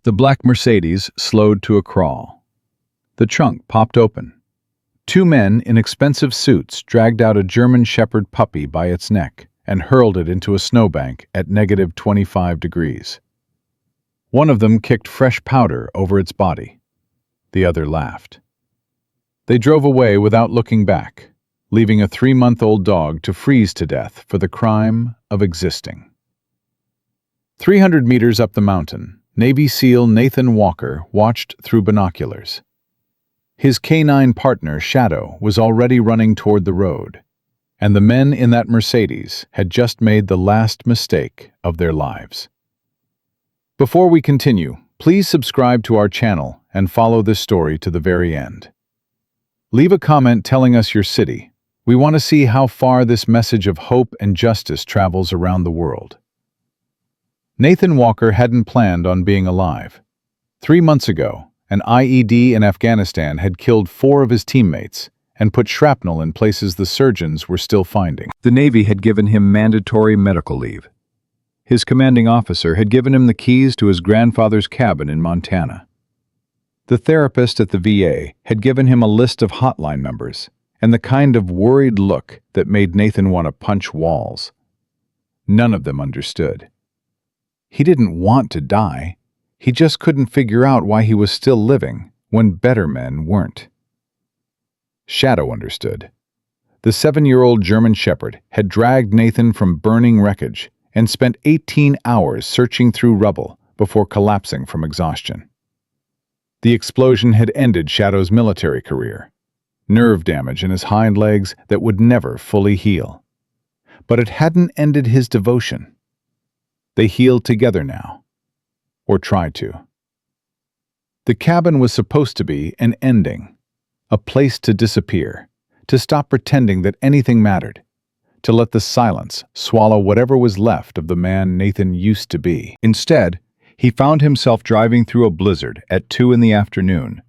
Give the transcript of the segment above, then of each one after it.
The black Mercedes slowed to a crawl. The trunk popped open. Two men in expensive suits dragged out a German Shepherd puppy by its neck and hurled it into a snowbank at -25 degrees. One of them kicked fresh powder over its body. The other laughed. They drove away without looking back, leaving a 3-month-old dog to freeze to death for the crime of existing. 300 meters up the mountain, Navy SEAL Nathan Walker watched through binoculars. His canine partner, Shadow, was already running toward the road, and the men in that Mercedes had just made the last mistake of their lives. Before we continue, please subscribe to our channel and follow this story to the very end. Leave a comment telling us your city. We want to see how far this message of hope and justice travels around the world. Nathan Walker hadn't planned on being alive. 3 months ago, an IED in Afghanistan had killed 4 of his teammates and put shrapnel in places the surgeons were still finding. The Navy had given him mandatory medical leave. His commanding officer had given him the keys to his grandfather's cabin in Montana. The therapist at the VA had given him a list of hotline numbers and the kind of worried look that made Nathan want to punch walls. None of them understood. He didn't want to die. He just couldn't figure out why he was still living when better men weren't. Shadow understood. The 7-year-old German Shepherd had dragged Nathan from burning wreckage and spent 18 hours searching through rubble before collapsing from exhaustion. The explosion had ended Shadow's military career, nerve damage in his hind legs that would never fully heal. But it hadn't ended his devotion. They healed together now. Or tried to. The cabin was supposed to be an ending, a place to disappear, to stop pretending that anything mattered, to let the silence swallow whatever was left of the man Nathan used to be. Instead, he found himself driving through a blizzard at 2 in the afternoon,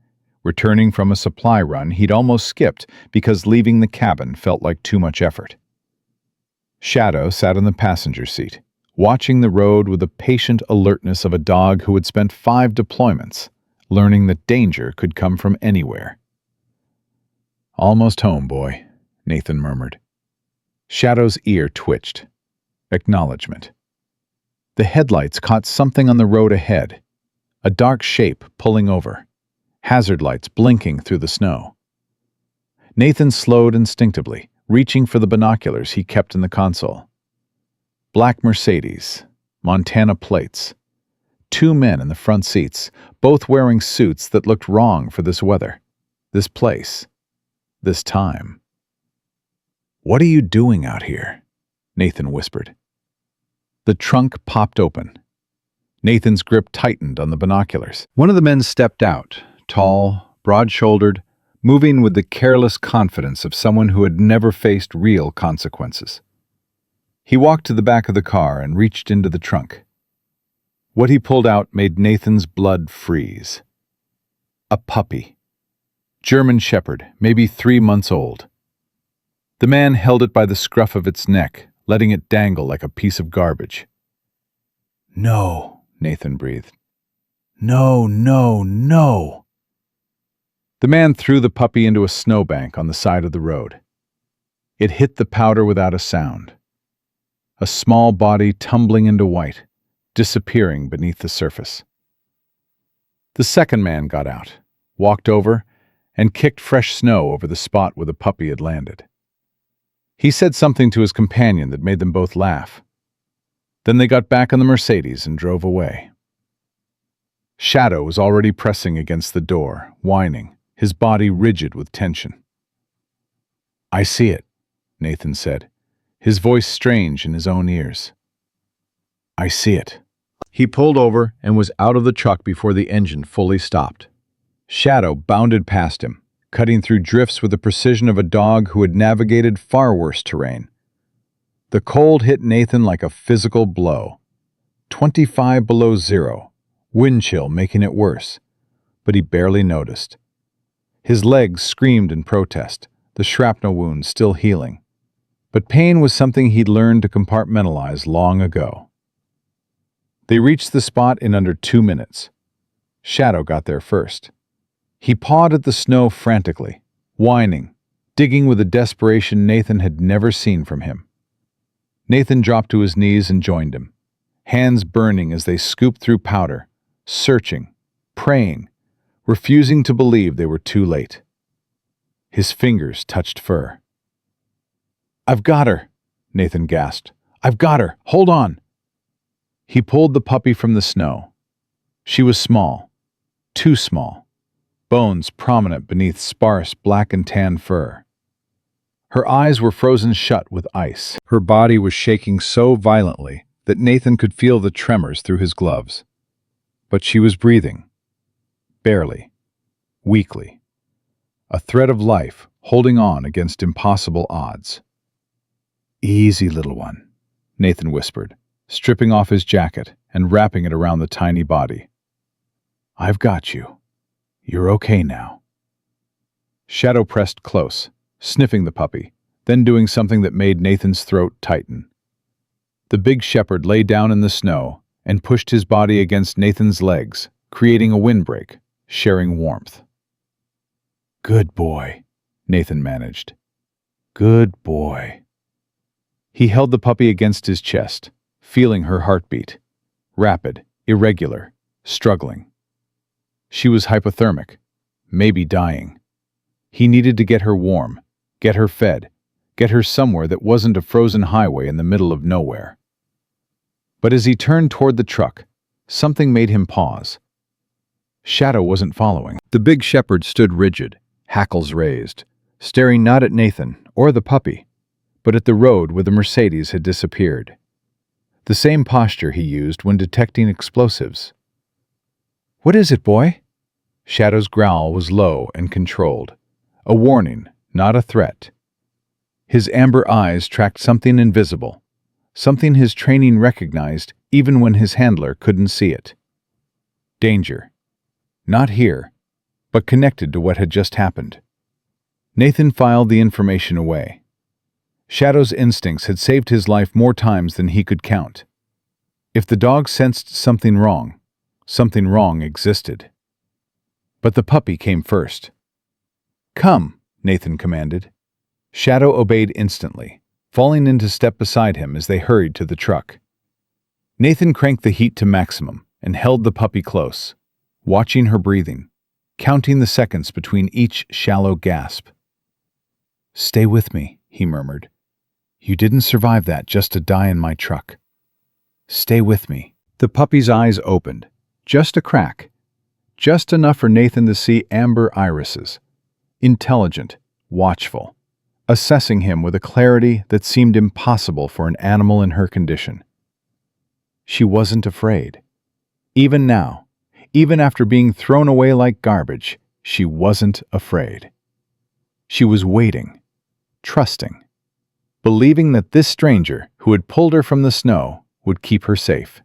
returning from a supply run he'd almost skipped because leaving the cabin felt like too much effort. Shadow sat in the passenger seat, watching the road with the patient alertness of a dog who had spent 5 deployments, learning that danger could come from anywhere. "Almost home, boy," Nathan murmured. Shadow's ear twitched. Acknowledgement. The headlights caught something on the road ahead, a dark shape pulling over, hazard lights blinking through the snow. Nathan slowed instinctively, reaching for the binoculars he kept in the console. Black Mercedes, Montana plates. 2 men in the front seats, both wearing suits that looked wrong for this weather, this place, this time. "What are you doing out here?" Nathan whispered. The trunk popped open. Nathan's grip tightened on the binoculars. One of the men stepped out, tall, broad-shouldered, moving with the careless confidence of someone who had never faced real consequences. He walked to the back of the car and reached into the trunk. What he pulled out made Nathan's blood freeze. A puppy. German Shepherd, maybe 3 months old. The man held it by the scruff of its neck, letting it dangle like a piece of garbage. "No," Nathan breathed. "No, no, no." The man threw the puppy into a snowbank on the side of the road. It hit the powder without a sound. A small body tumbling into white, disappearing beneath the surface. The second man got out, walked over, and kicked fresh snow over the spot where the puppy had landed. He said something to his companion that made them both laugh. Then they got back on the Mercedes and drove away. Shadow was already pressing against the door, whining, his body rigid with tension. "I see it," Nathan said, his voice strange in his own ears. "I see it." He pulled over and was out of the truck before the engine fully stopped. Shadow bounded past him, cutting through drifts with the precision of a dog who had navigated far worse terrain. The cold hit Nathan like a physical blow. 25 below zero, wind chill making it worse, but he barely noticed. His legs screamed in protest, the shrapnel wound still healing. But pain was something he'd learned to compartmentalize long ago. They reached the spot in under 2 minutes. Shadow got there first. He pawed at the snow frantically, whining, digging with a desperation Nathan had never seen from him. Nathan dropped to his knees and joined him, hands burning as they scooped through powder, searching, praying, refusing to believe they were too late. His fingers touched fur. "I've got her," Nathan gasped. "I've got her! Hold on!" He pulled the puppy from the snow. She was small, too small, bones prominent beneath sparse black and tan fur. Her eyes were frozen shut with ice. Her body was shaking so violently that Nathan could feel the tremors through his gloves. But she was breathing. Barely. Weakly. A thread of life holding on against impossible odds. "Easy, little one," Nathan whispered, stripping off his jacket and wrapping it around the tiny body. "I've got you. You're okay now." Shadow pressed close, sniffing the puppy, then doing something that made Nathan's throat tighten. The big shepherd lay down in the snow and pushed his body against Nathan's legs, creating a windbreak, sharing warmth. "Good boy," Nathan managed. "Good boy." He held the puppy against his chest, feeling her heartbeat. Rapid, irregular, struggling. She was hypothermic, maybe dying. He needed to get her warm, get her fed, get her somewhere that wasn't a frozen highway in the middle of nowhere. But as he turned toward the truck, something made him pause. Shadow wasn't following. The big shepherd stood rigid, hackles raised, staring not at Nathan or the puppy, but at the road where the Mercedes had disappeared. The same posture he used when detecting explosives. "What is it, boy?" Shadow's growl was low and controlled. A warning, not a threat. His amber eyes tracked something invisible, something his training recognized even when his handler couldn't see it. Danger. Not here, but connected to what had just happened. Nathan filed the information away. Shadow's instincts had saved his life more times than he could count. If the dog sensed something wrong existed. But the puppy came first. "Come," Nathan commanded. Shadow obeyed instantly, falling into step beside him as they hurried to the truck. Nathan cranked the heat to maximum and held the puppy close, watching her breathing, counting the seconds between each shallow gasp. "Stay with me," he murmured. "You didn't survive that just to die in my truck. Stay with me." The puppy's eyes opened, just a crack, just enough for Nathan to see amber irises, intelligent, watchful, assessing him with a clarity that seemed impossible for an animal in her condition. She wasn't afraid. Even now, even after being thrown away like garbage, she wasn't afraid. She was waiting, trusting, believing that this stranger who had pulled her from the snow would keep her safe.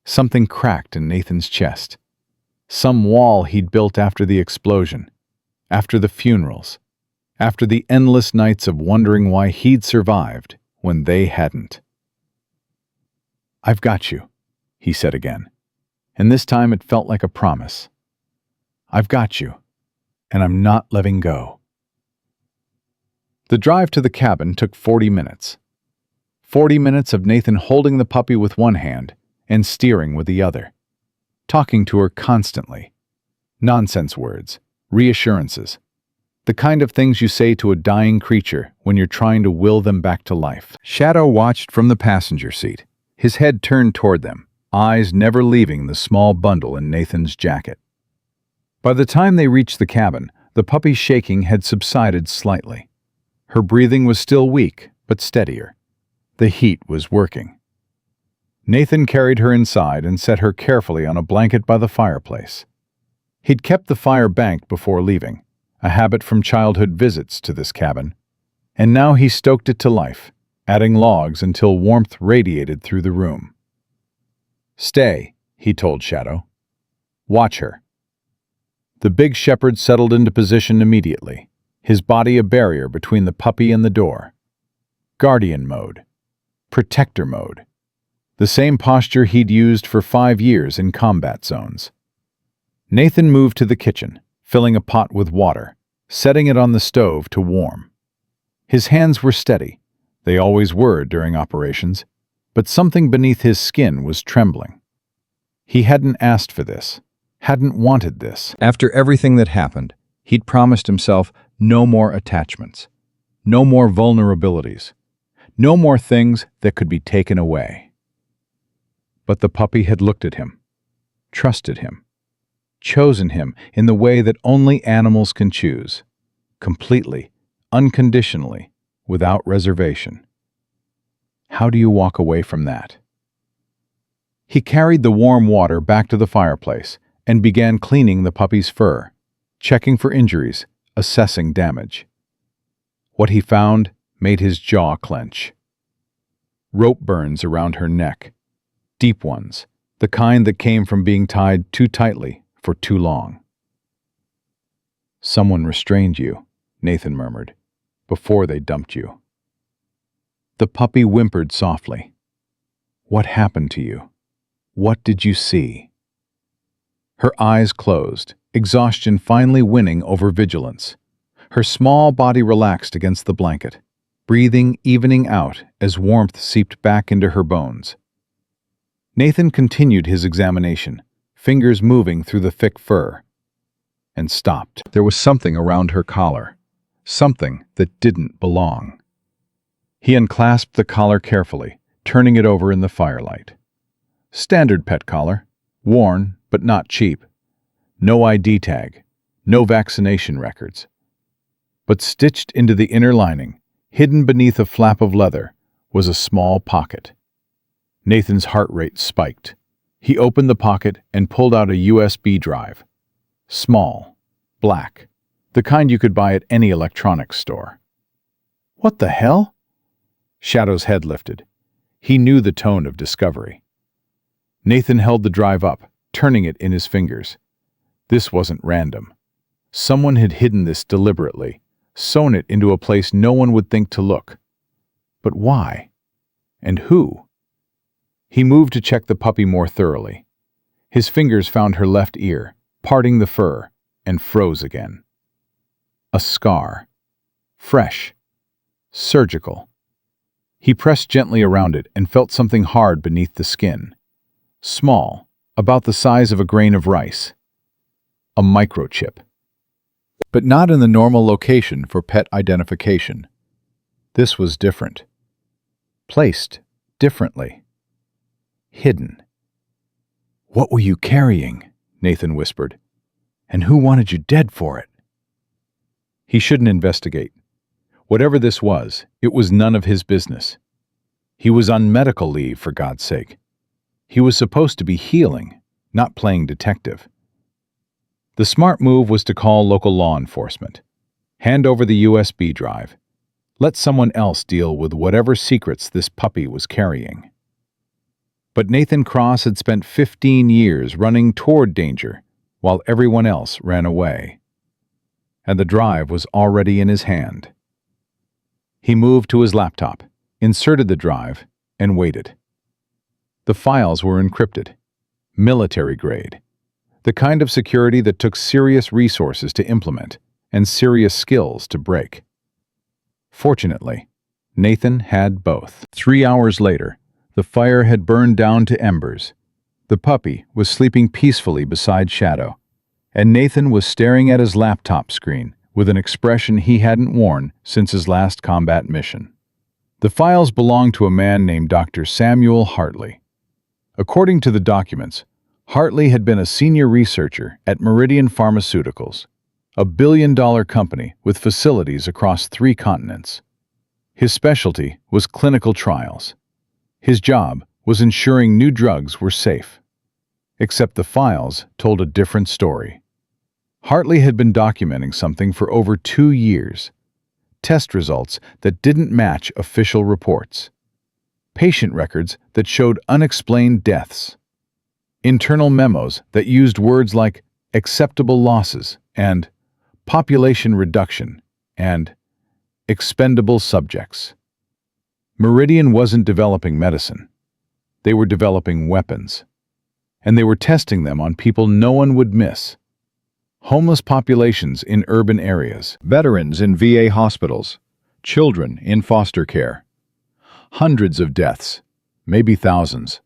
Something cracked in Nathan's chest. Some wall he'd built after the explosion, after the funerals, after the endless nights of wondering why he'd survived when they hadn't. "I've got you," he said again, and this time it felt like a promise. "I've got you, and I'm not letting go." The drive to the cabin took 40 minutes. 40 minutes of Nathan holding the puppy with one hand and steering with the other, talking to her constantly. Nonsense words, reassurances, the kind of things you say to a dying creature when you're trying to will them back to life. Shadow watched from the passenger seat, his head turned toward them, eyes never leaving the small bundle in Nathan's jacket. By the time they reached the cabin, the puppy's shaking had subsided slightly. Her breathing was still weak, but steadier. The heat was working. Nathan carried her inside and set her carefully on a blanket by the fireplace. He'd kept the fire banked before leaving, a habit from childhood visits to this cabin, and now he stoked it to life, adding logs until warmth radiated through the room. "Stay," he told Shadow. "Watch her." The big shepherd settled into position immediately, his body a barrier between the puppy and the door. Guardian mode. Protector mode. The same posture he'd used for 5 years in combat zones. Nathan moved to the kitchen, filling a pot with water, setting it on the stove to warm. His hands were steady. They always were during operations, but something beneath his skin was trembling. He hadn't asked for this, hadn't wanted this. After everything that happened, he'd promised himself no more attachments, no more vulnerabilities, no more things that could be taken away. But the puppy had looked at him, trusted him, chosen him in the way that only animals can choose, completely, unconditionally, without reservation. How do you walk away from that? He carried the warm water back to the fireplace and began cleaning the puppy's fur, checking for injuries, assessing damage. What he found made his jaw clench. Rope burns around her neck, deep ones, the kind that came from being tied too tightly for too long. "Someone restrained you," Nathan murmured, "before they dumped you." The puppy whimpered softly. "What happened to you? What did you see?" Her eyes closed, exhaustion finally winning over vigilance. Her small body relaxed against the blanket, breathing evening out as warmth seeped back into her bones. Nathan continued his examination, fingers moving through the thick fur, and stopped. There was something around her collar, something that didn't belong. He unclasped the collar carefully, turning it over in the firelight. Standard pet collar, worn but not cheap. No ID tag, no vaccination records. But stitched into the inner lining, hidden beneath a flap of leather, was a small pocket. Nathan's heart rate spiked. He opened the pocket and pulled out a USB drive. Small, black, the kind you could buy at any electronics store. "What the hell?" Shadow's head lifted. He knew the tone of discovery. Nathan held the drive up, turning it in his fingers. This wasn't random. Someone had hidden this deliberately, sewn it into a place no one would think to look. But why? And who? He moved to check the puppy more thoroughly. His fingers found her left ear, parting the fur, and froze again. A scar. Fresh. Surgical. He pressed gently around it and felt something hard beneath the skin. Small, about the size of a grain of rice. A microchip. But not in the normal location for pet identification. This was different. Placed differently. Hidden. "What were you carrying?" Nathan whispered. "And who wanted you dead for it?" He shouldn't investigate. Whatever this was, it was none of his business. He was on medical leave, for God's sake. He was supposed to be healing, not playing detective. The smart move was to call local law enforcement. Hand over the USB drive. Let someone else deal with whatever secrets this puppy was carrying. But Nathan Cross had spent 15 years running toward danger, while everyone else ran away. And the drive was already in his hand. He moved to his laptop, inserted the drive, and waited. The files were encrypted, military grade, the kind of security that took serious resources to implement and serious skills to break. Fortunately, Nathan had both. 3 hours later, the fire had burned down to embers. The puppy was sleeping peacefully beside Shadow, and Nathan was staring at his laptop screen with an expression he hadn't worn since his last combat mission. The files belonged to a man named Dr. Samuel Hartley. According to the documents, Hartley had been a senior researcher at Meridian Pharmaceuticals, a billion-dollar company with facilities across 3 continents. His specialty was clinical trials. His job was ensuring new drugs were safe. Except the files told a different story. Hartley had been documenting something for over 2 years. Test results that didn't match official reports. Patient records that showed unexplained deaths. Internal memos that used words like acceptable losses and population reduction and expendable subjects. Meridian wasn't developing medicine. They were developing weapons. And they were testing them on people no one would miss, Homeless populations in urban areas, veterans in VA hospitals, children in foster care. Hundreds of deaths, maybe thousands,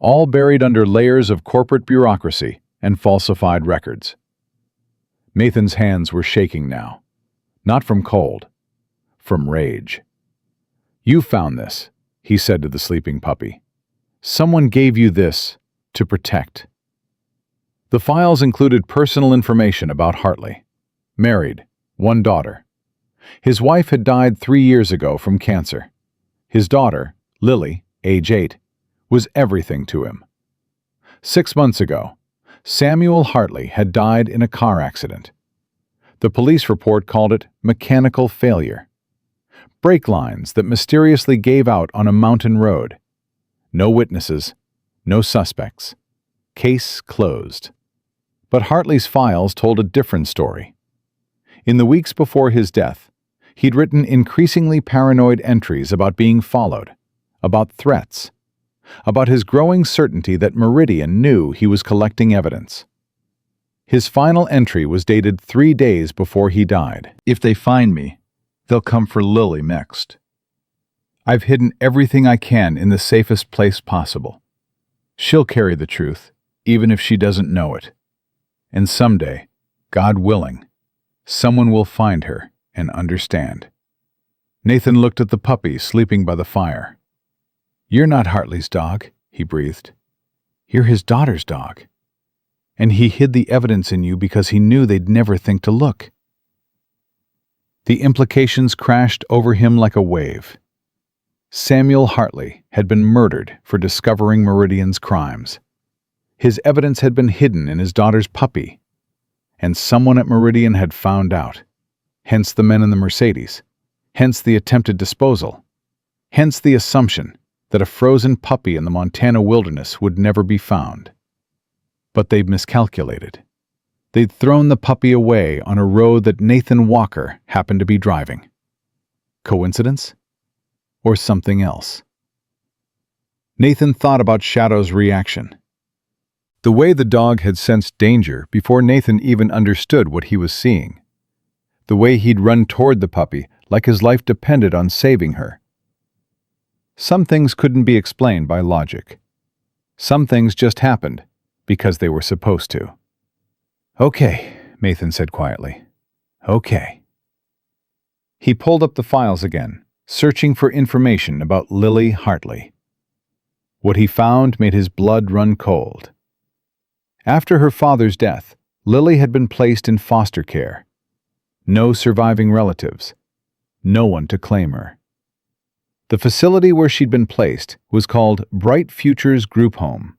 all buried under layers of corporate bureaucracy and falsified records. Nathan's hands were shaking now, not from cold, from rage. "You found this," he said to the sleeping puppy. "Someone gave you this to protect." The files included personal information about Hartley. Married, 1 daughter. His wife had died 3 years ago from cancer. His daughter, Lily, age 8, was everything to him. 6 months ago, Samuel Hartley had died in a car accident. The police report called it mechanical failure. Brake lines that mysteriously gave out on a mountain road. No witnesses, no suspects. Case closed. But Hartley's files told a different story. In the weeks before his death, he'd written increasingly paranoid entries about being followed, about threats, about his growing certainty that Meridian knew he was collecting evidence. His final entry was dated 3 days before he died. "If they find me, they'll come for Lily next. I've hidden everything I can in the safest place possible. She'll carry the truth, even if she doesn't know it. And someday, God willing, someone will find her and understand." Nathan looked at the puppy sleeping by the fire. "You're not Hartley's dog," he breathed. "You're his daughter's dog. And he hid the evidence in you because he knew they'd never think to look." The implications crashed over him like a wave. Samuel Hartley had been murdered for discovering Meridian's crimes. His evidence had been hidden in his daughter's puppy, and someone at Meridian had found out. Hence the men in the Mercedes, hence the attempted disposal, hence the assumption that a frozen puppy in the Montana wilderness would never be found. But they'd miscalculated. They'd thrown the puppy away on a road that Nathan Walker happened to be driving. Coincidence? Or something else? Nathan thought about Shadow's reaction. The way the dog had sensed danger before Nathan even understood what he was seeing. The way he'd run toward the puppy like his life depended on saving her. Some things couldn't be explained by logic. Some things just happened because they were supposed to. "Okay," Nathan said quietly. "Okay." He pulled up the files again, searching for information about Lily Hartley. What he found made his blood run cold. After her father's death, Lily had been placed in foster care. No surviving relatives. No one to claim her. The facility where she'd been placed was called Bright Futures Group Home.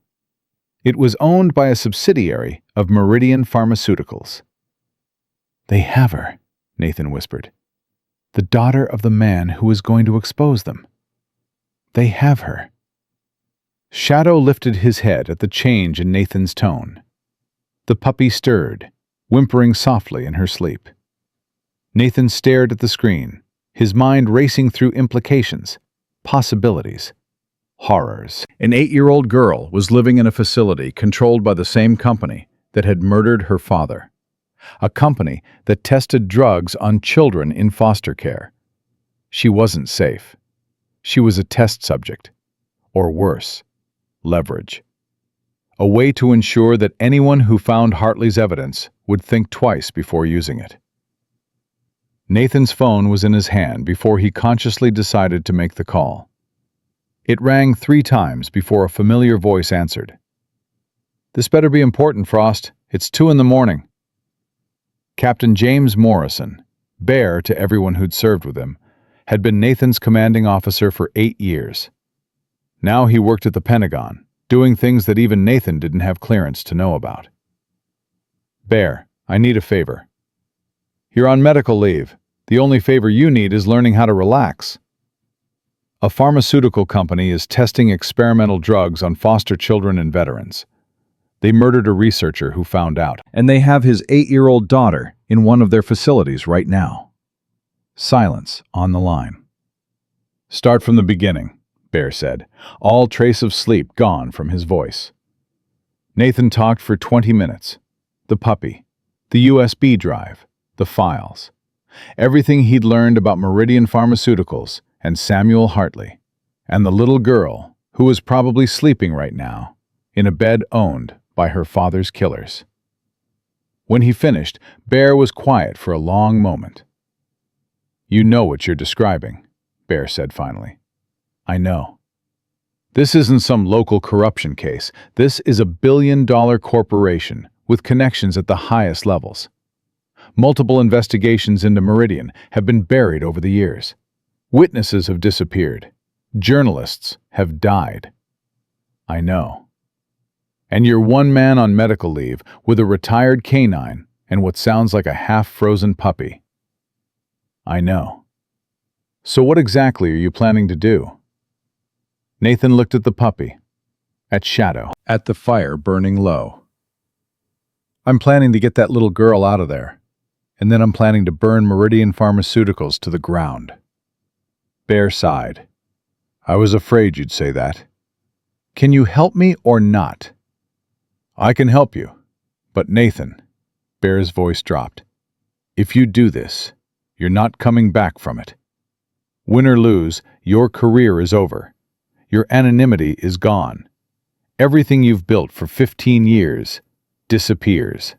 It was owned by a subsidiary of Meridian Pharmaceuticals. "They have her," Nathan whispered. "The daughter of the man who was going to expose them. They have her." Shadow lifted his head at the change in Nathan's tone. The puppy stirred, whimpering softly in her sleep. Nathan stared at the screen, his mind racing through implications, possibilities, horrors. An 8-year-old girl was living in a facility controlled by the same company that had murdered her father. A company that tested drugs on children in foster care. She wasn't safe. She was a test subject. Or worse, leverage. A way to ensure that anyone who found Hartley's evidence would think twice before using it. Nathan's phone was in his hand before he consciously decided to make the call. It rang 3 times before a familiar voice answered. "This better be important, Frost. It's 2 in the morning." Captain James Morrison, Bear to everyone who'd served with him, had been Nathan's commanding officer for 8 years. Now he worked at the Pentagon, doing things that even Nathan didn't have clearance to know about. "Bear, I need a favor." "You're on medical leave. The only favor you need is learning how to relax." A pharmaceutical company is testing experimental drugs on foster children and veterans. They murdered a researcher who found out, and they have his 8-year-old daughter in one of their facilities right now. Silence on the line. "Start from the beginning," Bear said, all trace of sleep gone from his voice. Nathan talked for 20 minutes. The puppy, The USB drive, the files, everything he'd learned about Meridian Pharmaceuticals and Samuel Hartley, and the little girl who was probably sleeping right now in a bed owned by her father's killers. When he finished, Bear was quiet for a long moment. "You know what you're describing," Bear said finally. "I know. This isn't some local corruption case. This is a billion-dollar corporation with connections at the highest levels. Multiple investigations into Meridian have been buried over the years. Witnesses have disappeared. Journalists have died. I know. And you're one man on medical leave with a retired canine and what sounds like a half-frozen puppy. I know. So what exactly are you planning to do?" Nathan looked at the puppy, at Shadow, at the fire burning low. "I'm planning to get that little girl out of there, and then I'm planning to burn Meridian Pharmaceuticals to the ground." Bear sighed. "I was afraid you'd say that. Can you help me or not?" "I can help you, but Nathan," Bear's voice dropped, "if you do this, you're not coming back from it. Win or lose, your career is over. Your anonymity is gone. Everything you've built for 15 years disappears."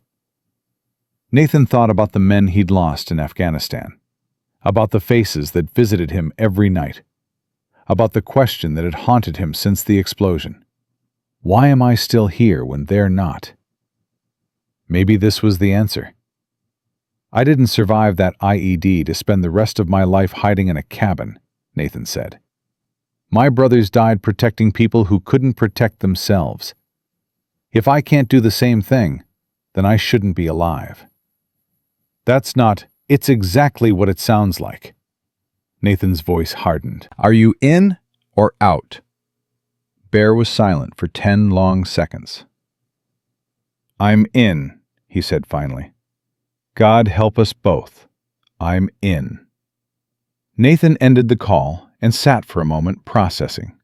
Nathan thought about the men he'd lost in Afghanistan, about the faces that visited him every night, about the question that had haunted him since the explosion. Why am I still here when they're not? Maybe this was the answer. "I didn't survive that IED to spend the rest of my life hiding in a cabin," Nathan said. "My brothers died protecting people who couldn't protect themselves. If I can't do the same thing, then I shouldn't be alive." It's exactly what it sounds like. Nathan's voice hardened. "Are you in or out?" Bear was silent for 10 long seconds. "I'm in," he said finally. "God help us both. I'm in." Nathan ended the call and sat for a moment processing.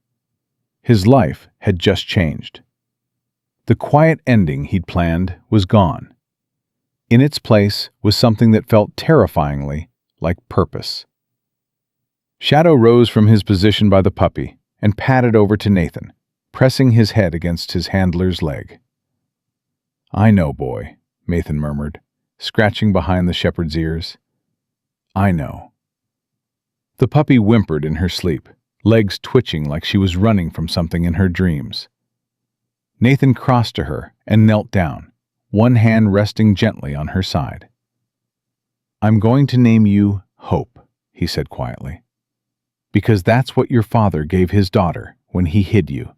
His life had just changed. The quiet ending he'd planned was gone. In its place was something that felt terrifyingly like purpose. Shadow rose from his position by the puppy and padded over to Nathan, pressing his head against his handler's leg. "I know, boy," Nathan murmured, scratching behind the shepherd's ears. "I know." The puppy whimpered in her sleep, legs twitching like she was running from something in her dreams. Nathan crossed to her and knelt down, one hand resting gently on her side. "I'm going to name you Hope," he said quietly, "because that's what your father gave his daughter when he hid you.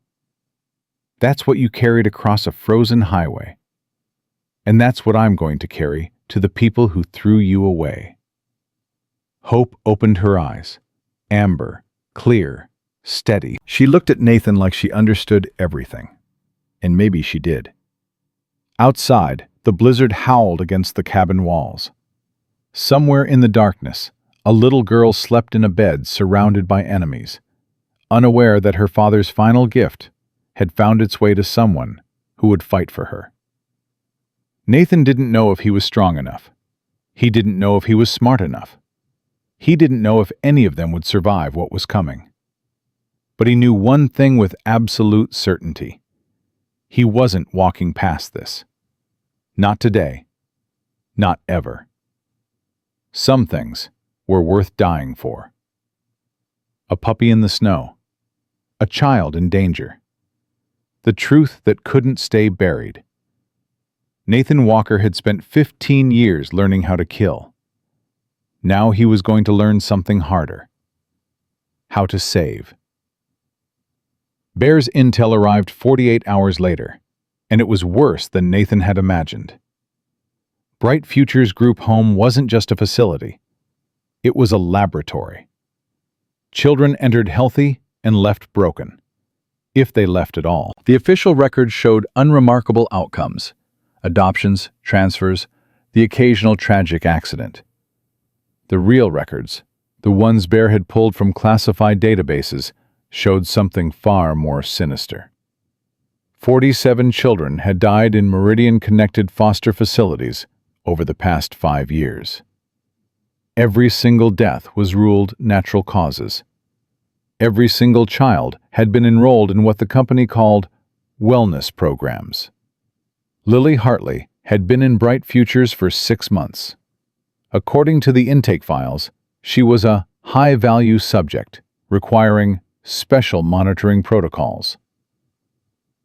That's what you carried across a frozen highway. And that's what I'm going to carry to the people who threw you away." Hope opened her eyes, amber, clear, steady. She looked at Nathan like she understood everything. And maybe she did. Outside, the blizzard howled against the cabin walls. Somewhere in the darkness, a little girl slept in a bed surrounded by enemies, unaware that her father's final gift had found its way to someone who would fight for her. Nathan didn't know if he was strong enough. He didn't know if he was smart enough. He didn't know if any of them would survive what was coming. But he knew one thing with absolute certainty. He wasn't walking past this. Not today. Not ever. Some things were worth dying for. A puppy in the snow. A child in danger. The truth that couldn't stay buried. Nathan Walker had spent 15 years learning how to kill. Now he was going to learn something harder. How to save. Bear's intel arrived 48 hours later, and it was worse than Nathan had imagined. Bright Futures Group Home wasn't just a facility. It was a laboratory. Children entered healthy and left broken, if they left at all. The official records showed unremarkable outcomes: adoptions, transfers, the occasional tragic accident. The real records, the ones Bear had pulled from classified databases, showed something far more sinister. 47 children had died in Meridian-connected foster facilities over the past 5 years. Every single death was ruled natural causes. Every single child had been enrolled in what the company called wellness programs. Lily Hartley had been in Bright Futures for 6 months. According to the intake files, she was a high-value subject, requiring special monitoring protocols.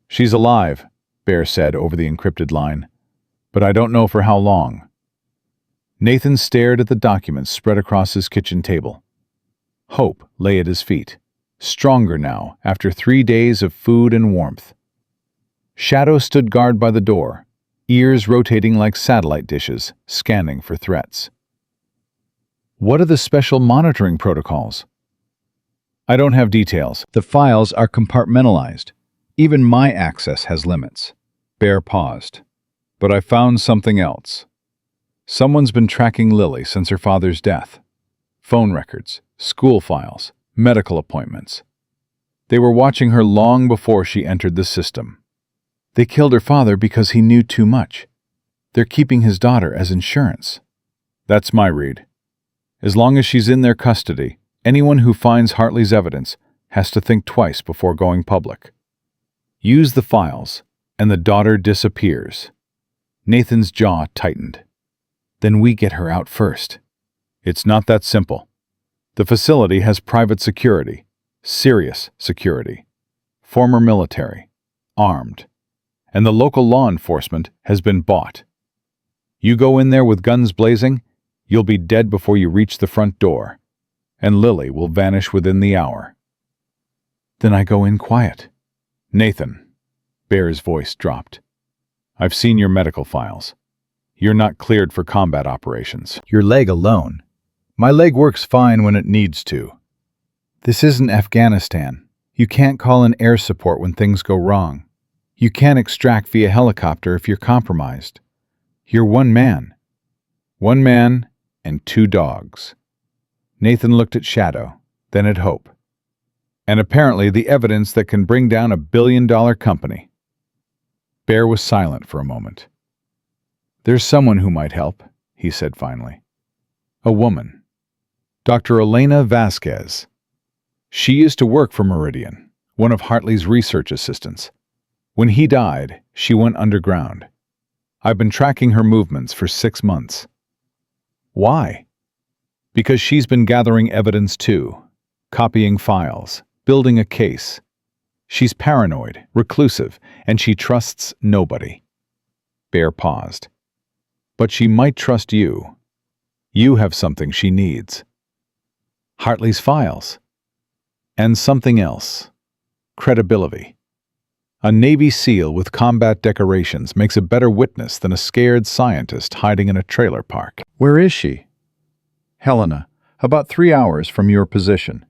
"She's alive," Bear said over the encrypted line, "but I don't know for how long." Nathan stared at the documents spread across his kitchen table. Hope lay at his feet, stronger now after 3 days of food and warmth. Shadow stood guard by the door, ears rotating like satellite dishes, scanning for threats. "What are the special monitoring protocols?" "I don't have details. The files are compartmentalized. Even my access has limits." Bear paused. "But I found something else. Someone's been tracking Lily since her father's death. Phone records, school files, medical appointments. They were watching her long before she entered the system. They killed her father because he knew too much. They're keeping his daughter as insurance." "That's my read. As long as she's in their custody, anyone who finds Hartley's evidence has to think twice before going public. Use the files, and the daughter disappears." Nathan's jaw tightened. "Then we get her out first." "It's not that simple. The facility has private security, serious security, former military, armed, and the local law enforcement has been bought. You go in there with guns blazing, you'll be dead before you reach the front door, and Lily will vanish within the hour." "Then I go in quiet." "Nathan," Bear's voice dropped, "I've seen your medical files. You're not cleared for combat operations. Your leg alone. My leg works fine when it needs to. This isn't Afghanistan. You can't call in air support when things go wrong. You can't extract via helicopter if you're compromised. You're one man. One man and 2 dogs." Nathan looked at Shadow, then at Hope. "And apparently the evidence that can bring down a billion-dollar company." Bear was silent for a moment. "There's someone who might help," he said finally. "A woman. Dr. Elena Vasquez. She used to work for Meridian, one of Hartley's research assistants. When he died, she went underground. I've been tracking her movements for 6 months." "Why?" "Because she's been gathering evidence too, copying files, building a case. She's paranoid, reclusive, and she trusts nobody." Bear paused. "But she might trust you. You have something she needs." "Hartley's files." "And something else. Credibility. A Navy SEAL with combat decorations makes a better witness than a scared scientist hiding in a trailer park." "Where is she?" "Helena, about 3 hours from your position."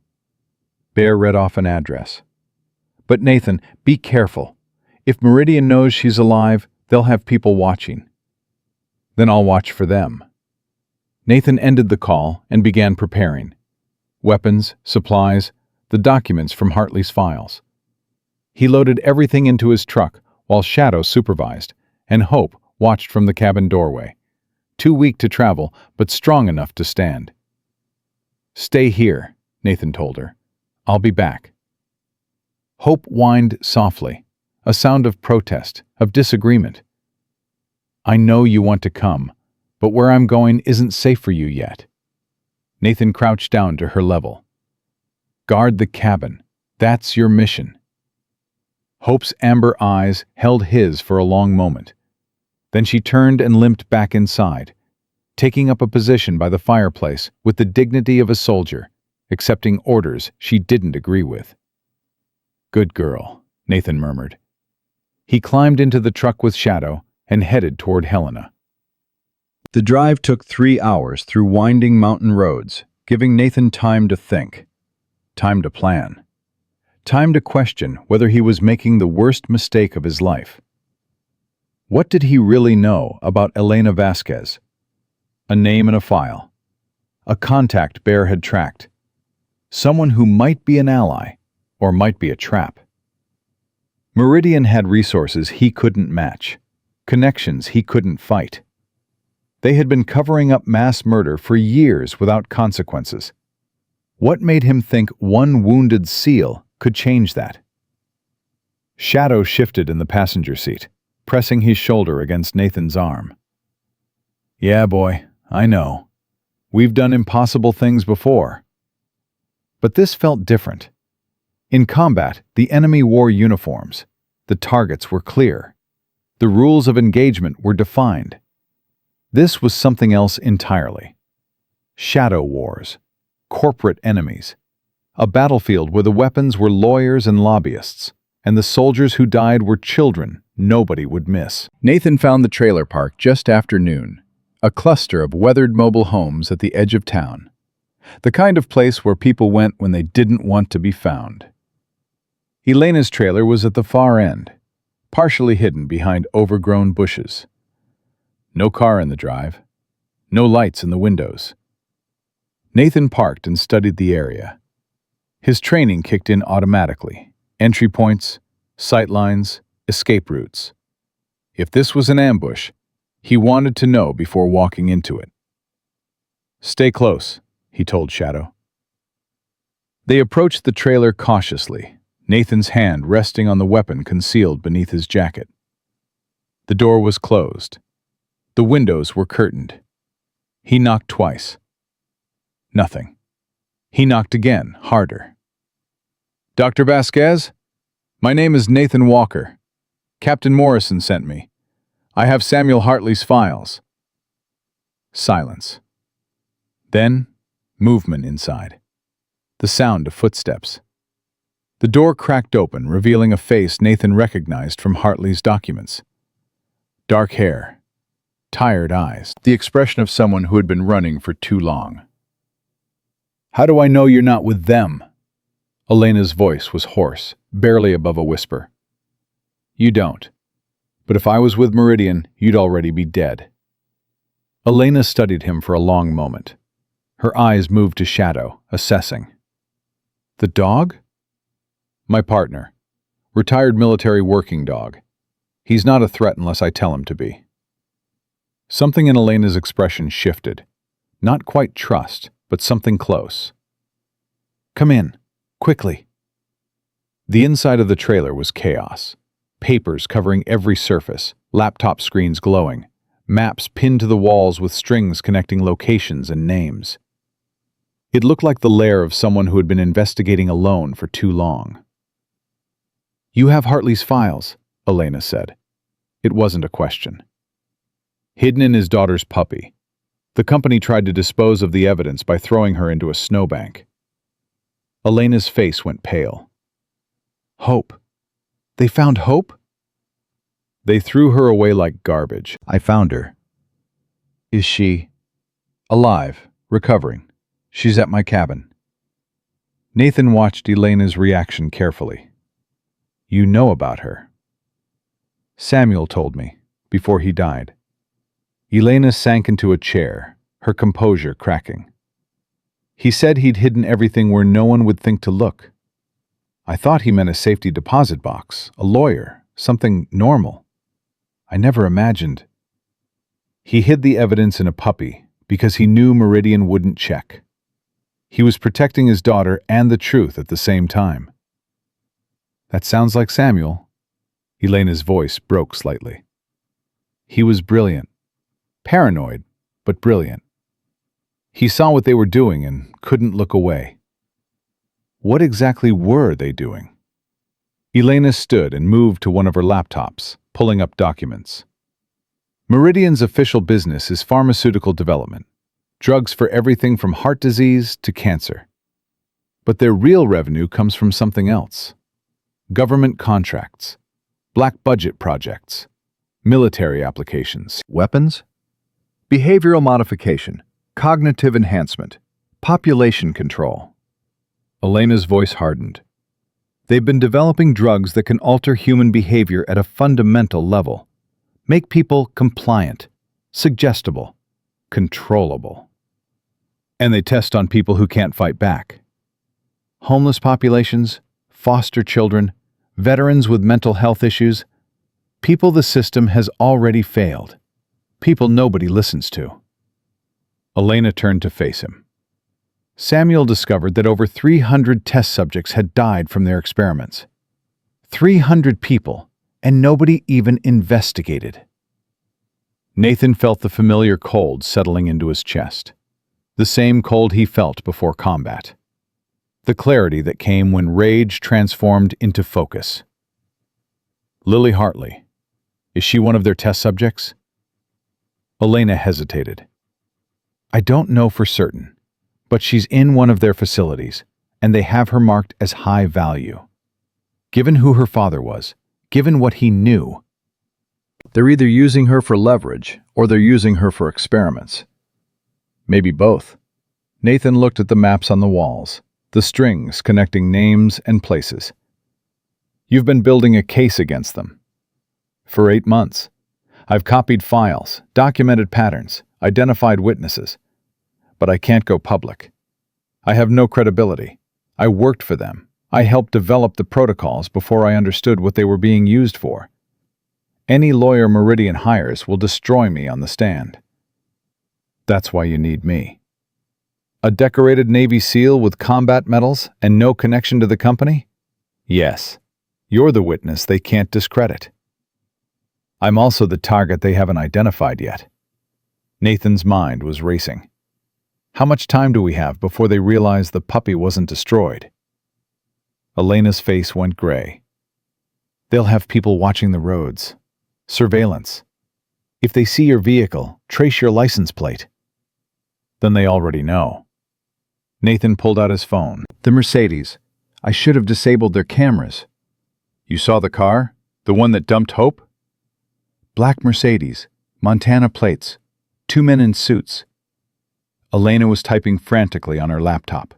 Bear read off an address. "But Nathan, be careful. If Meridian knows she's alive, they'll have people watching." "Then I'll watch for them." Nathan ended the call and began preparing. Weapons, supplies, the documents from Hartley's files. He loaded everything into his truck while Shadow supervised, and Hope watched from the cabin doorway. Too weak to travel, but strong enough to stand. "Stay here," Nathan told her. "I'll be back." Hope whined softly, a sound of protest, of disagreement. "I know you want to come, but where I'm going isn't safe for you yet." Nathan crouched down to her level. "Guard the cabin. That's your mission." Hope's amber eyes held his for a long moment. Then she turned and limped back inside, taking up a position by the fireplace with the dignity of a soldier, accepting orders she didn't agree with. "Good girl," Nathan murmured. He climbed into the truck with Shadow and headed toward Helena. The drive took 3 hours through winding mountain roads, giving Nathan time to think, time to plan, time to question whether he was making the worst mistake of his life. What did he really know about Elena Vasquez? A name in a file. A contact Bear had tracked. Someone who might be an ally, or might be a trap. Meridian had resources he couldn't match, connections he couldn't fight. They had been covering up mass murder for years without consequences. What made him think one wounded SEAL could change that? Shadow shifted in the passenger seat, pressing his shoulder against Nathan's arm. Yeah, boy, I know. We've done impossible things before. But this felt different. In combat, the enemy wore uniforms. The targets were clear. The rules of engagement were defined. This was something else entirely. Shadow wars. Corporate enemies. A battlefield where the weapons were lawyers and lobbyists, and the soldiers who died were children nobody would miss. Nathan found the trailer park just after noon, a cluster of weathered mobile homes at the edge of town. The kind of place where people went when they didn't want to be found. Elena's trailer was at the far end, partially hidden behind overgrown bushes. No car in the drive. No lights in the windows. Nathan parked and studied the area. His training kicked in automatically. Entry points, sight lines, escape routes. If this was an ambush, he wanted to know before walking into it. Stay close, he told Shadow. They approached the trailer cautiously, Nathan's hand resting on the weapon concealed beneath his jacket. The door was closed. The windows were curtained. He knocked twice. Nothing. He knocked again, harder. Dr. Vasquez? My name is Nathan Walker. Captain Morrison sent me. I have Samuel Hartley's files. Silence. Then, movement inside. The sound of footsteps. The door cracked open, revealing a face Nathan recognized from Hartley's documents. Dark hair. Tired eyes. The expression of someone who had been running for too long. How do I know you're not with them? Elena's voice was hoarse, barely above a whisper. You don't. But if I was with Meridian, you'd already be dead. Elena studied him for a long moment. Her eyes moved to Shadow, assessing. The dog? My partner. Retired military working dog. He's not a threat unless I tell him to be. Something in Elena's expression shifted. Not quite trust, but something close. Come in, quickly. The inside of the trailer was chaos. Papers covering every surface, laptop screens glowing, maps pinned to the walls with strings connecting locations and names. It looked like the lair of someone who had been investigating alone for too long. You have Hartley's files, Elena said. It wasn't a question. Hidden in his daughter's puppy. The company tried to dispose of the evidence by throwing her into a snowbank. Elena's face went pale. Hope. They found Hope? They threw her away like garbage. I found her. Is she? Alive, recovering. She's at my cabin. Nathan watched Elena's reaction carefully. You know about her. Samuel told me, before he died. Elena sank into a chair, her composure cracking. He said he'd hidden everything where no one would think to look. I thought he meant a safety deposit box, a lawyer, something normal. I never imagined. He hid the evidence in a puppy because he knew Meridian wouldn't check. He was protecting his daughter and the truth at the same time. That sounds like Samuel. Elena's voice broke slightly. He was brilliant. Paranoid, but brilliant. He saw what they were doing and couldn't look away. What exactly were they doing? Elena stood and moved to one of her laptops, pulling up documents. Meridian's official business is pharmaceutical development, drugs for everything from heart disease to cancer. But their real revenue comes from something else. Government contracts, black budget projects, military applications, weapons, behavioral modification, cognitive enhancement, population control. Elena's voice hardened. They've been developing drugs that can alter human behavior at a fundamental level, make people compliant, suggestible, controllable. And they test on people who can't fight back. Homeless populations, foster children, veterans with mental health issues, people the system has already failed. People nobody listens to. Elena turned to face him. Samuel discovered that over 300 test subjects had died from their experiments. 300 people, and nobody even investigated. Nathan felt the familiar cold settling into his chest. The same cold he felt before combat. The clarity that came when rage transformed into focus. Lily Hartley. Is she one of their test subjects? Elena hesitated. I don't know for certain, but she's in one of their facilities, and they have her marked as high value. Given who her father was, given what he knew, they're either using her for leverage or they're using her for experiments. Maybe both. Nathan looked at the maps on the walls, the strings connecting names and places. You've been building a case against them. For 8 months. I've copied files, documented patterns, identified witnesses. But I can't go public. I have no credibility. I worked for them. I helped develop the protocols before I understood what they were being used for. Any lawyer Meridian hires will destroy me on the stand. That's why you need me. A decorated Navy SEAL with combat medals and no connection to the company? Yes. You're the witness they can't discredit. I'm also the target they haven't identified yet. Nathan's mind was racing. How much time do we have before they realize the puppy wasn't destroyed? Elena's face went gray. They'll have people watching the roads. Surveillance. If they see your vehicle, trace your license plate. Then they already know. Nathan pulled out his phone. The Mercedes. I should have disabled their cameras. You saw the car? The one that dumped Hope? Black Mercedes. Montana plates. 2 men in suits. Elena was typing frantically on her laptop.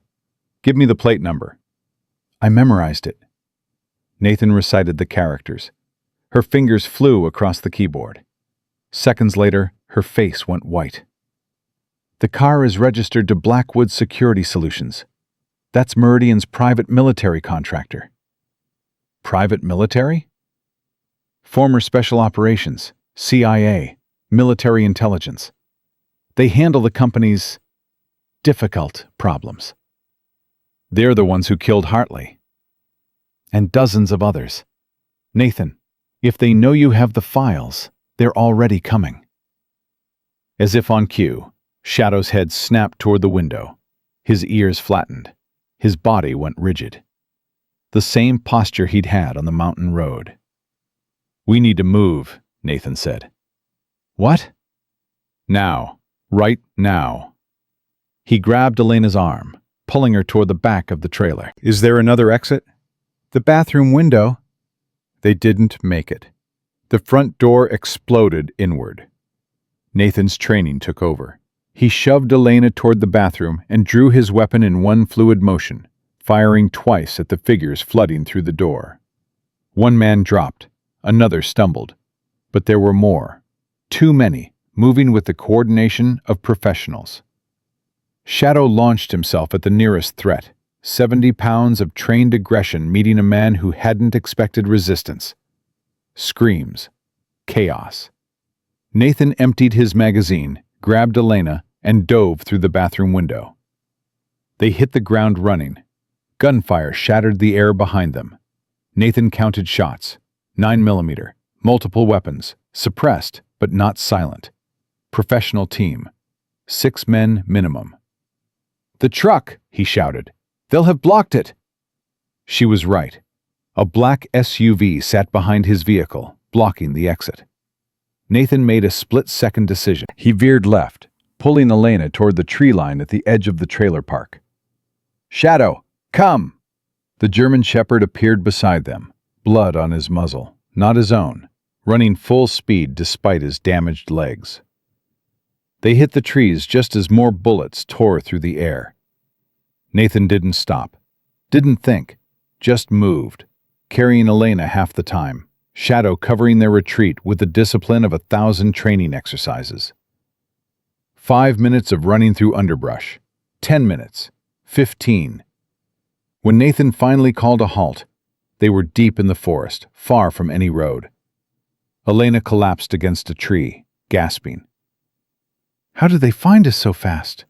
Give me the plate number. I memorized it. Nathan recited the characters. Her fingers flew across the keyboard. Seconds later, her face went white. The car is registered to Blackwood Security Solutions. That's Meridian's private military contractor. Private military? Former Special Operations, CIA, military intelligence. They handle the company's difficult problems. They're the ones who killed Hartley. And dozens of others. Nathan, if they know you have the files, they're already coming. As if on cue, Shadow's head snapped toward the window. His ears flattened. His body went rigid. The same posture he'd had on the mountain road. We need to move, Nathan said. What? Now. Right now. He grabbed Elena's arm, pulling her toward the back of the trailer. Is there another exit? The bathroom window. They didn't make it. The front door exploded inward. Nathan's training took over. He shoved Elena toward the bathroom and drew his weapon in one fluid motion, firing twice at the figures flooding through the door. One man dropped, another stumbled, but there were more. Too many, moving with the coordination of professionals. Shadow launched himself at the nearest threat, 70 pounds of trained aggression meeting a man who hadn't expected resistance. Screams. Chaos. Nathan emptied his magazine, grabbed Elena, and dove through the bathroom window. They hit the ground running. Gunfire shattered the air behind them. Nathan counted shots. 9mm, multiple weapons, suppressed but not silent. Professional team. 6 men minimum. The truck, he shouted. They'll have blocked it. She was right. A black SUV sat behind his vehicle, blocking the exit. Nathan made a split-second decision. He veered left, pulling Elena toward the tree line at the edge of the trailer park. Shadow, come! The German Shepherd appeared beside them, blood on his muzzle, not his own, running full speed despite his damaged legs. They hit the trees just as more bullets tore through the air. Nathan didn't stop, didn't think, just moved, carrying Elena half the time, Shadow covering their retreat with the discipline of 1,000 training exercises. 5 minutes of running through underbrush, 10 minutes, 15. When Nathan finally called a halt, they were deep in the forest, far from any road. Elena collapsed against a tree, gasping, How did they find us so fast?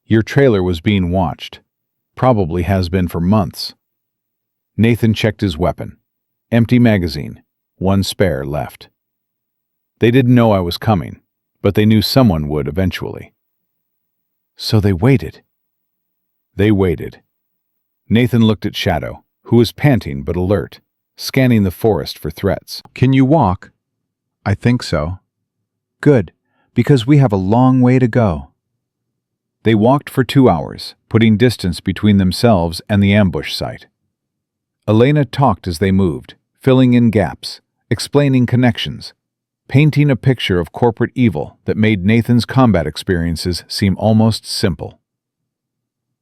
Your trailer was being watched. Probably has been for months. Nathan checked his weapon. Empty magazine. One spare left. They didn't know I was coming, but they knew someone would eventually. So they waited. They waited. Nathan looked at Shadow, who was panting but alert, scanning the forest for threats. Can you walk? I think so. Good, because we have a long way to go. They walked for 2 hours, putting distance between themselves and the ambush site. Elena talked as they moved, filling in gaps, explaining connections, painting a picture of corporate evil that made Nathan's combat experiences seem almost simple.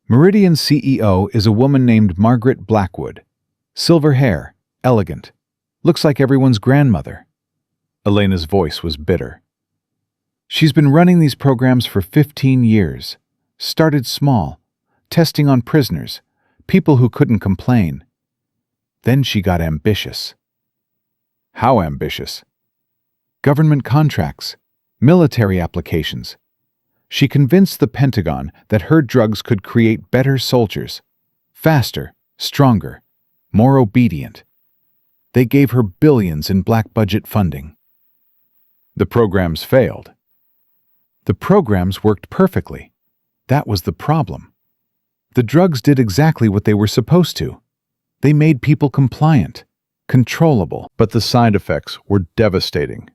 Meridian's CEO is a woman named Margaret Blackwood. Silver hair, elegant, looks like everyone's grandmother. Elena's voice was bitter. She's been running these programs for 15 years. Started small, testing on prisoners, people who couldn't complain. Then she got ambitious. How ambitious? Government contracts, military applications. She convinced the Pentagon that her drugs could create better soldiers, faster, stronger, more obedient. They gave her billions in black budget funding. The programs failed. The programs worked perfectly. That was the problem. The drugs did exactly what they were supposed to. They made people compliant, controllable, but the side effects were devastating.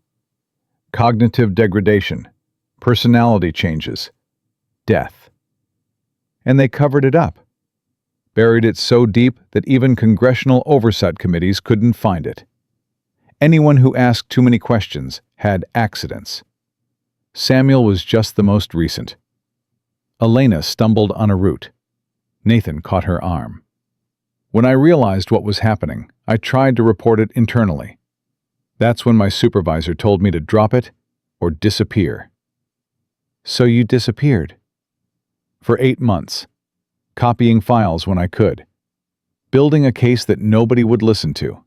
Cognitive degradation, personality changes, death. And they covered it up, buried it so deep that even congressional oversight committees couldn't find it. Anyone who asked too many questions had accidents. Samuel was just the most recent. Elena stumbled on a root. Nathan caught her arm. When I realized what was happening, I tried to report it internally. That's when my supervisor told me to drop it or disappear. So you disappeared? For 8 months, copying files when I could, building a case that nobody would listen to.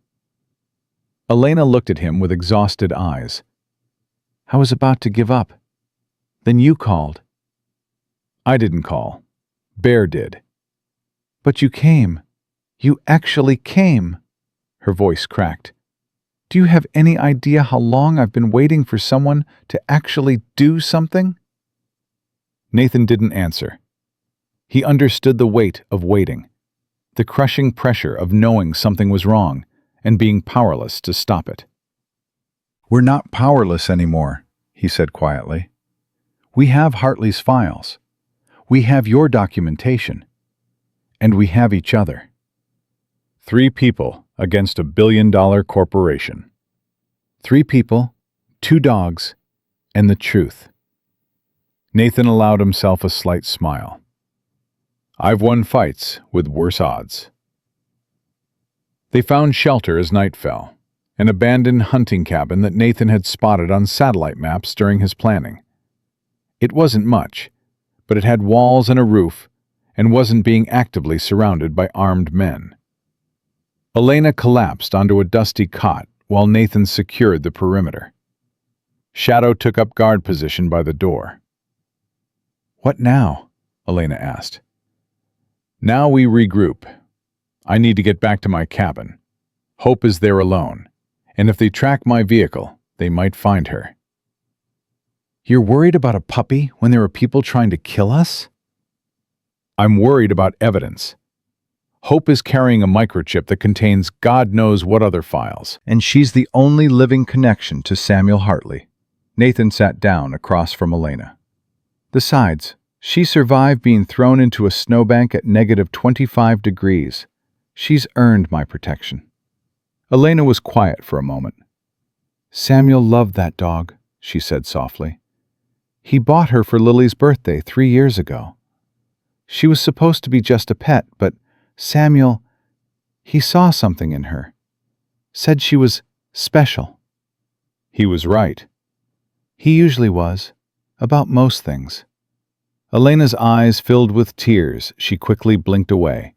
Elena looked at him with exhausted eyes. I was about to give up. Then you called. I didn't call. Bear did. But you came. You actually came. Her voice cracked. Do you have any idea how long I've been waiting for someone to actually do something? Nathan didn't answer. He understood the weight of waiting, the crushing pressure of knowing something was wrong and being powerless to stop it. We're not powerless anymore, he said quietly. We have Hartley's files. We have your documentation. And we have each other. 3 people against $1 billion corporation. 3 people, 2 dogs, and the truth. Nathan allowed himself a slight smile. I've won fights with worse odds. They found shelter as night fell, an abandoned hunting cabin that Nathan had spotted on satellite maps during his planning. It wasn't much, but it had walls and a roof and wasn't being actively surrounded by armed men. Elena collapsed onto a dusty cot while Nathan secured the perimeter. Shadow took up guard position by the door. What now? Elena asked. Now we regroup. I need to get back to my cabin. Hope is there alone, and if they track my vehicle, they might find her. You're worried about a puppy when there are people trying to kill us? I'm worried about evidence. Hope is carrying a microchip that contains God knows what other files. And she's the only living connection to Samuel Hartley. Nathan sat down across from Elena. Besides, she survived being thrown into a snowbank at -25 degrees. She's earned my protection. Elena was quiet for a moment. Samuel loved that dog, she said softly. He bought her for Lily's birthday 3 years ago. She was supposed to be just a pet, but Samuel, he saw something in her. Said she was special. He was right. He usually was, about most things. Elena's eyes filled with tears. She quickly blinked away.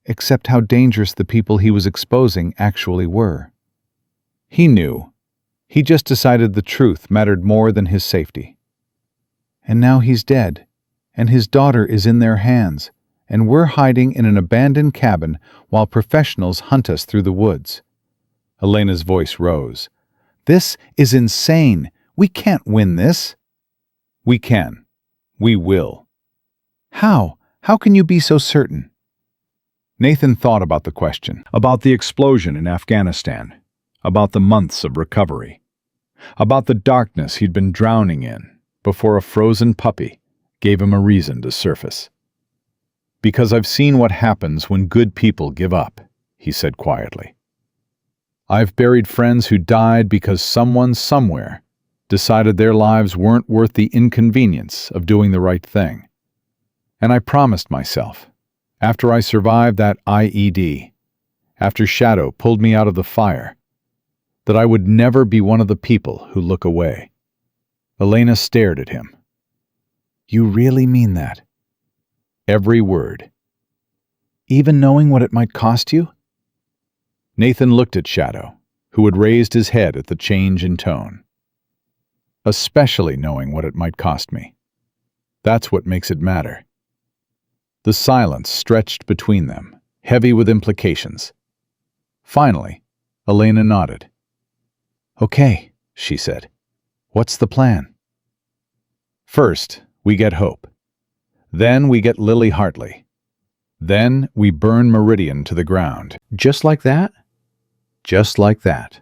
Except how dangerous the people he was exposing actually were. He knew. He just decided the truth mattered more than his safety. And now he's dead, and his daughter is in their hands, and we're hiding in an abandoned cabin while professionals hunt us through the woods. Elena's voice rose. This is insane. We can't win this. We can. We will. How? How can you be so certain? Nathan thought about the question, about the explosion in Afghanistan, about the months of recovery, about the darkness he'd been drowning in before a frozen puppy gave him a reason to surface. Because I've seen what happens when good people give up, he said quietly. I've buried friends who died because someone somewhere decided their lives weren't worth the inconvenience of doing the right thing. And I promised myself, after I survived that IED, after Shadow pulled me out of the fire, that I would never be one of the people who look away. Elena stared at him. You really mean that? Every word. Even knowing what it might cost you? Nathan looked at Shadow, who had raised his head at the change in tone. Especially knowing what it might cost me. That's what makes it matter. The silence stretched between them, heavy with implications. Finally, Elena nodded. Okay, she said. What's the plan? First, we get Hope. Then we get Lily Hartley. Then we burn Meridian to the ground. Just like that? Just like that.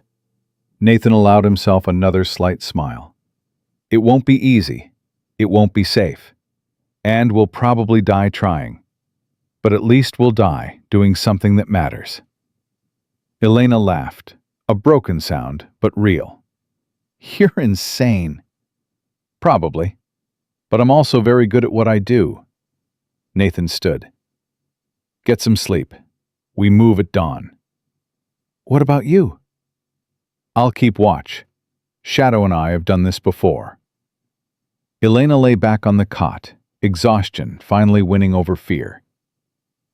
Nathan allowed himself another slight smile. It won't be easy. It won't be safe. And we'll probably die trying. But at least we'll die doing something that matters. Elena laughed, a broken sound, but real. You're insane. Probably. But I'm also very good at what I do. Nathan stood. Get some sleep. We move at dawn. What about you? I'll keep watch. Shadow and I have done this before. Elena lay back on the cot, exhaustion finally winning over fear.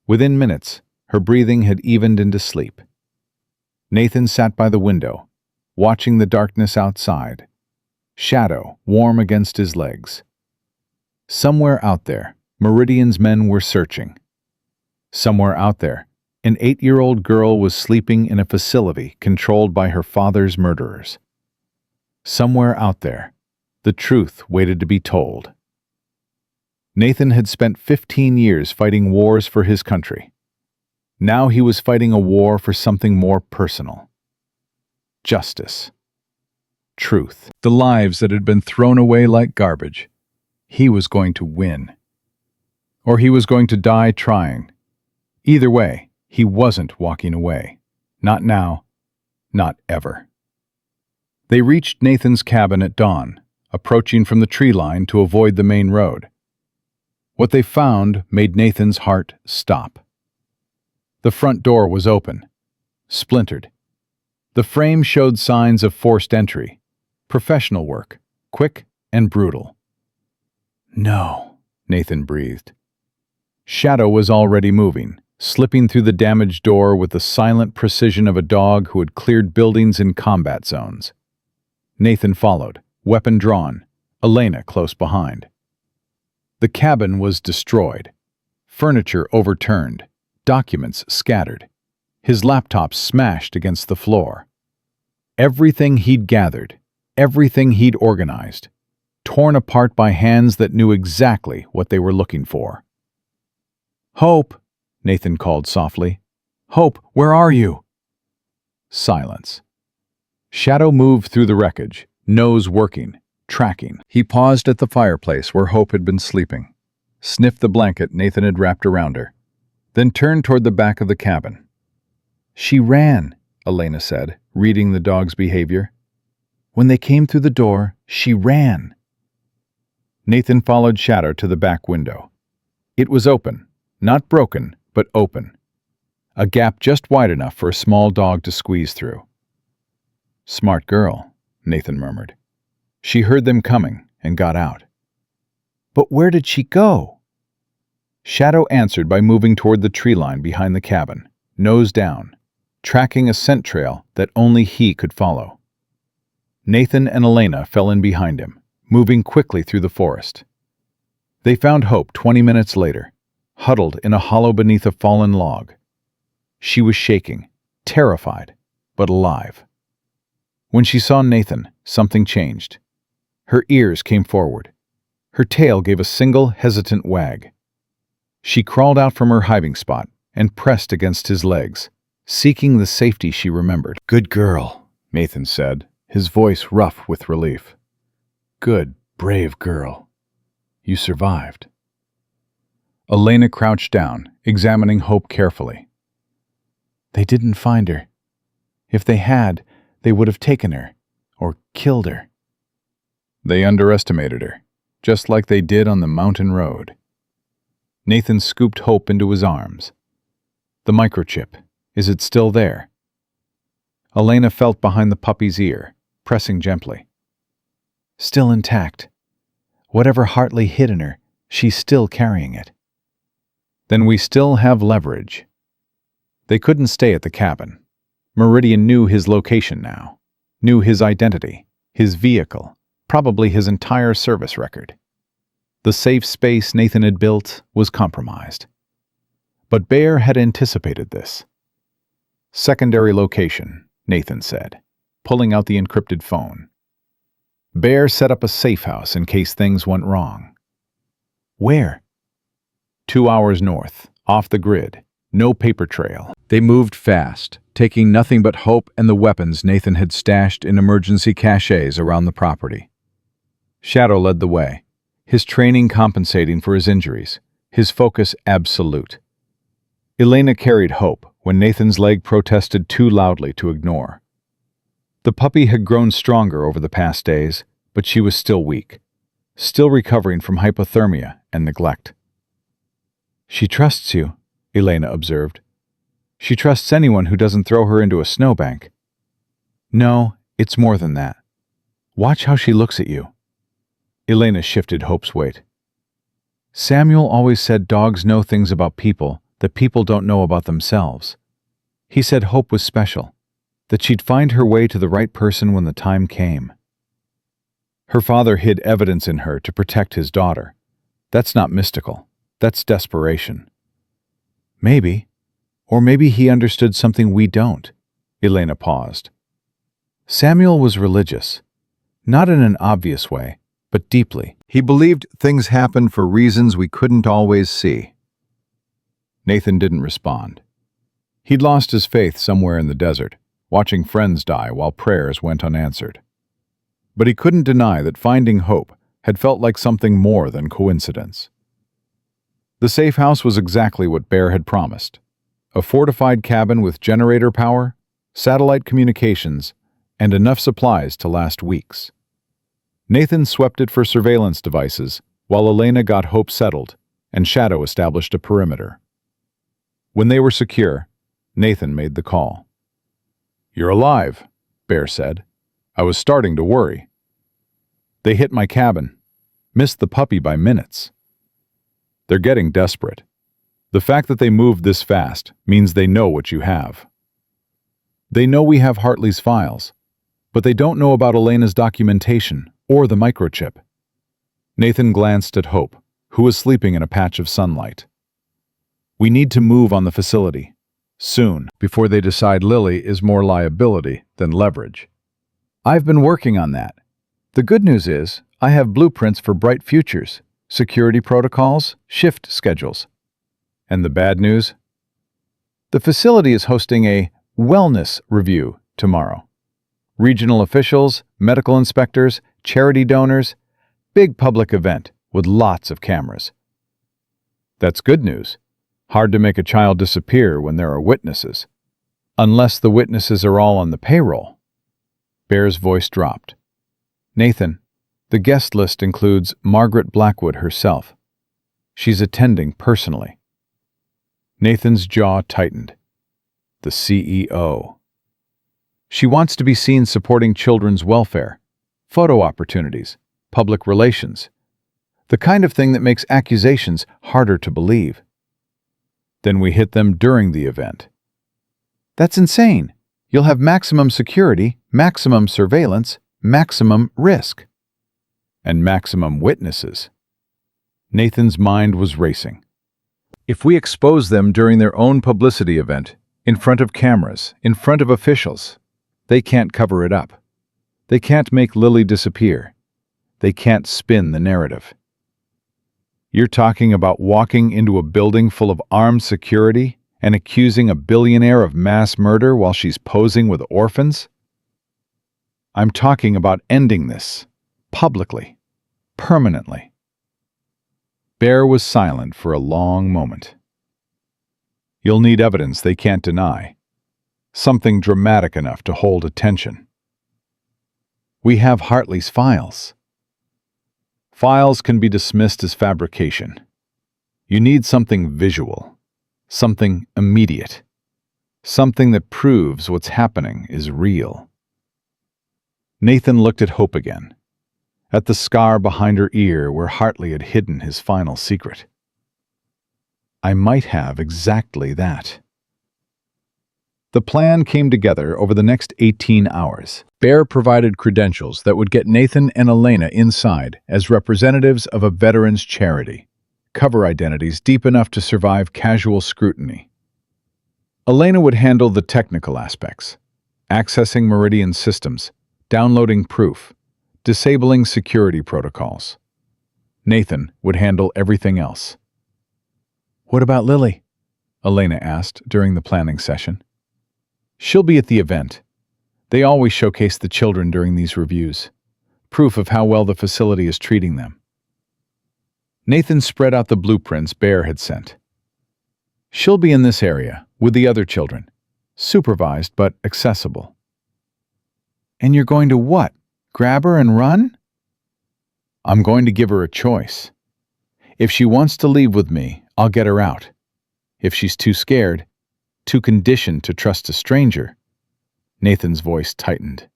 Within minutes, her breathing had evened into sleep. Nathan sat by the window, watching the darkness outside, Shadow warm against his legs. Somewhere out there, Meridian's men were searching. Somewhere out there, an 8-year-old girl was sleeping in a facility controlled by her father's murderers. Somewhere out there, the truth waited to be told. Nathan had spent 15 years fighting wars for his country. Now he was fighting a war for something more personal. Justice. Truth. The lives that had been thrown away like garbage. He was going to win. Or he was going to die trying. Either way, he wasn't walking away. Not now. Not ever. They reached Nathan's cabin at dawn, approaching from the tree line to avoid the main road. What they found made Nathan's heart stop. The front door was open, splintered. The frame showed signs of forced entry, professional work, quick and brutal. No, Nathan breathed. Shadow was already moving, slipping through the damaged door with the silent precision of a dog who had cleared buildings in combat zones. Nathan followed, weapon drawn, Elena close behind. The cabin was destroyed, furniture overturned, documents scattered, his laptop smashed against the floor. Everything he'd gathered, everything he'd organized, torn apart by hands that knew exactly what they were looking for. Hope, Nathan called softly. Hope, where are you? Silence. Shadow moved through the wreckage, nose working, tracking. He paused at the fireplace where Hope had been sleeping, sniffed the blanket Nathan had wrapped around her, then turned toward the back of the cabin. She ran, Elena said, reading the dog's behavior. When they came through the door, she ran. Nathan followed Shadow to the back window. It was open, not broken, but open. A gap just wide enough for a small dog to squeeze through. Smart girl, Nathan murmured. She heard them coming and got out. But where did she go? Shadow answered by moving toward the tree line behind the cabin, nose down, tracking a scent trail that only he could follow. Nathan and Elena fell in behind him, moving quickly through the forest. They found Hope 20 minutes later, huddled in a hollow beneath a fallen log. She was shaking, terrified, but alive. When she saw Nathan, something changed. Her ears came forward. Her tail gave a single hesitant wag. She crawled out from her hiding spot and pressed against his legs, seeking the safety she remembered. "Good girl," Nathan said, his voice rough with relief. "Good, brave girl. You survived." Elena crouched down, examining Hope carefully. "They didn't find her. If they had, they would have taken her, or killed her." "They underestimated her, just like they did on the mountain road." Nathan scooped Hope into his arms. "The microchip, is it still there?" Elena felt behind the puppy's ear, pressing gently. "Still intact. Whatever Hartley hid in her, she's still carrying it." "Then we still have leverage." They couldn't stay at the cabin. Meridian knew his location now, knew his identity, his vehicle, probably his entire service record. The safe space Nathan had built was compromised. But Bear had anticipated this. "Secondary location," Nathan said, pulling out the encrypted phone. Bear set up a safe house in case things went wrong. "Where?" 2 hours north, off the grid, no paper trail. They moved fast, taking nothing but Hope and the weapons Nathan had stashed in emergency caches around the property. Shadow led the way, his training compensating for his injuries, his focus absolute. Elena carried Hope when Nathan's leg protested too loudly to ignore. The puppy had grown stronger over the past days, but she was still weak, still recovering from hypothermia and neglect. "She trusts you," Elena observed. "She trusts anyone who doesn't throw her into a snowbank." "No, it's more than that. Watch how she looks at you." Elena shifted Hope's weight. "Samuel always said dogs know things about people that people don't know about themselves. He said Hope was special, that she'd find her way to the right person when the time came. Her father hid evidence in her to protect his daughter. That's not mystical. That's desperation." "Maybe. Or maybe he understood something we don't." Elena paused. "Samuel was religious. Not in an obvious way, but deeply. He believed things happened for reasons we couldn't always see." Nathan didn't respond. He'd lost his faith somewhere in the desert, watching friends die while prayers went unanswered. But he couldn't deny that finding Hope had felt like something more than coincidence. The safe house was exactly what Bear had promised. A fortified cabin with generator power, satellite communications, and enough supplies to last weeks. Nathan swept it for surveillance devices, while Elena got Hope settled, and Shadow established a perimeter. When they were secure, Nathan made the call. "You're alive," Bear said. "I was starting to worry. They hit my cabin, missed the puppy by minutes. They're getting desperate. The fact that they moved this fast means they know what you have. They know we have Hartley's files, but they don't know about Elena's documentation or the microchip." Nathan glanced at Hope, who was sleeping in a patch of sunlight. "We need to move on the facility, soon, before they decide Lily is more liability than leverage." "I've been working on that. The good news is, I have blueprints for bright futures, security protocols, shift schedules. And the bad news? The facility is hosting a wellness review tomorrow. Regional officials, medical inspectors, charity donors, big public event with lots of cameras." "That's good news. Hard to make a child disappear when there are witnesses. Unless the witnesses are all on the payroll." Bear's voice dropped. "Nathan, the guest list includes Margaret Blackwood herself. She's attending personally." Nathan's jaw tightened. The CEO. She wants to be seen supporting children's welfare, photo opportunities, public relations, the kind of thing that makes accusations harder to believe. Then we hit them during the event. "That's insane. You'll have maximum security, maximum surveillance, maximum risk." "And maximum witnesses." Nathan's mind was racing. If we expose them during their own publicity event, in front of cameras, in front of officials, they can't cover it up. They can't make Lily disappear. They can't spin the narrative. You're talking about walking into a building full of armed security and accusing a billionaire of mass murder while she's posing with orphans? I'm talking about ending this, publicly, permanently. Bear was silent for a long moment. You'll need evidence they can't deny. Something dramatic enough to hold attention. We have Hartley's files. Files can be dismissed as fabrication. You need something visual, something immediate, something that proves what's happening is real. Nathan looked at Hope again, at the scar behind her ear where Hartley had hidden his final secret. I might have exactly that. The plan came together over the next 18 hours. Bear provided credentials that would get Nathan and Elena inside as representatives of a veterans charity, cover identities deep enough to survive casual scrutiny. Elena would handle the technical aspects, accessing Meridian systems, downloading proof, disabling security protocols. Nathan would handle everything else. "What about Lily?" Elena asked during the planning session. "She'll be at the event. They always showcase the children during these reviews, proof of how well the facility is treating them." Nathan spread out the blueprints Bear had sent. "She'll be in this area, with the other children, supervised but accessible." "And you're going to what? Grab her and run?" "I'm going to give her a choice. If she wants to leave with me, I'll get her out. If she's too scared, too conditioned to trust a stranger," Nathan's voice tightened,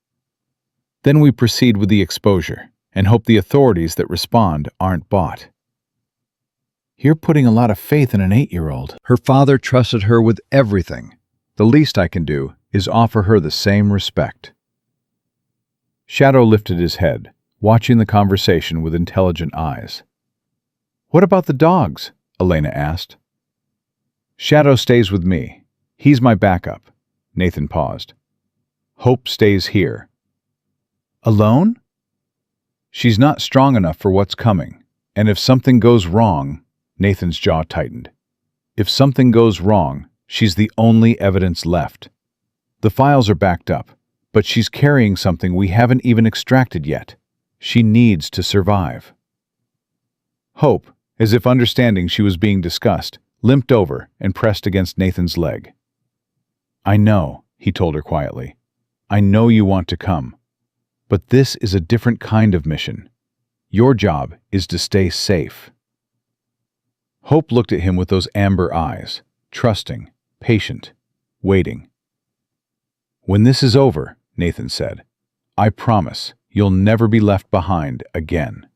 "then we proceed with the exposure and hope the authorities that respond aren't bought." "You're putting a lot of faith in an 8-year-old. Her father trusted her with everything. The least I can do is offer her the same respect." Shadow lifted his head, watching the conversation with intelligent eyes. "What about the dogs?" Elena asked. "Shadow stays with me. He's my backup." Nathan paused. "Hope stays here." "Alone?" "She's not strong enough for what's coming, and if something goes wrong," Nathan's jaw tightened. "If something goes wrong, she's the only evidence left. The files are backed up, but she's carrying something we haven't even extracted yet. She needs to survive." Hope, as if understanding she was being discussed, limped over and pressed against Nathan's leg. "I know," he told her quietly. "I know you want to come. But this is a different kind of mission. Your job is to stay safe." Hope looked at him with those amber eyes, trusting, patient, waiting. "When this is over," Nathan said, "I promise you'll never be left behind again."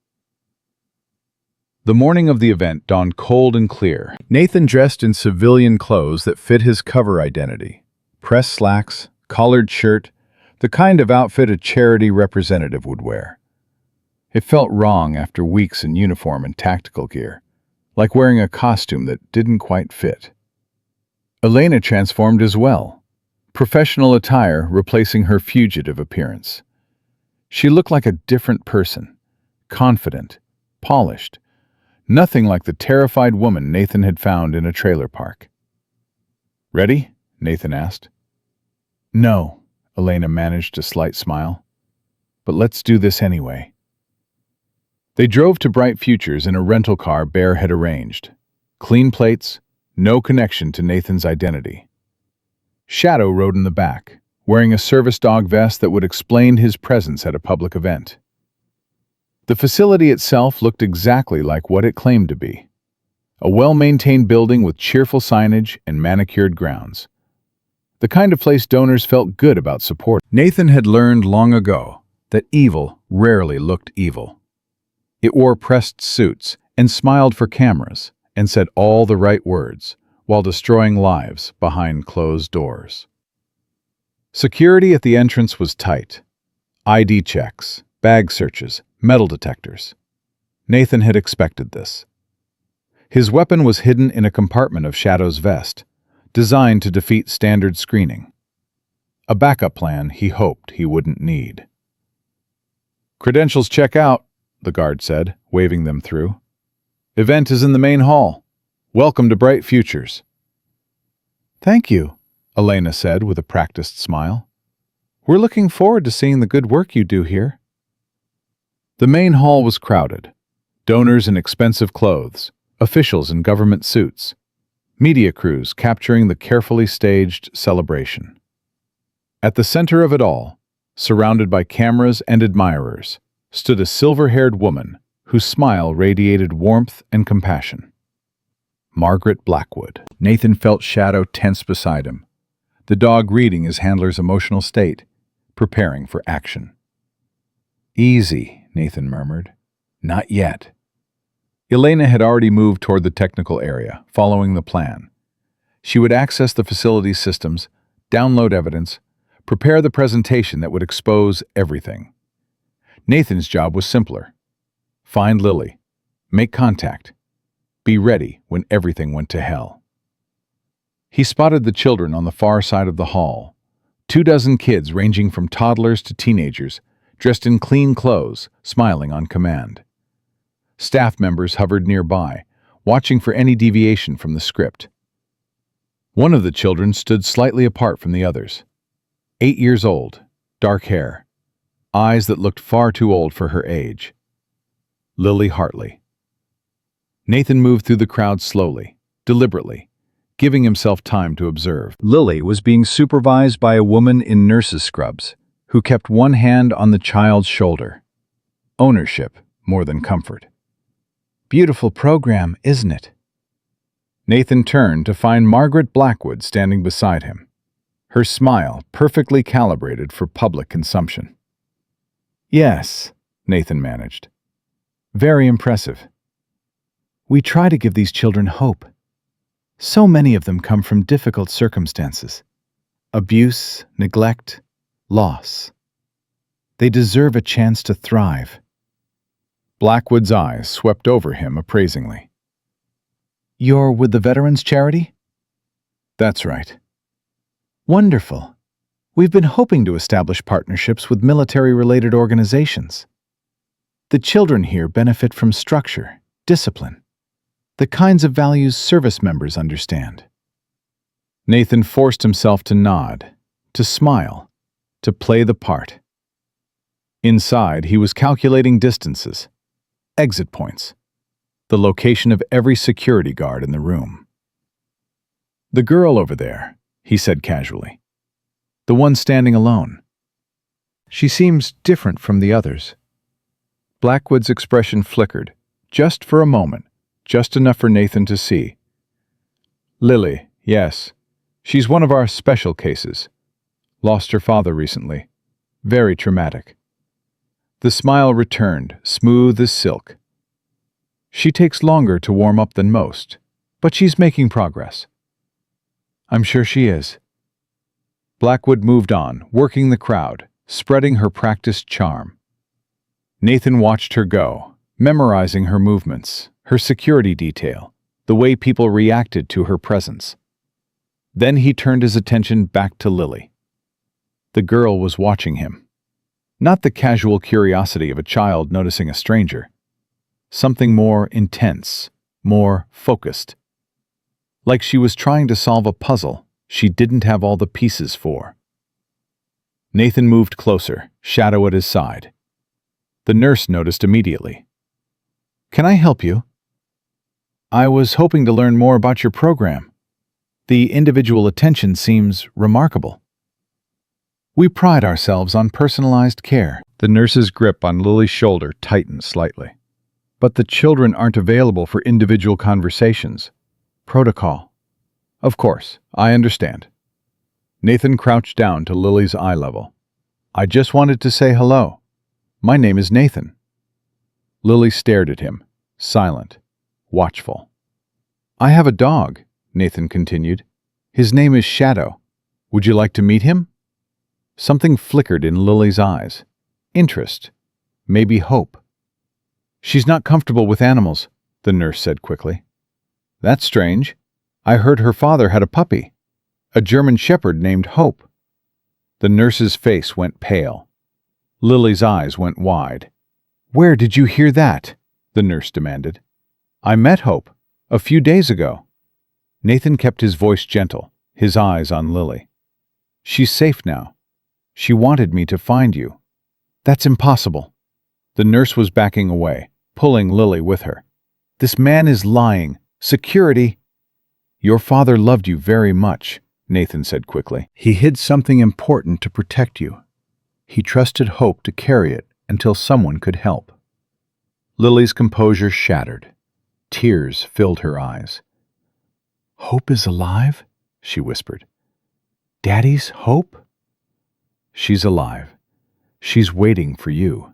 The morning of the event dawned cold and clear. Nathan dressed in civilian clothes that fit his cover identity. Pressed slacks, collared shirt, the kind of outfit a charity representative would wear. It felt wrong after weeks in uniform and tactical gear, like wearing a costume that didn't quite fit. Elena transformed as well, professional attire replacing her fugitive appearance. She looked like a different person, confident, polished, nothing like the terrified woman Nathan had found in a trailer park. "Ready?" Nathan asked. "No," Elena managed a slight smile. "But let's do this anyway." They drove to Bright Futures in a rental car Bear had arranged. Clean plates, no connection to Nathan's identity. Shadow rode in the back, wearing a service dog vest that would explain his presence at a public event. The facility itself looked exactly like what it claimed to be. A well-maintained building with cheerful signage and manicured grounds. The kind of place donors felt good about support. Nathan had learned long ago that evil rarely looked evil. It wore pressed suits and smiled for cameras and said all the right words while destroying lives behind closed doors. Security at the entrance was tight. ID checks, bag searches, metal detectors. Nathan had expected this. His weapon was hidden in a compartment of Shadow's vest, designed to defeat standard screening. A backup plan he hoped he wouldn't need. "Credentials check out," the guard said, waving them through. "Event is in the main hall. Welcome to Bright Futures." "Thank you," Elena said with a practiced smile. "We're looking forward to seeing the good work you do here." The main hall was crowded. Donors in expensive clothes, officials in government suits, media crews capturing the carefully staged celebration. At the center of it all, surrounded by cameras and admirers, stood a silver-haired woman whose smile radiated warmth and compassion. Margaret Blackwood. Nathan felt Shadow tense beside him, the dog reading his handler's emotional state, preparing for action. "Easy," Nathan murmured. "Not yet." Elena had already moved toward the technical area, following the plan. She would access the facility's systems, download evidence, prepare the presentation that would expose everything. Nathan's job was simpler. Find Lily, make contact, be ready when everything went to hell. He spotted the children on the far side of the hall, 24 kids ranging from toddlers to teenagers, dressed in clean clothes, smiling on command. Staff members hovered nearby, watching for any deviation from the script. One of the children stood slightly apart from the others. 8 years old, dark hair, eyes that looked far too old for her age. Lily Hartley. Nathan moved through the crowd slowly, deliberately, giving himself time to observe. Lily was being supervised by a woman in nurse's scrubs, who kept one hand on the child's shoulder. Ownership more than comfort. "Beautiful program, isn't it?" Nathan turned to find Margaret Blackwood standing beside him, her smile perfectly calibrated for public consumption. "Yes," Nathan managed. "Very impressive. We try to give these children hope. So many of them come from difficult circumstances. Abuse, neglect, loss. They deserve a chance to thrive." Blackwood's eyes swept over him appraisingly. "You're with the Veterans Charity?" "That's right." "Wonderful. We've been hoping to establish partnerships with military-related organizations. The children here benefit from structure, discipline, the kinds of values service members understand." Nathan forced himself to nod, to smile, to play the part. Inside, he was calculating distances, exit points, the location of every security guard in the room. "The girl over there," he said casually. "The one standing alone. She seems different from the others." Blackwood's expression flickered, just for a moment, just enough for Nathan to see. "Lily, yes. She's one of our special cases. Lost her father recently. Very traumatic." The smile returned, smooth as silk. "She takes longer to warm up than most, but she's making progress." "I'm sure she is." Blackwood moved on, working the crowd, spreading her practiced charm. Nathan watched her go, memorizing her movements, her security detail, the way people reacted to her presence. Then he turned his attention back to Lily. The girl was watching him. Not the casual curiosity of a child noticing a stranger. Something more intense, more focused. Like she was trying to solve a puzzle she didn't have all the pieces for. Nathan moved closer, Shadow at his side. The nurse noticed immediately. "Can I help you?" "I was hoping to learn more about your program. The individual attention seems remarkable." "We pride ourselves on personalized care." The nurse's grip on Lily's shoulder tightened slightly. "But the children aren't available for individual conversations. Protocol." "Of course, I understand." Nathan crouched down to Lily's eye level. "I just wanted to say hello. My name is Nathan." Lily stared at him, silent, watchful. "I have a dog," Nathan continued. "His name is Shadow. Would you like to meet him?" Something flickered in Lily's eyes. Interest. Maybe hope. "She's not comfortable with animals," the nurse said quickly. That's strange. I heard her father had a puppy, a German shepherd named Hope. The nurse's face went pale. Lily's eyes went wide. Where did you hear that? The nurse demanded. I met Hope a few days ago. Nathan kept his voice gentle, his eyes on Lily. She's safe now. She wanted me to find you. That's impossible. The nurse was backing away, pulling Lily with her. This man is lying. Security! Your father loved you very much, Nathan said quickly. He hid something important to protect you. He trusted Hope to carry it until someone could help. Lily's composure shattered. Tears filled her eyes. Hope is alive? She whispered. Daddy's Hope? She's alive. She's waiting for you.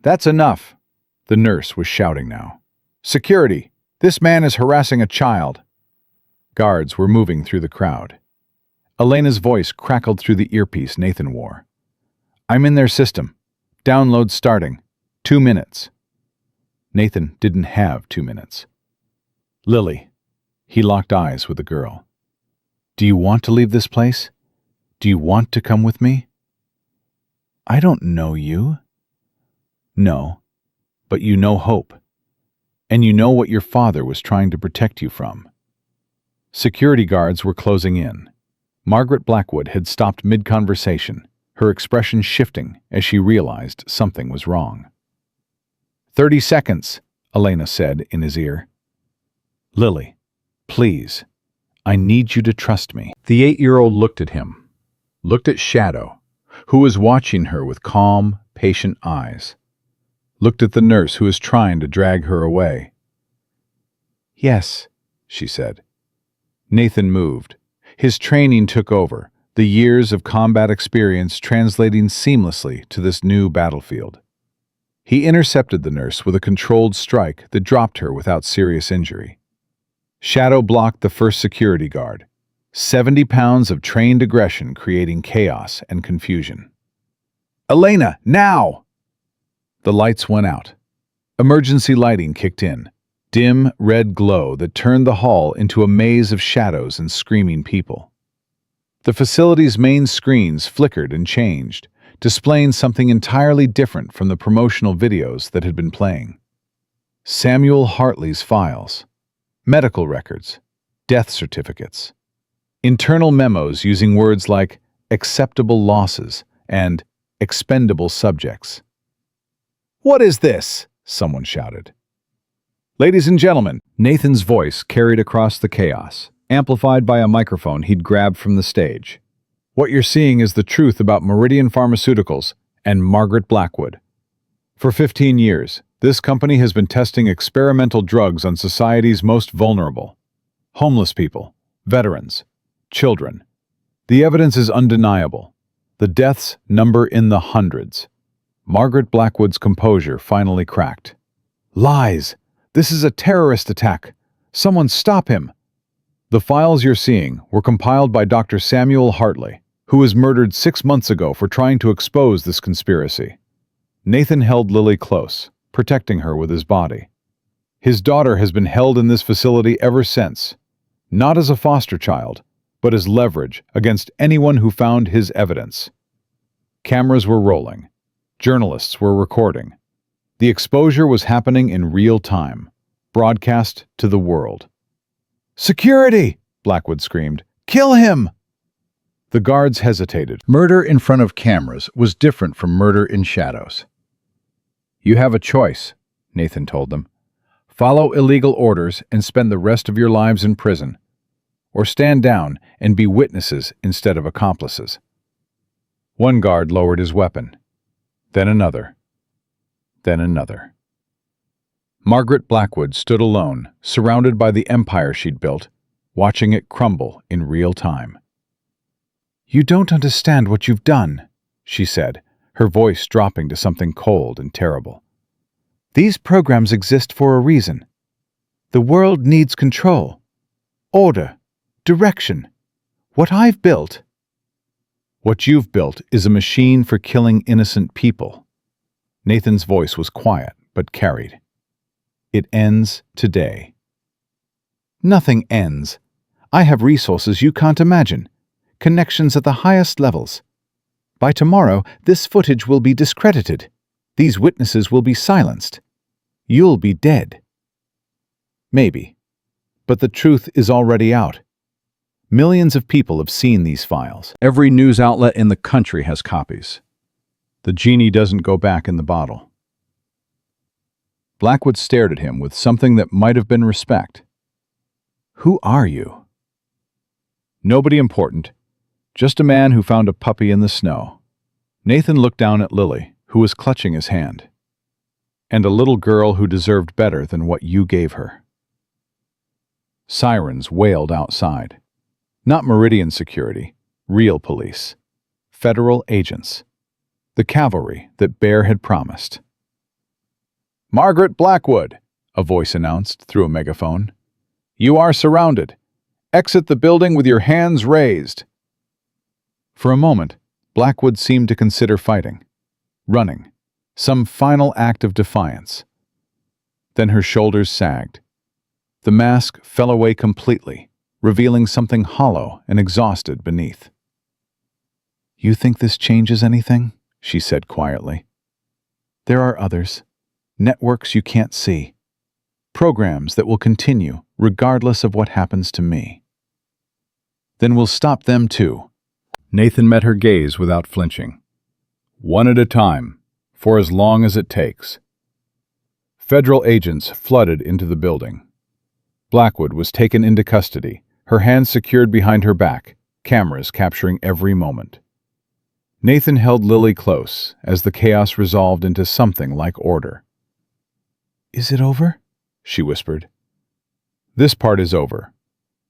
That's enough, the nurse was shouting now. Security! This man is harassing a child. Guards were moving through the crowd. Elena's voice crackled through the earpiece Nathan wore. I'm in their system. Download starting. 2 minutes. Nathan didn't have 2 minutes. Lily. He locked eyes with the girl. Do you want to leave this place? Do you want to come with me? I don't know you. No, but you know Hope. And you know what your father was trying to protect you from. Security guards were closing in. Margaret Blackwood had stopped mid-conversation, her expression shifting as she realized something was wrong. 30 seconds, Elena said in his ear. Lily, please, I need you to trust me. The 8-year-old looked at him, looked at Shadow, who was watching her with calm, patient eyes, looked at the nurse who was trying to drag her away. Yes, she said. Nathan moved. His training took over, the years of combat experience translating seamlessly to this new battlefield. He intercepted the nurse with a controlled strike that dropped her without serious injury. Shadow blocked the first security guard, 70 pounds of trained aggression creating chaos and confusion. Elena, now! The lights went out. Emergency lighting kicked in, dim red glow that turned the hall into a maze of shadows and screaming people. The facility's main screens flickered and changed, displaying something entirely different from the promotional videos that had been playing. Samuel Hartley's files, medical records, death certificates, internal memos using words like acceptable losses and expendable subjects. What is this? Someone shouted. Ladies and gentlemen, Nathan's voice carried across the chaos, amplified by a microphone he'd grabbed from the stage. What you're seeing is the truth about Meridian Pharmaceuticals and Margaret Blackwood. For 15 years, this company has been testing experimental drugs on society's most vulnerable. Homeless people, veterans, children. The evidence is undeniable. The deaths number in the hundreds. Margaret Blackwood's composure finally cracked. Lies! This is a terrorist attack! Someone stop him! The files you're seeing were compiled by Dr. Samuel Hartley, who was murdered 6 months ago for trying to expose this conspiracy. Nathan held Lily close, protecting her with his body. His daughter has been held in this facility ever since, not as a foster child, but as leverage against anyone who found his evidence. Cameras were rolling. Journalists were recording. The exposure was happening in real time, broadcast to the world. Security! Blackwood screamed. Kill him! The guards hesitated. Murder in front of cameras was different from murder in shadows. You have a choice, Nathan told them. Follow illegal orders and spend the rest of your lives in prison, or stand down and be witnesses instead of accomplices. One guard lowered his weapon, then another, then another. Margaret Blackwood stood alone, surrounded by the empire she'd built, watching it crumble in real time. You don't understand what you've done, she said, her voice dropping to something cold and terrible. These programs exist for a reason. The world needs control, order, direction. What I've built... What you've built is a machine for killing innocent people. Nathan's voice was quiet, but carried. It ends today. Nothing ends. I have resources you can't imagine. Connections at the highest levels. By tomorrow, this footage will be discredited. These witnesses will be silenced. You'll be dead. Maybe. But the truth is already out. Millions of people have seen these files. Every news outlet in the country has copies. The genie doesn't go back in the bottle. Blackwood stared at him with something that might have been respect. Who are you? Nobody important. Just a man who found a puppy in the snow. Nathan looked down at Lily, who was clutching his hand. And a little girl who deserved better than what you gave her. Sirens wailed outside. Not Meridian security, real police. Federal agents. The cavalry that Bear had promised. "Margaret Blackwood," a voice announced through a megaphone. "You are surrounded. Exit the building with your hands raised." For a moment, Blackwood seemed to consider fighting, running, some final act of defiance. Then her shoulders sagged. The mask fell away completely, revealing something hollow and exhausted beneath. "You think this changes anything?" she said quietly. "There are others, networks you can't see, programs that will continue regardless of what happens to me. Then we'll stop them too." Nathan met her gaze without flinching. "One at a time, for as long as it takes." Federal agents flooded into the building. Blackwood was taken into custody, her hands secured behind her back, cameras capturing every moment. Nathan held Lily close as the chaos resolved into something like order. "Is it over?" she whispered. "This part is over."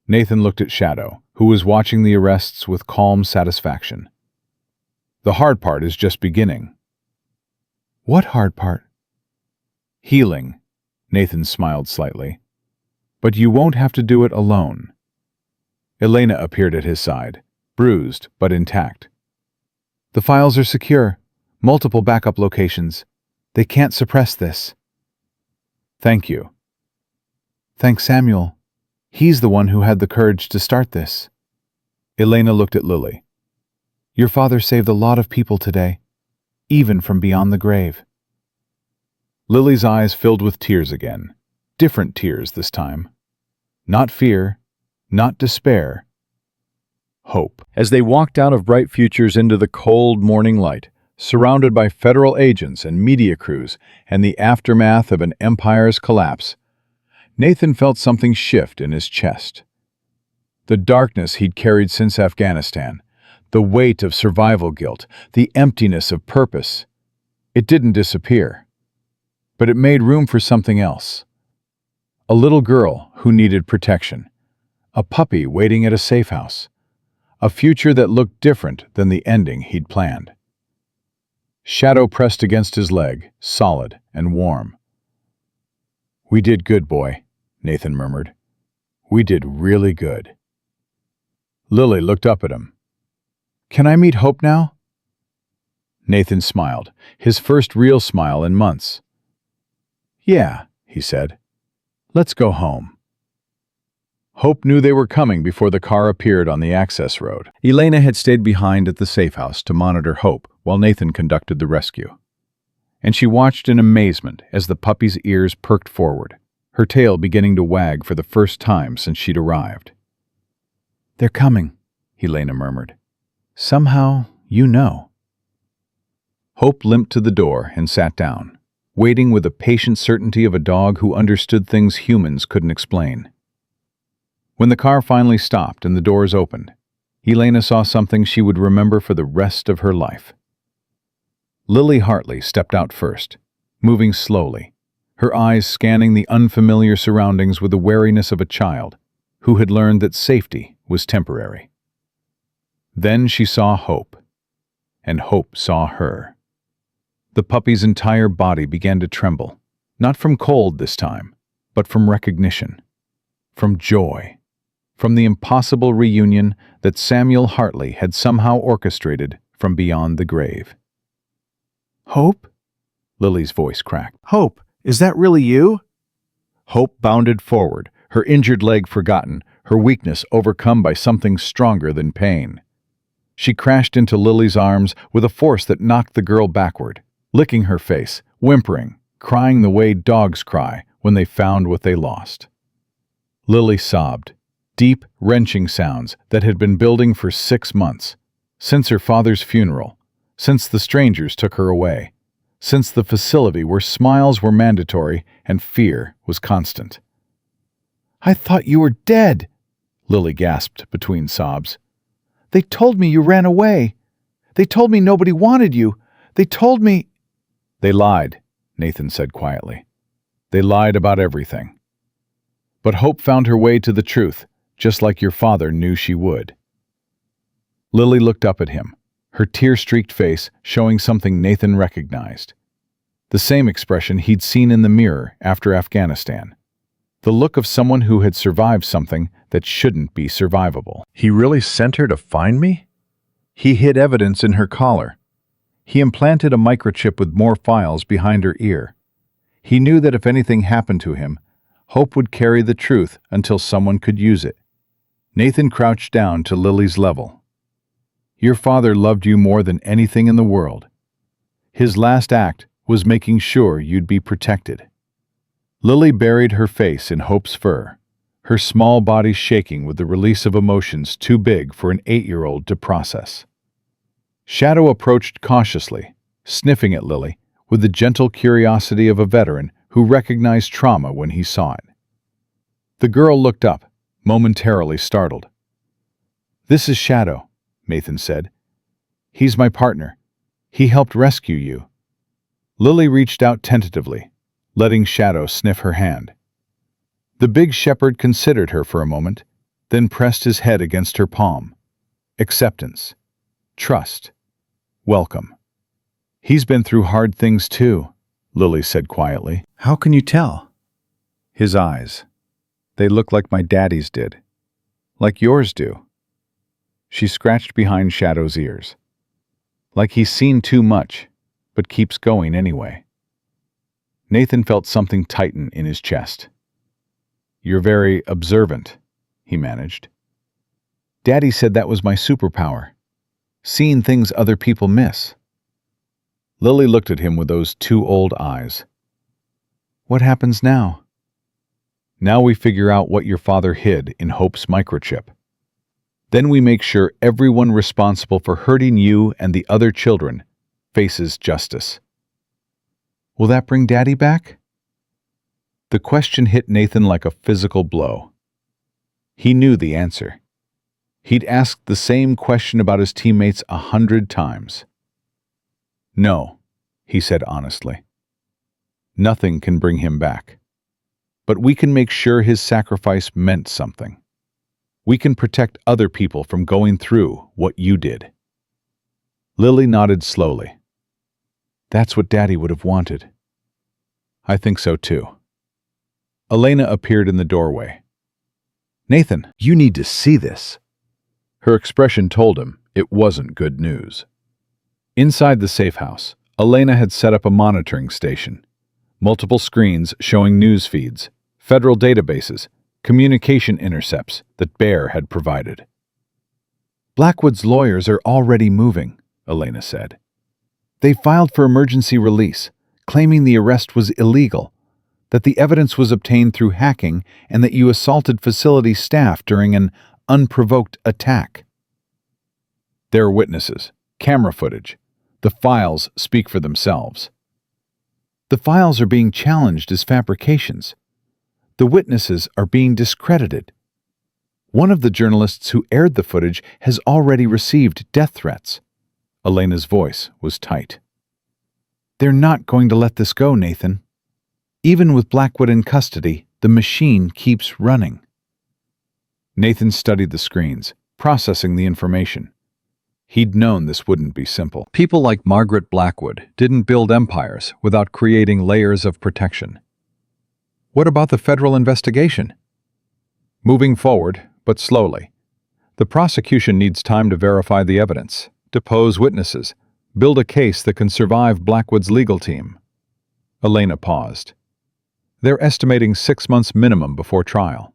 Nathan looked at Shadow, who was watching the arrests with calm satisfaction. "The hard part is just beginning." "What hard part?" "Healing," Nathan smiled slightly. "But you won't have to do it alone." Elena appeared at his side, bruised but intact. "The files are secure, multiple backup locations. They can't suppress this." "Thank you." "Thank Samuel. He's the one who had the courage to start this." Elena looked at Lily. "Your father saved a lot of people today, even from beyond the grave." Lily's eyes filled with tears again, different tears this time. Not fear, not despair. Hope. As they walked out of Bright Futures into the cold morning light, surrounded by federal agents and media crews and the aftermath of an empire's collapse, Nathan felt something shift in his chest. The darkness he'd carried since Afghanistan, the weight of survival guilt, the emptiness of purpose. It didn't disappear, but it made room for something else. A little girl who needed protection, a puppy waiting at a safe house, a future that looked different than the ending he'd planned. Shadow pressed against his leg, solid and warm. "We did good, boy," Nathan murmured. "We did really good." Lily looked up at him. "Can I meet Hope now?" Nathan smiled, his first real smile in months. "Yeah," he said. "Let's go home." Hope knew they were coming before the car appeared on the access road. Elena had stayed behind at the safe house to monitor Hope while Nathan conducted the rescue. And she watched in amazement as the puppy's ears perked forward, her tail beginning to wag for the first time since she'd arrived. "They're coming," Elena murmured. "Somehow, you know." Hope limped to the door and sat down, waiting with the patient certainty of a dog who understood things humans couldn't explain. When the car finally stopped and the doors opened, Elena saw something she would remember for the rest of her life. Lily Hartley stepped out first, moving slowly, her eyes scanning the unfamiliar surroundings with the wariness of a child who had learned that safety was temporary. Then she saw Hope, and Hope saw her. The puppy's entire body began to tremble, not from cold this time, but from recognition, from joy, from the impossible reunion that Samuel Hartley had somehow orchestrated from beyond the grave. "Hope?" Lily's voice cracked. "Hope, is that really you?" Hope bounded forward, her injured leg forgotten, her weakness overcome by something stronger than pain. She crashed into Lily's arms with a force that knocked the girl backward, licking her face, whimpering, crying the way dogs cry when they found what they lost. Lily sobbed, deep, wrenching sounds that had been building for 6 months, since her father's funeral, since the strangers took her away, since the facility where smiles were mandatory and fear was constant. "I thought you were dead," Lily gasped between sobs. "They told me you ran away. They told me nobody wanted you. They told me—" "They lied," Nathan said quietly. "They lied about everything. But hope found her way to the truth, just like your father knew she would." Lily looked up at him, her tear-streaked face showing something Nathan recognized. The same expression he'd seen in the mirror after Afghanistan. The look of someone who had survived something that shouldn't be survivable. He really sent her to find me? He hid evidence in her collar. He implanted a microchip with more files behind her ear. He knew that if anything happened to him, Hope would carry the truth until someone could use it. Nathan crouched down to Lily's level. "Your father loved you more than anything in the world. His last act was making sure you'd be protected." Lily buried her face in Hope's fur, her small body shaking with the release of emotions too big for an 8-year-old to process. Shadow approached cautiously, sniffing at Lily with the gentle curiosity of a veteran who recognized trauma when he saw it. The girl looked up, momentarily startled. "This is Shadow," Nathan said. "He's my partner. He helped rescue you." Lily reached out tentatively, letting Shadow sniff her hand. The big shepherd considered her for a moment, then pressed his head against her palm. Acceptance. Trust. Welcome. "He's been through hard things too," Lily said quietly. How can you tell? His eyes. "They look like my daddy's did. Like yours do." She scratched behind Shadow's ears. "Like he's seen too much, but keeps going anyway." Nathan felt something tighten in his chest. "You're very observant," he managed. "Daddy said that was my superpower. Seeing things other people miss." Lily looked at him with those two old eyes. "What happens now?" "Now we figure out what your father hid in Hope's microchip. Then we make sure everyone responsible for hurting you and the other children faces justice." "Will that bring Daddy back?" The question hit Nathan like a physical blow. He knew the answer. He'd asked the same question about his teammates 100 times. "No," he said honestly. "Nothing can bring him back. But we can make sure his sacrifice meant something. We can protect other people from going through what you did." Lily nodded slowly. "That's what Daddy would have wanted." "I think so too." Elena appeared in the doorway. "Nathan, you need to see this." Her expression told him it wasn't good news. Inside the safe house, Elena had set up a monitoring station. Multiple screens showing news feeds, federal databases, communication intercepts that Bear had provided. "Blackwood's lawyers are already moving," Elena said. "They filed for emergency release, claiming the arrest was illegal, that the evidence was obtained through hacking, and that you assaulted facility staff during an unprovoked attack." "There are witnesses, camera footage. The files speak for themselves." "The files are being challenged as fabrications. The witnesses are being discredited. One of the journalists who aired the footage has already received death threats." Elena's voice was tight. "They're not going to let this go, Nathan. Even with Blackwood in custody, the machine keeps running." Nathan studied the screens, processing the information. He'd known this wouldn't be simple. People like Margaret Blackwood didn't build empires without creating layers of protection. What about the federal investigation? Moving forward, but slowly. The prosecution needs time to verify the evidence, depose witnesses, build a case that can survive Blackwood's legal team. Elena paused. "They're estimating 6 months minimum before trial."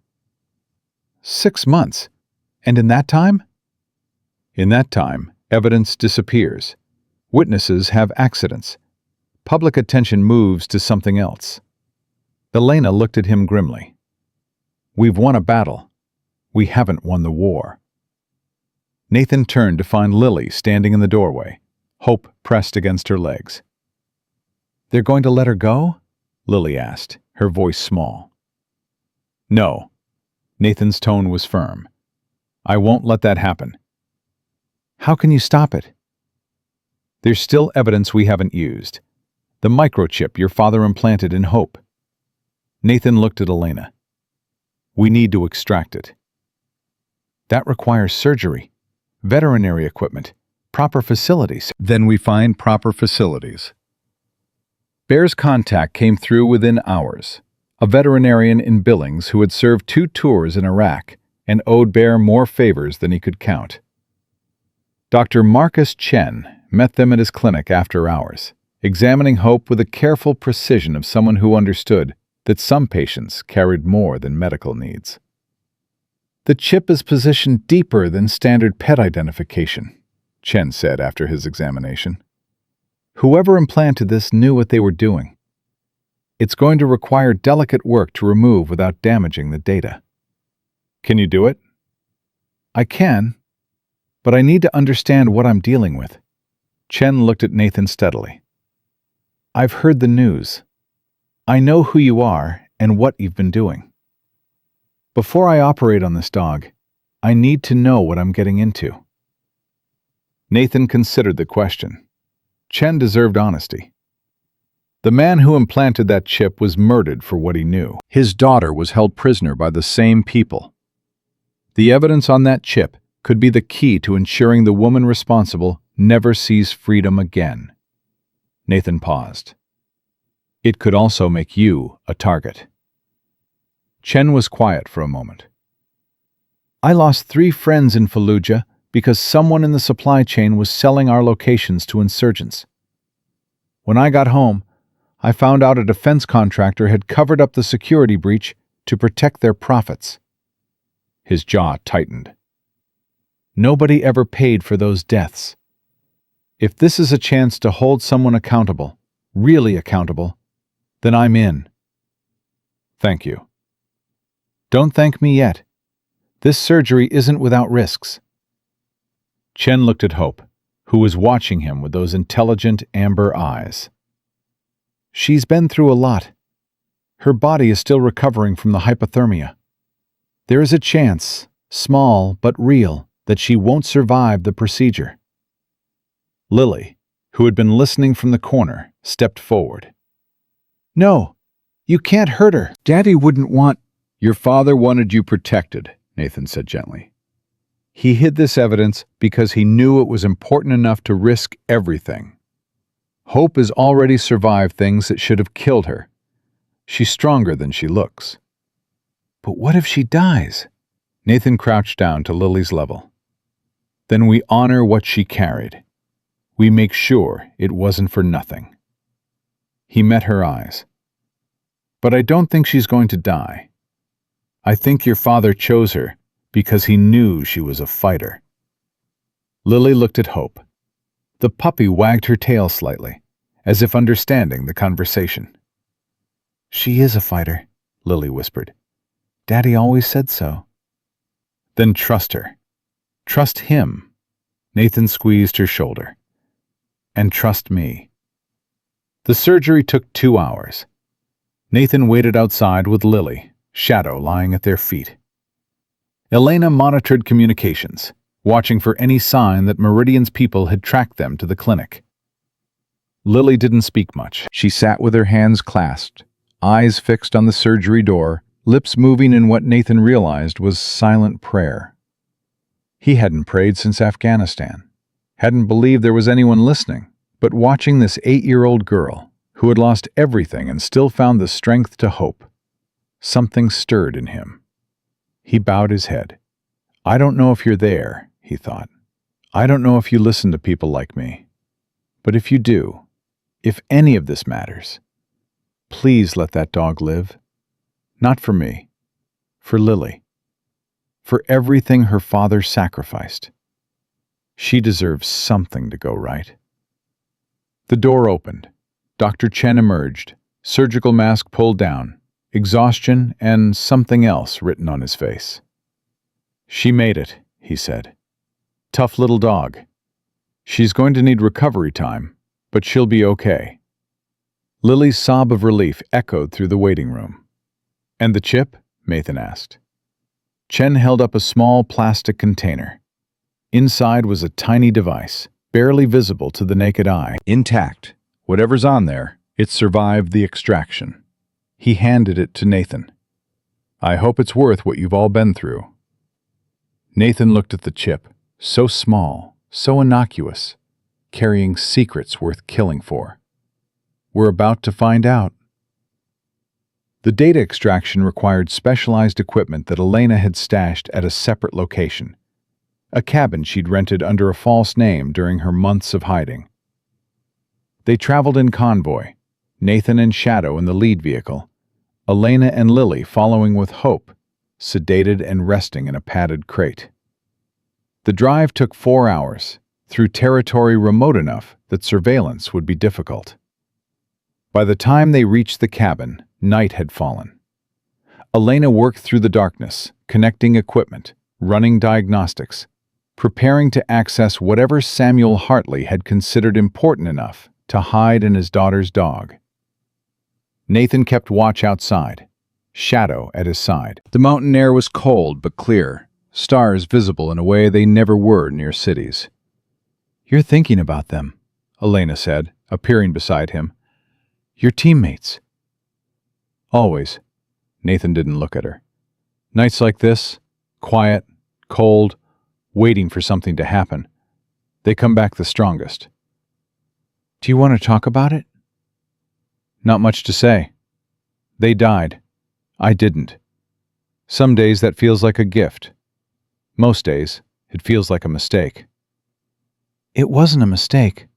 6 months. And in that time? In that time, evidence disappears. Witnesses have accidents. Public attention moves to something else. Elena looked at him grimly. We've won a battle. We haven't won the war. Nathan turned to find Lily standing in the doorway, hope pressed against her legs. They're going to let her go? Lily asked, her voice small. No. Nathan's tone was firm. I won't let that happen. How can you stop it? There's still evidence we haven't used. The microchip your father implanted in Hope. Nathan looked at Elena. We need to extract it. That requires surgery, veterinary equipment, proper facilities. Then we find proper facilities. Bear's contact came through within hours. A veterinarian in Billings who had served 2 tours in Iraq and owed Bear more favors than he could count. Dr. Marcus Chen met them at his clinic after hours, examining Hope with the careful precision of someone who understood that some patients carried more than medical needs. The chip is positioned deeper than standard pet identification, Chen said after his examination. Whoever implanted this knew what they were doing. It's going to require delicate work to remove without damaging the data. Can you do it? I can, but I need to understand what I'm dealing with. Chen looked at Nathan steadily. I've heard the news. I know who you are and what you've been doing. Before I operate on this dog, I need to know what I'm getting into. Nathan considered the question. Chen deserved honesty. The man who implanted that chip was murdered for what he knew. His daughter was held prisoner by the same people. The evidence on that chip could be the key to ensuring the woman responsible never sees freedom again. Nathan paused. It could also make you a target. Chen was quiet for a moment. I lost 3 friends in Fallujah because someone in the supply chain was selling our locations to insurgents. When I got home, I found out a defense contractor had covered up the security breach to protect their profits. His jaw tightened. Nobody ever paid for those deaths. If this is a chance to hold someone accountable, really accountable, then I'm in. Thank you. Don't thank me yet. This surgery isn't without risks. Chen looked at Hope, who was watching him with those intelligent amber eyes. She's been through a lot. Her body is still recovering from the hypothermia. There is a chance, small but real, that she won't survive the procedure. Lily, who had been listening from the corner, stepped forward. No, you can't hurt her. Daddy wouldn't want... Your father wanted you protected, Nathan said gently. He hid this evidence because he knew it was important enough to risk everything. Hope has already survived things that should have killed her. She's stronger than she looks. But what if she dies? Nathan crouched down to Lily's level. Then we honor what she carried. We make sure it wasn't for nothing. He met her eyes. But I don't think she's going to die. I think your father chose her because he knew she was a fighter. Lily looked at Hope. The puppy wagged her tail slightly, as if understanding the conversation. She is a fighter, Lily whispered. Daddy always said so. Then trust her. Trust him. Nathan squeezed her shoulder. And trust me. The surgery took 2 hours. Nathan waited outside with Lily, Shadow lying at their feet. Elena monitored communications, watching for any sign that Meridian's people had tracked them to the clinic. Lily didn't speak much. She sat with her hands clasped, eyes fixed on the surgery door, lips moving in what Nathan realized was silent prayer. He hadn't prayed since Afghanistan, hadn't believed there was anyone listening, but watching this 8-year-old girl, who had lost everything and still found the strength to hope, something stirred in him. He bowed his head. I don't know if you're there, he thought. I don't know if you listen to people like me. But if you do, if any of this matters, please let that dog live. Not for me, for Lily. for everything her father sacrificed. She deserves something to go right. The door opened. Dr. Chen emerged, surgical mask pulled down, exhaustion and something else written on his face. "She made it," he said. "Tough little dog. She's going to need recovery time, but she'll be okay." Lily's sob of relief echoed through the waiting room. "And the chip?" Nathan asked. Chen held up a small plastic container. Inside was a tiny device, barely visible to the naked eye. Intact. Whatever's on there, it survived the extraction. He handed it to Nathan. "I hope it's worth what you've all been through." Nathan looked at the chip, so small, so innocuous, carrying secrets worth killing for. "We're about to find out." The data extraction required specialized equipment that Elena had stashed at a separate location, a cabin she'd rented under a false name during her months of hiding. They traveled in convoy, Nathan and Shadow in the lead vehicle, Elena and Lily following with Hope, sedated and resting in a padded crate. The drive took 4 hours, through territory remote enough that surveillance would be difficult. By the time they reached the cabin, night had fallen. Elena worked through the darkness, connecting equipment, running diagnostics, preparing to access whatever Samuel Hartley had considered important enough to hide in his daughter's dog. Nathan kept watch outside, Shadow at his side. The mountain air was cold but clear, stars visible in a way they never were near cities. "You're thinking about them," Elena said, appearing beside him. "Your teammates." "Always." Nathan didn't look at her. "Nights like this, quiet, cold, waiting for something to happen, they come back the strongest." "Do you want to talk about it?" "Not much to say. They died. I didn't. Some days that feels like a gift. Most days, it feels like a mistake." "It wasn't a mistake."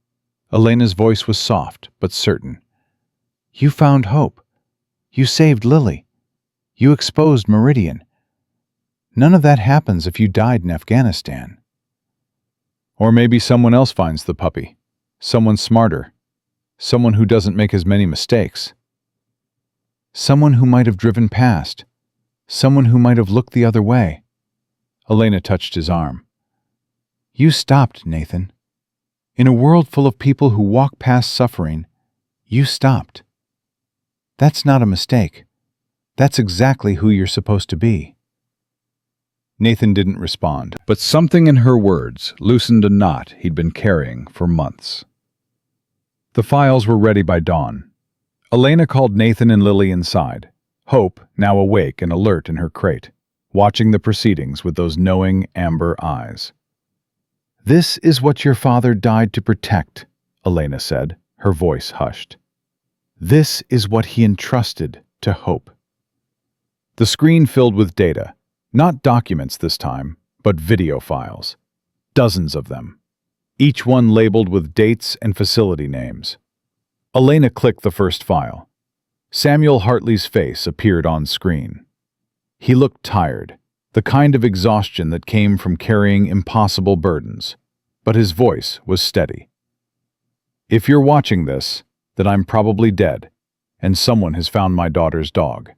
Elena's voice was soft but certain. "You found Hope. You saved Lily. You exposed Meridian. None of that happens if you died in Afghanistan." "Or maybe someone else finds the puppy. Someone smarter. Someone who doesn't make as many mistakes. Someone who might have driven past. Someone who might have looked the other way." Elena touched his arm. "You stopped, Nathan. In a world full of people who walk past suffering, you stopped. That's not a mistake. That's exactly who you're supposed to be." Nathan didn't respond, but something in her words loosened a knot he'd been carrying for months. The files were ready by dawn. Elena called Nathan and Lily inside, Hope now awake and alert in her crate, watching the proceedings with those knowing amber eyes. "This is what your father died to protect," Elena said, her voice hushed. "This is what he entrusted to Hope." The screen filled with data, not documents this time, but video files. Dozens of them, each one labeled with dates and facility names. Elena clicked the first file. Samuel Hartley's face appeared on screen. He looked tired, the kind of exhaustion that came from carrying impossible burdens, but his voice was steady. "If you're watching this, then I'm probably dead, and someone has found my daughter's dog.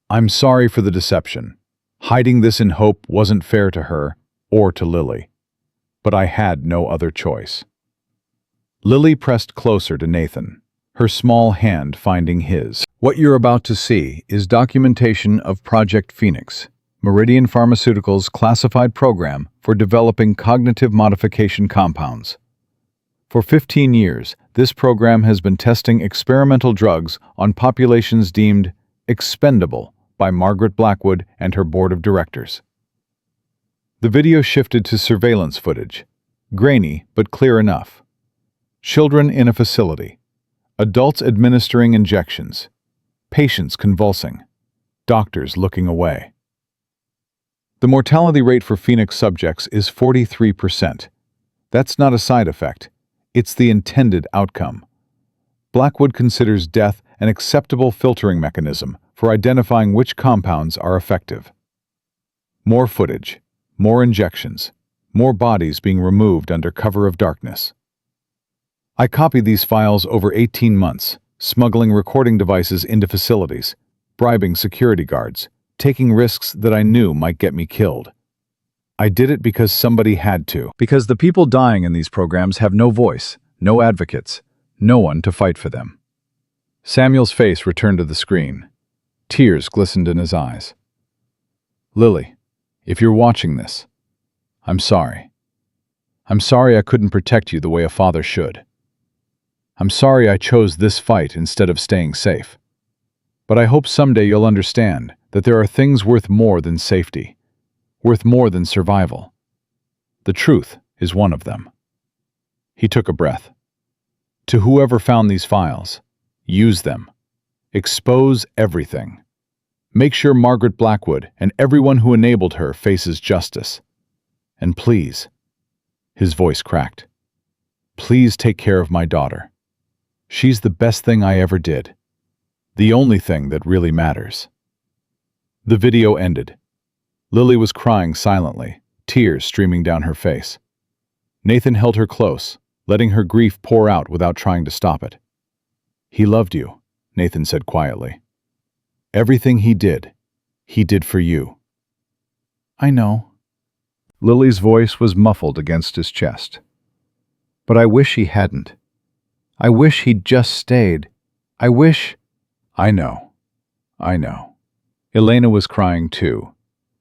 I'm sorry for the deception. Hiding this in Hope wasn't fair to her or to Lily, but I had no other choice." Lily pressed closer to Nathan, her small hand finding his. "What you're about to see is documentation of Project Phoenix, Meridian Pharmaceuticals' classified program for developing cognitive modification compounds. For 15 years, this program has been testing experimental drugs on populations deemed expendable by Margaret Blackwood and her board of directors." The video shifted to surveillance footage, grainy but clear enough. Children in a facility, adults administering injections, patients convulsing, doctors looking away. The mortality rate for Phoenix subjects is 43%. That's not a side effect. It's the intended outcome. Blackwood considers death an acceptable filtering mechanism for identifying which compounds are effective. More footage, more injections, more bodies being removed under cover of darkness. I copied these files over 18 months, smuggling recording devices into facilities, bribing security guards, taking risks that I knew might get me killed. I did it because somebody had to. Because the people dying in these programs have no voice, no advocates, no one to fight for them. Samuel's face returned to the screen. Tears glistened in his eyes. Lily, if you're watching this, I'm sorry. I'm sorry I couldn't protect you the way a father should. I'm sorry I chose this fight instead of staying safe. But I hope someday you'll understand that there are things worth more than safety, worth more than survival. The truth is one of them. He took a breath. To whoever found these files, use them. Expose everything. Make sure Margaret Blackwood and everyone who enabled her faces justice. And please, his voice cracked, please take care of my daughter. She's the best thing I ever did. The only thing that really matters. The video ended. Lily was crying silently, tears streaming down her face. Nathan held her close, letting her grief pour out without trying to stop it. He loved you, Nathan said quietly. Everything he did for you. I know. Lily's voice was muffled against his chest. But I wish he hadn't. I wish he'd just stayed. I wish... I know. Elena was crying too,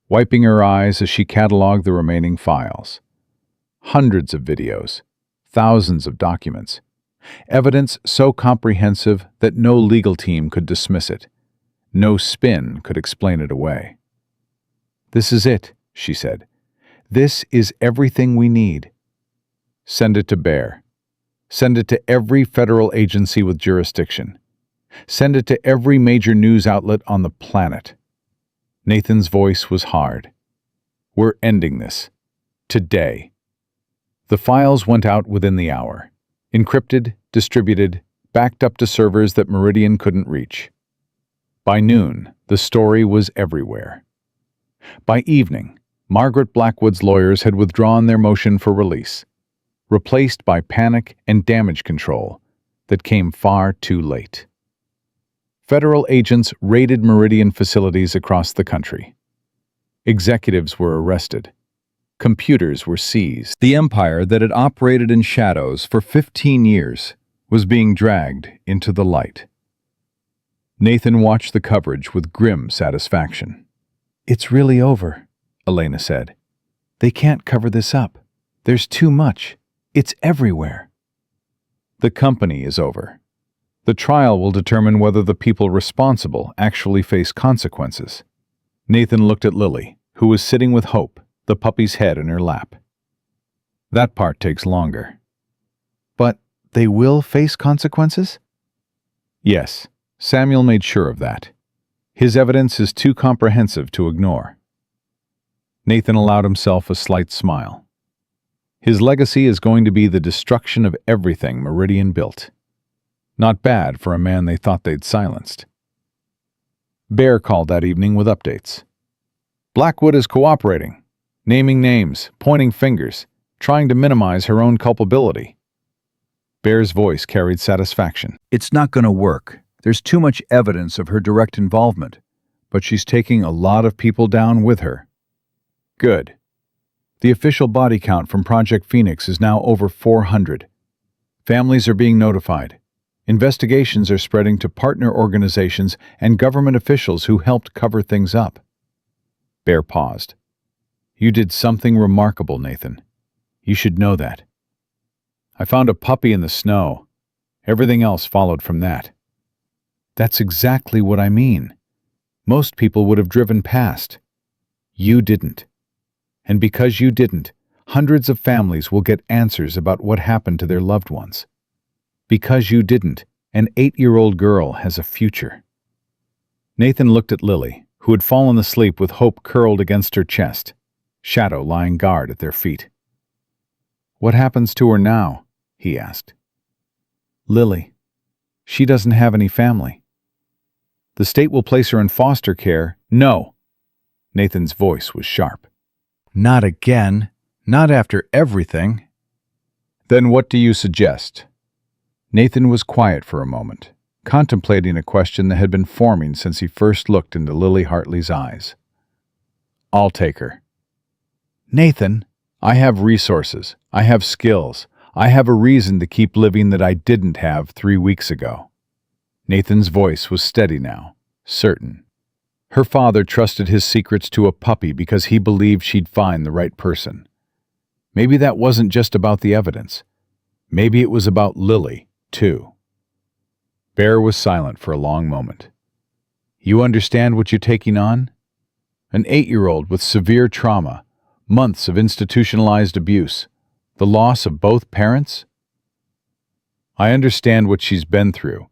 wiping her eyes as she cataloged the remaining files. Hundreds of videos, thousands of documents, evidence so comprehensive that no legal team could dismiss it. No spin could explain it away. This is it, she said. This is everything we need. Send it to Bear. Send it to every federal agency with jurisdiction. Send it to every major news outlet on the planet. Nathan's voice was hard. We're ending this. Today. The files went out within the hour. Encrypted, distributed, backed up to servers that Meridian couldn't reach. By noon, the story was everywhere. By evening, Margaret Blackwood's lawyers had withdrawn their motion for release, replaced by panic and damage control that came far too late. Federal agents raided Meridian facilities across the country. Executives were arrested. Computers were seized. The empire that had operated in shadows for 15 years was being dragged into the light. Nathan watched the coverage with grim satisfaction. It's really over, Elena said. They can't cover this up. There's too much. It's everywhere. The company is over. The trial will determine whether the people responsible actually face consequences. Nathan looked at Lily, who was sitting with Hope, the puppy's head in her lap. That part takes longer. But they will face consequences? Yes, Samuel made sure of that. His evidence is too comprehensive to ignore. Nathan allowed himself a slight smile. His legacy is going to be the destruction of everything Meridian built. Not bad for a man they thought they'd silenced. Bear called that evening with updates. Blackwood is cooperating, naming names, pointing fingers, trying to minimize her own culpability. Bear's voice carried satisfaction. It's not going to work. There's too much evidence of her direct involvement, but she's taking a lot of people down with her. Good. The official body count from Project Phoenix is now over 400. Families are being notified. Investigations are spreading to partner organizations and government officials who helped cover things up. Bear paused. You did something remarkable, Nathan. You should know that. I found a puppy in the snow. Everything else followed from that. That's exactly what I mean. Most people would have driven past. You didn't. And because you didn't, hundreds of families will get answers about what happened to their loved ones. Because you didn't, an 8-year-old girl has a future. Nathan looked at Lily, who had fallen asleep with Hope curled against her chest, Shadow lying guard at their feet. What happens to her now? He asked. Lily. She doesn't have any family. The state will place her in foster care. No. Nathan's voice was sharp. Not again. Not after everything. Then what do you suggest? Nathan was quiet for a moment, contemplating a question that had been forming since he first looked into Lily Hartley's eyes. I'll take her. Nathan, I have resources. I have skills. I have a reason to keep living that I didn't have 3 weeks ago. Nathan's voice was steady now, certain. Her father trusted his secrets to a puppy because he believed she'd find the right person. Maybe that wasn't just about the evidence. Maybe it was about Lily, too. Bear was silent for a long moment. You understand what you're taking on? An 8-year-old with severe trauma, months of institutionalized abuse, the loss of both parents? I understand what she's been through,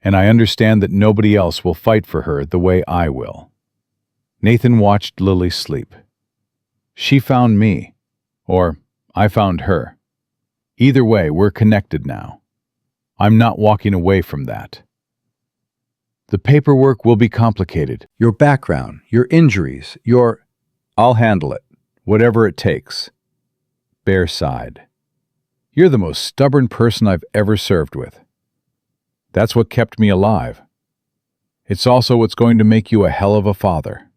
and I understand that nobody else will fight for her the way I will. Nathan watched Lily sleep. She found me, or I found her. Either way, we're connected now. I'm not walking away from that. The paperwork will be complicated. Your background, your injuries, your... I'll handle it, whatever it takes. Bear sighed. You're the most stubborn person I've ever served with. That's what kept me alive. It's also what's going to make you a hell of a father.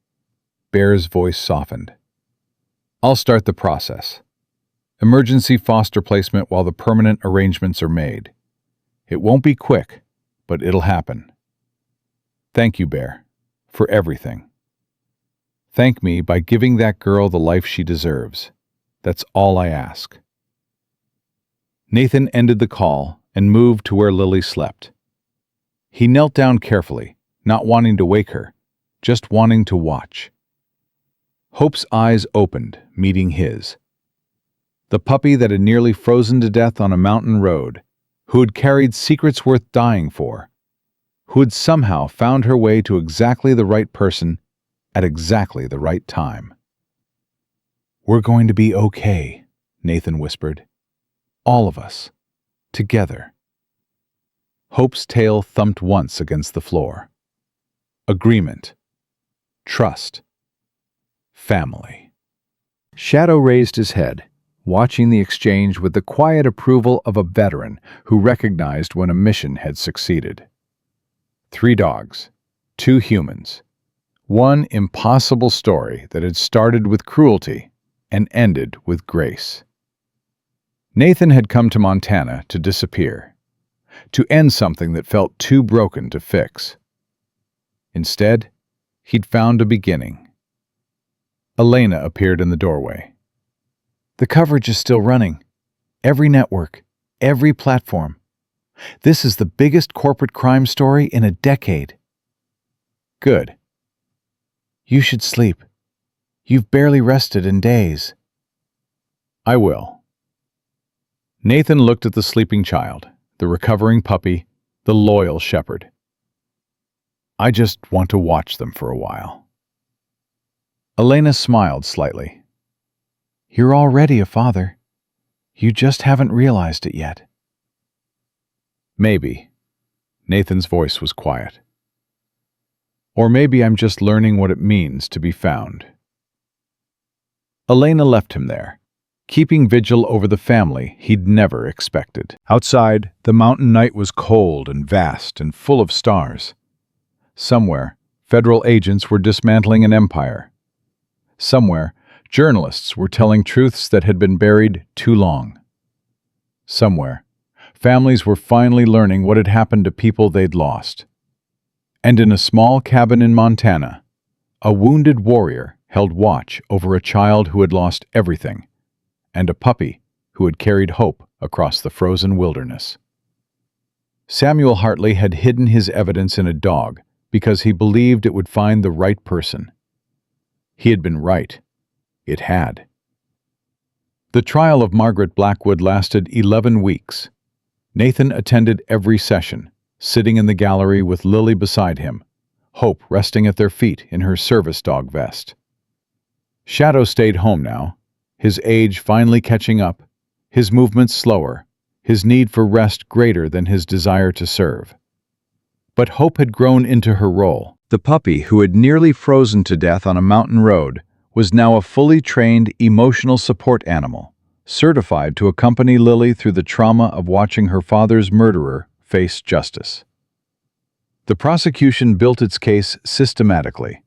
Bear's voice softened. I'll start the process. Emergency foster placement while the permanent arrangements are made. It won't be quick, but it'll happen. Thank you, Bear, for everything. Thank me by giving that girl the life she deserves. That's all I ask. Nathan ended the call and moved to where Lily slept. He knelt down carefully, not wanting to wake her, just wanting to watch. Hope's eyes opened, meeting his. The puppy that had nearly frozen to death on a mountain road, who had carried secrets worth dying for, who had somehow found her way to exactly the right person at exactly the right time. We're going to be okay, Nathan whispered. All of us. Together. Hope's tail thumped once against the floor. Agreement. Trust. Family. Shadow raised his head, watching the exchange with the quiet approval of a veteran who recognized when a mission had succeeded. 3 dogs, 2 humans, one impossible story that had started with cruelty and ended with grace. Nathan had come to Montana to disappear, to end something that felt too broken to fix. Instead, he'd found a beginning. Elena appeared in the doorway. The coverage is still running. Every network, every platform. This is the biggest corporate crime story in a decade. Good. You should sleep. You've barely rested in days. I will. Nathan looked at the sleeping child, the recovering puppy, the loyal shepherd. I just want to watch them for a while. Elena smiled slightly. You're already a father. You just haven't realized it yet. Maybe. Nathan's voice was quiet. Or maybe I'm just learning what it means to be found. Elena left him there, keeping vigil over the family he'd never expected. Outside, the mountain night was cold and vast and full of stars. Somewhere, federal agents were dismantling an empire. Somewhere, journalists were telling truths that had been buried too long. Somewhere, families were finally learning what had happened to people they'd lost. And in a small cabin in Montana, a wounded warrior held watch over a child who had lost everything, and a puppy who had carried hope across the frozen wilderness. Samuel Hartley had hidden his evidence in a dog because he believed it would find the right person. He had been right. It had. The trial of Margaret Blackwood lasted 11 weeks. Nathan attended every session, sitting in the gallery with Lily beside him, Hope resting at their feet in her service dog vest. Shadow stayed home now, his age finally catching up, his movements slower, his need for rest greater than his desire to serve. But Hope had grown into her role, The puppy, who had nearly frozen to death on a mountain road, was now a fully trained emotional support animal, certified to accompany Lily through the trauma of watching her father's murderer face justice. The prosecution built its case systematically.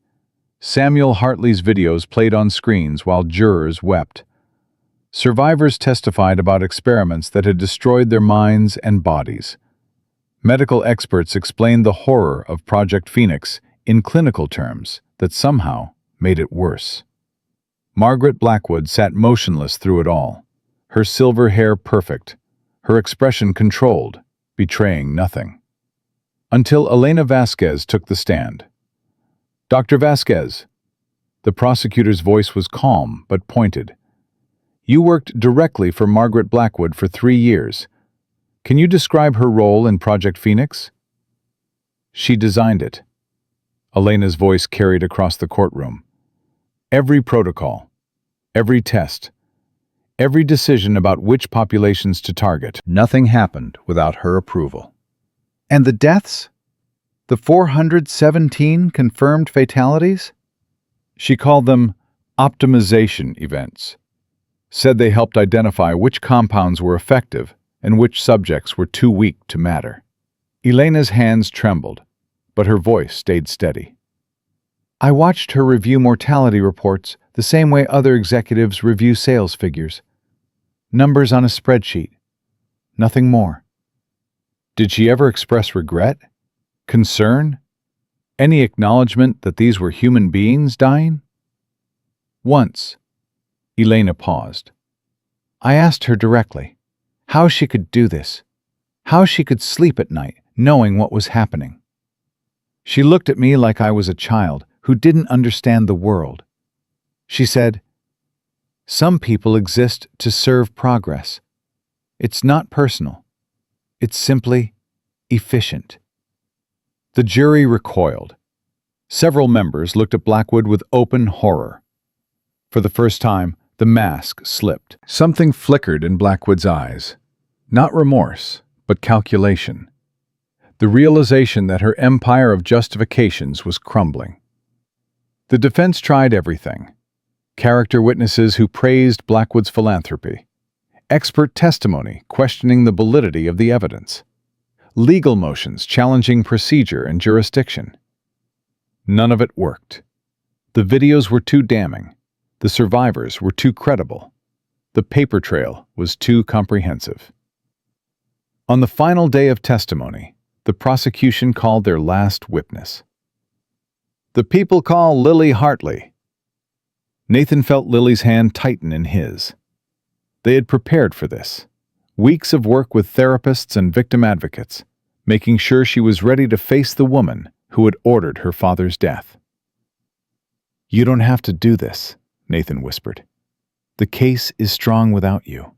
Samuel Hartley's videos played on screens while jurors wept. Survivors testified about experiments that had destroyed their minds and bodies. Medical experts explained the horror of Project Phoenix in clinical terms that somehow made it worse. Margaret Blackwood sat motionless through it all, her silver hair perfect, her expression controlled, betraying nothing. Until Elena Vasquez took the stand. "Dr. Vasquez." The prosecutor's voice was calm but pointed. "You worked directly for Margaret Blackwood for 3 years. Can you describe her role in Project Phoenix?" "She designed it." Elena's voice carried across the courtroom. "Every protocol, every test, every decision about which populations to target, nothing happened without her approval." And the deaths? The 417 confirmed fatalities? She called them optimization events. Said they helped identify which compounds were effective and which subjects were too weak to matter. Elena's hands trembled, but her voice stayed steady. "I watched her review mortality reports the same way other executives review sales figures. Numbers on a spreadsheet. Nothing more." Did she ever express regret? Concern? Any acknowledgement that these were human beings dying? "Once." Elena paused. "I asked her directly how she could do this, how she could sleep at night knowing what was happening. She looked at me like I was a child who didn't understand the world. She said, 'Some people exist to serve progress. It's not personal. It's simply efficient.'" The jury recoiled. Several members looked at Blackwood with open horror. For the first time, the mask slipped. Something flickered in Blackwood's eyes. Not remorse, but calculation. The realization that her empire of justifications was crumbling. The defense tried everything. Character witnesses who praised Blackwood's philanthropy. Expert testimony questioning the validity of the evidence. Legal motions challenging procedure and jurisdiction. None of it worked. The videos were too damning. The survivors were too credible. The paper trail was too comprehensive. On the final day of testimony, the prosecution called their last witness. "The people call Lily Hartley." Nathan felt Lily's hand tighten in his. They had prepared for this. Weeks of work with therapists and victim advocates, making sure she was ready to face the woman who had ordered her father's death. "You don't have to do this," Nathan whispered. "The case is strong without you."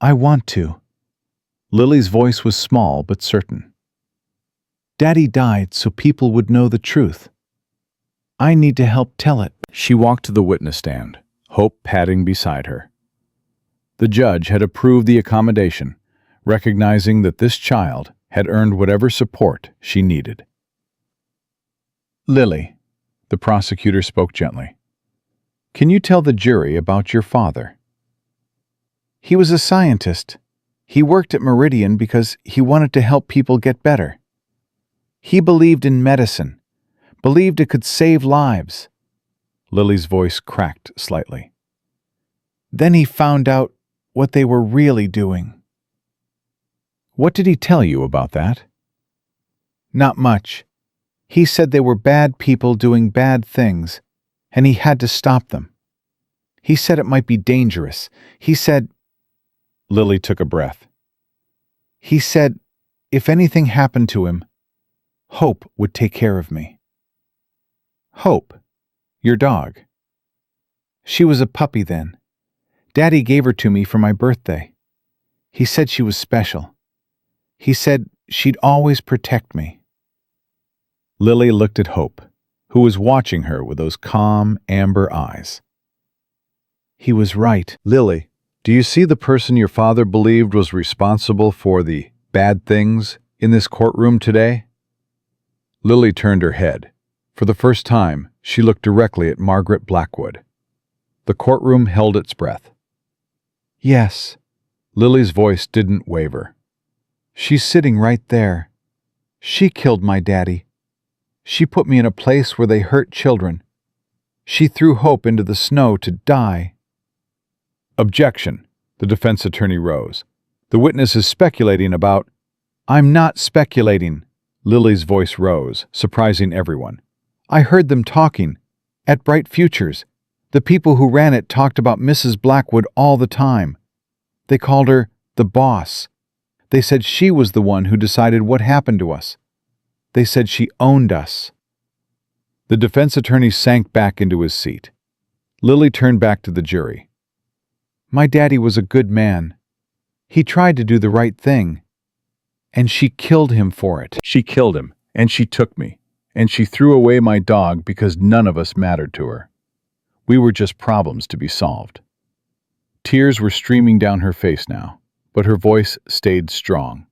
"I want to." Lily's voice was small but certain. "Daddy died so people would know the truth. I need to help tell it." She walked to the witness stand, Hope padding beside her. The judge had approved the accommodation, recognizing that this child had earned whatever support she needed. "Lily," the prosecutor spoke gently, "can you tell the jury about your father?" "He was a scientist. He worked at Meridian because he wanted to help people get better. He believed in medicine, believed it could save lives." Lily's voice cracked slightly. "Then he found out what they were really doing." "What did he tell you about that?" "Not much. He said they were bad people doing bad things, and he had to stop them. He said it might be dangerous. He said—" Lily took a breath. "He said if anything happened to him, Hope would take care of me." "Hope? Your dog?" "She was a puppy then. Daddy gave her to me for my birthday. He said she was special. He said she'd always protect me." Lily looked at Hope, who was watching her with those calm, amber eyes. "He was right." "Lily, do you see the person your father believed was responsible for the bad things in this courtroom today?" Lily turned her head. For the first time, she looked directly at Margaret Blackwood. The courtroom held its breath. Yes. Lily's voice didn't waver. She's sitting right there. She killed my daddy. She put me in a place where they hurt children. She threw Hope into the snow to die. Objection. The defense attorney rose. The witness is speculating about— I'm not speculating. Lily's voice rose, surprising everyone. I heard them talking. At Bright Futures, the people who ran it talked about Mrs. Blackwood all the time. They called her the boss. They said she was the one who decided what happened to us. They said she owned us. The defense attorney sank back into his seat. Lily turned back to the jury. My daddy was a good man. He tried to do the right thing. And she killed him for it. She killed him, and she took me, and she threw away my dog because none of us mattered to her. We were just problems to be solved. Tears were streaming down her face now, but her voice stayed strong.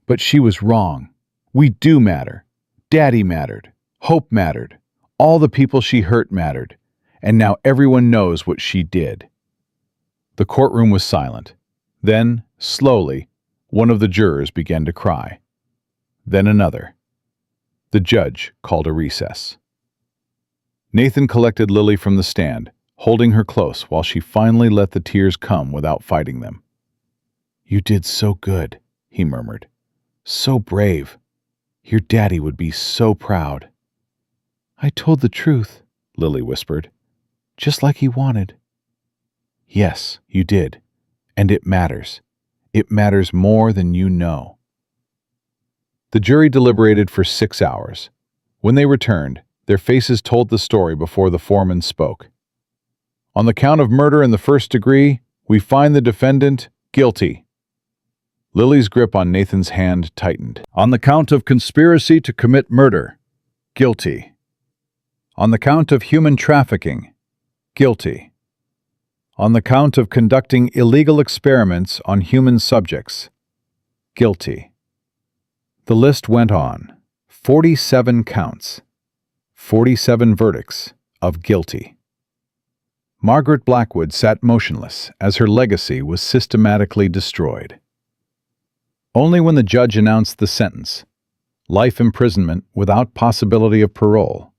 But she was wrong. We do matter. Daddy mattered. Hope mattered. All the people she hurt mattered. And now everyone knows what she did. The courtroom was silent. Then, slowly, one of the jurors began to cry. Then another. The judge called a recess. Nathan collected Lily from the stand, holding her close while she finally let the tears come without fighting them. You did so good, he murmured. So brave. Your daddy would be so proud. I told the truth, Lily whispered, just like he wanted. Yes, you did, and it matters. It matters more than you know. The jury deliberated for 6 hours. When they returned, their faces told the story before the foreman spoke. On the count of murder in the first degree, we find the defendant guilty. Lily's grip on Nathan's hand tightened. On the count of conspiracy to commit murder, guilty. On the count of human trafficking, guilty. On the count of conducting illegal experiments on human subjects, guilty. The list went on. 47 counts. 47 verdicts of guilty. Margaret Blackwood sat motionless as her legacy was systematically destroyed. Only when the judge announced the sentence, life imprisonment without possibility of parole,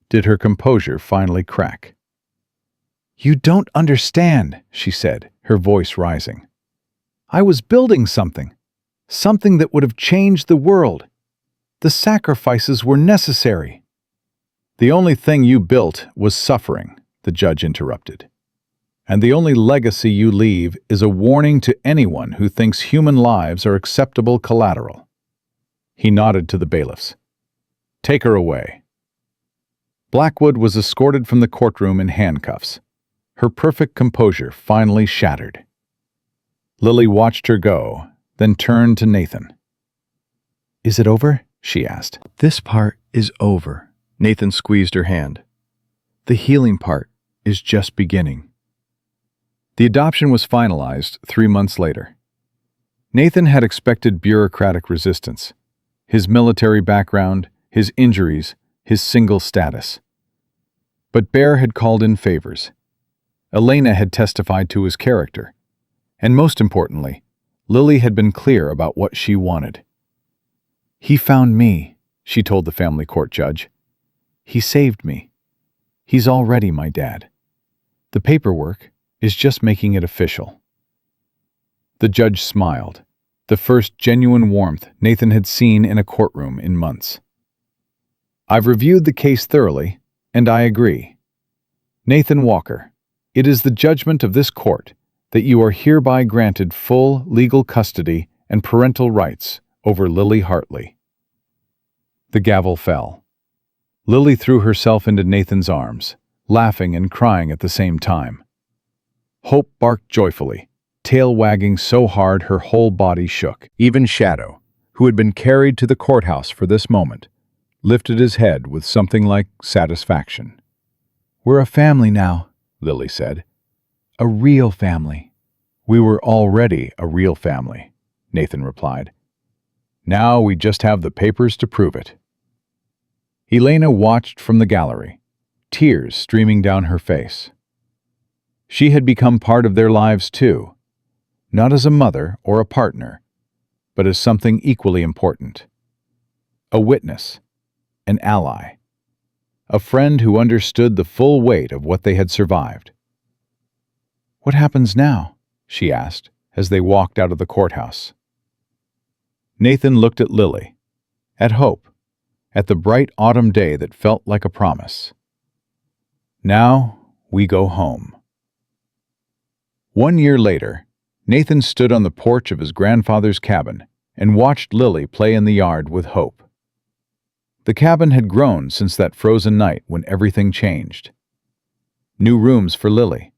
did her composure finally crack. You don't understand, she said, her voice rising. I was building something that would have changed the world. The sacrifices were necessary. The only thing you built was suffering, the judge interrupted. And the only legacy you leave is a warning to anyone who thinks human lives are acceptable collateral. He nodded to the bailiffs. Take her away. Blackwood was escorted from the courtroom in handcuffs. Her perfect composure finally shattered. Lily watched her go, then turned to Nathan. Is it over? She asked. This part is over. Nathan squeezed her hand. The healing part is just beginning. The adoption was finalized 3 months later. Nathan had expected bureaucratic resistance. His military background, his injuries, his single status. But Bear had called in favors. Elena had testified to his character. And most importantly, Lily had been clear about what she wanted. He found me, she told the family court judge. He saved me. He's already my dad. The paperwork is just making it official. The judge smiled, the first genuine warmth Nathan had seen in a courtroom in months. I've reviewed the case thoroughly, and I agree. Nathan Walker, it is the judgment of this court that you are hereby granted full legal custody and parental rights over Lily Hartley. The gavel fell. Lily threw herself into Nathan's arms, laughing and crying at the same time. Hope barked joyfully, tail wagging so hard her whole body shook. Even Shadow, who had been carried to the courthouse for this moment, lifted his head with something like satisfaction. We're a family now, Lily said. A real family. We were already a real family, Nathan replied. Now we just have the papers to prove it. Elena watched from the gallery, tears streaming down her face. She had become part of their lives too, not as a mother or a partner, but as something equally important. A witness, an ally, a friend who understood the full weight of what they had survived. "What happens now?" she asked as they walked out of the courthouse. Nathan looked at Lily, at Hope, at the bright autumn day that felt like a promise. "Now we go home." 1 year later, Nathan stood on the porch of his grandfather's cabin and watched Lily play in the yard with Hope. The cabin had grown since that frozen night when everything changed. New rooms for Lily,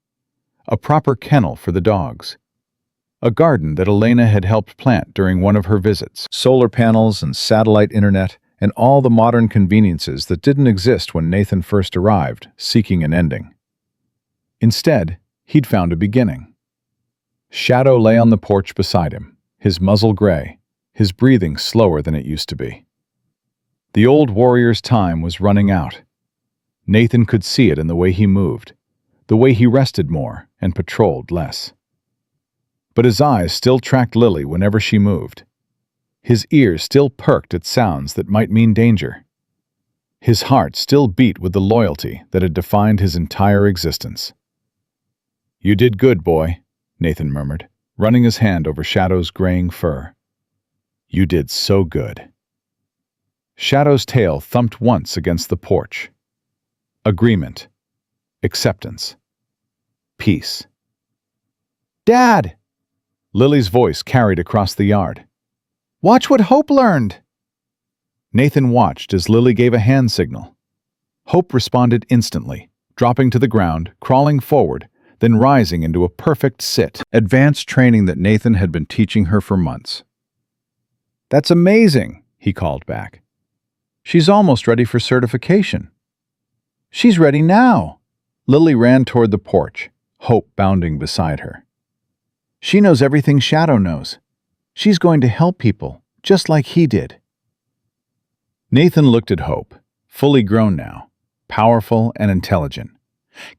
a proper kennel for the dogs, a garden that Elena had helped plant during one of her visits, solar panels and satellite internet, and all the modern conveniences that didn't exist when Nathan first arrived, seeking an ending. Instead, he'd found a beginning. Shadow lay on the porch beside him, his muzzle gray, his breathing slower than it used to be. The old warrior's time was running out. Nathan could see it in the way he moved, the way he rested more and patrolled less. But his eyes still tracked Lily whenever she moved. His ears still perked at sounds that might mean danger. His heart still beat with the loyalty that had defined his entire existence. "You did good, boy," Nathan murmured, running his hand over Shadow's graying fur. "You did so good." Shadow's tail thumped once against the porch. Agreement. Acceptance. Peace. "Dad!" Lily's voice carried across the yard. "Watch what Hope learned!" Nathan watched as Lily gave a hand signal. Hope responded instantly, dropping to the ground, crawling forward, then rising into a perfect sit, advanced training that Nathan had been teaching her for months. "That's amazing," he called back. "She's almost ready for certification." "She's ready now." Lily ran toward the porch, Hope bounding beside her. "She knows everything Shadow knows. She's going to help people, just like he did." Nathan looked at Hope, fully grown now, powerful and intelligent,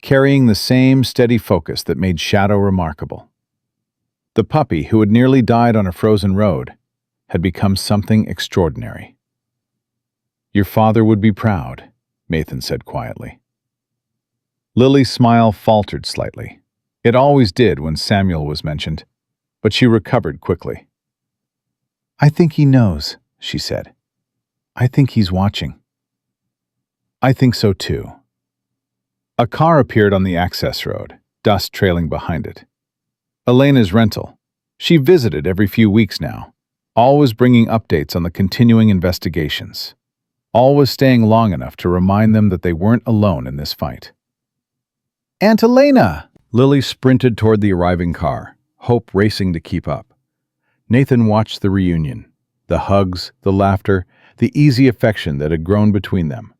carrying the same steady focus that made Shadow remarkable. The puppy who had nearly died on a frozen road had become something extraordinary. "Your father would be proud," Nathan said quietly. Lily's smile faltered slightly. It always did when Samuel was mentioned, but she recovered quickly. "I think he knows," she said. "I think he's watching." "I think so too." A car appeared on the access road, dust trailing behind it. Elena's rental. She visited every few weeks now, always bringing updates on the continuing investigations, always staying long enough to remind them that they weren't alone in this fight. "Aunt Elena!" Lily sprinted toward the arriving car, Hope racing to keep up. Nathan watched the reunion, the hugs, the laughter, the easy affection that had grown between them.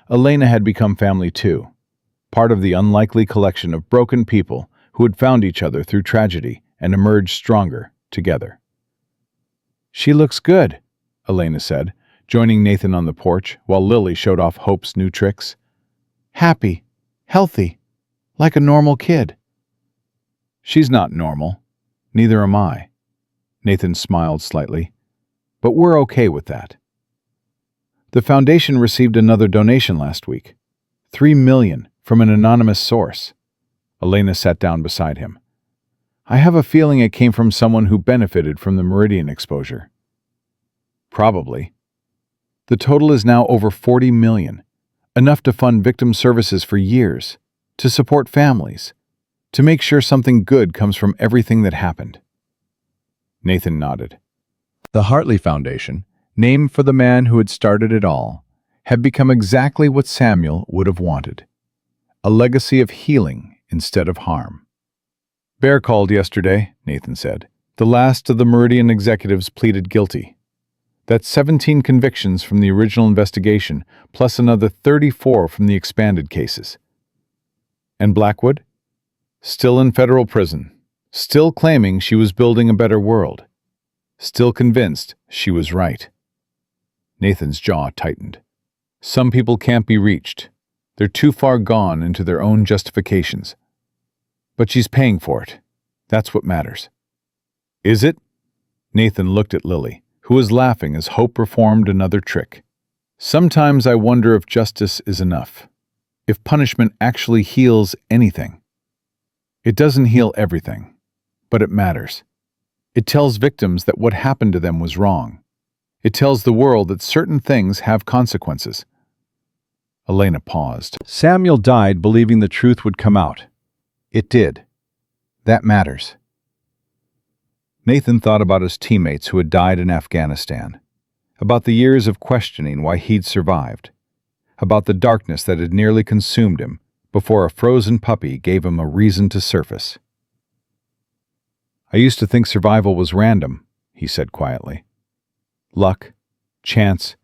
Elena had become family too, part of the unlikely collection of broken people who had found each other through tragedy and emerged stronger together. "She looks good," Elena said, joining Nathan on the porch while Lily showed off Hope's new tricks. "Happy, healthy, like a normal kid." "She's not normal. Neither am I." Nathan smiled slightly. "But we're okay with that." The foundation received another donation last week. $3 million from an anonymous source. Elena sat down beside him. "I have a feeling it came from someone who benefited from the Meridian exposure." "Probably." The total is now over $40 million, enough to fund victim services for years, to support families, to make sure something good comes from everything that happened. Nathan nodded. The Hartley Foundation, named for the man who had started it all, had become exactly what Samuel would have wanted. A legacy of healing instead of harm. "Bear called yesterday," Nathan said. "The last of the Meridian executives pleaded guilty. That's 17 convictions from the original investigation, plus another 34 from the expanded cases." "And Blackwood?" "Still in federal prison. Still claiming she was building a better world. Still convinced she was right." Nathan's jaw tightened. Some people can't be reached. They're too far gone into their own justifications. But she's paying for it. That's what matters. Is it? Nathan looked at Lily, who was laughing as Hope performed another trick. Sometimes I wonder if justice is enough. If punishment actually heals anything. It doesn't heal everything, but it matters. It tells victims that what happened to them was wrong. It tells the world that certain things have consequences. Elena paused. Samuel died believing the truth would come out. It did. That matters. Nathan thought about his teammates who had died in Afghanistan, about the years of questioning why he'd survived, about the darkness that had nearly consumed him before a frozen puppy gave him a reason to surface. I used to think survival was random, he said quietly. Luck, chance,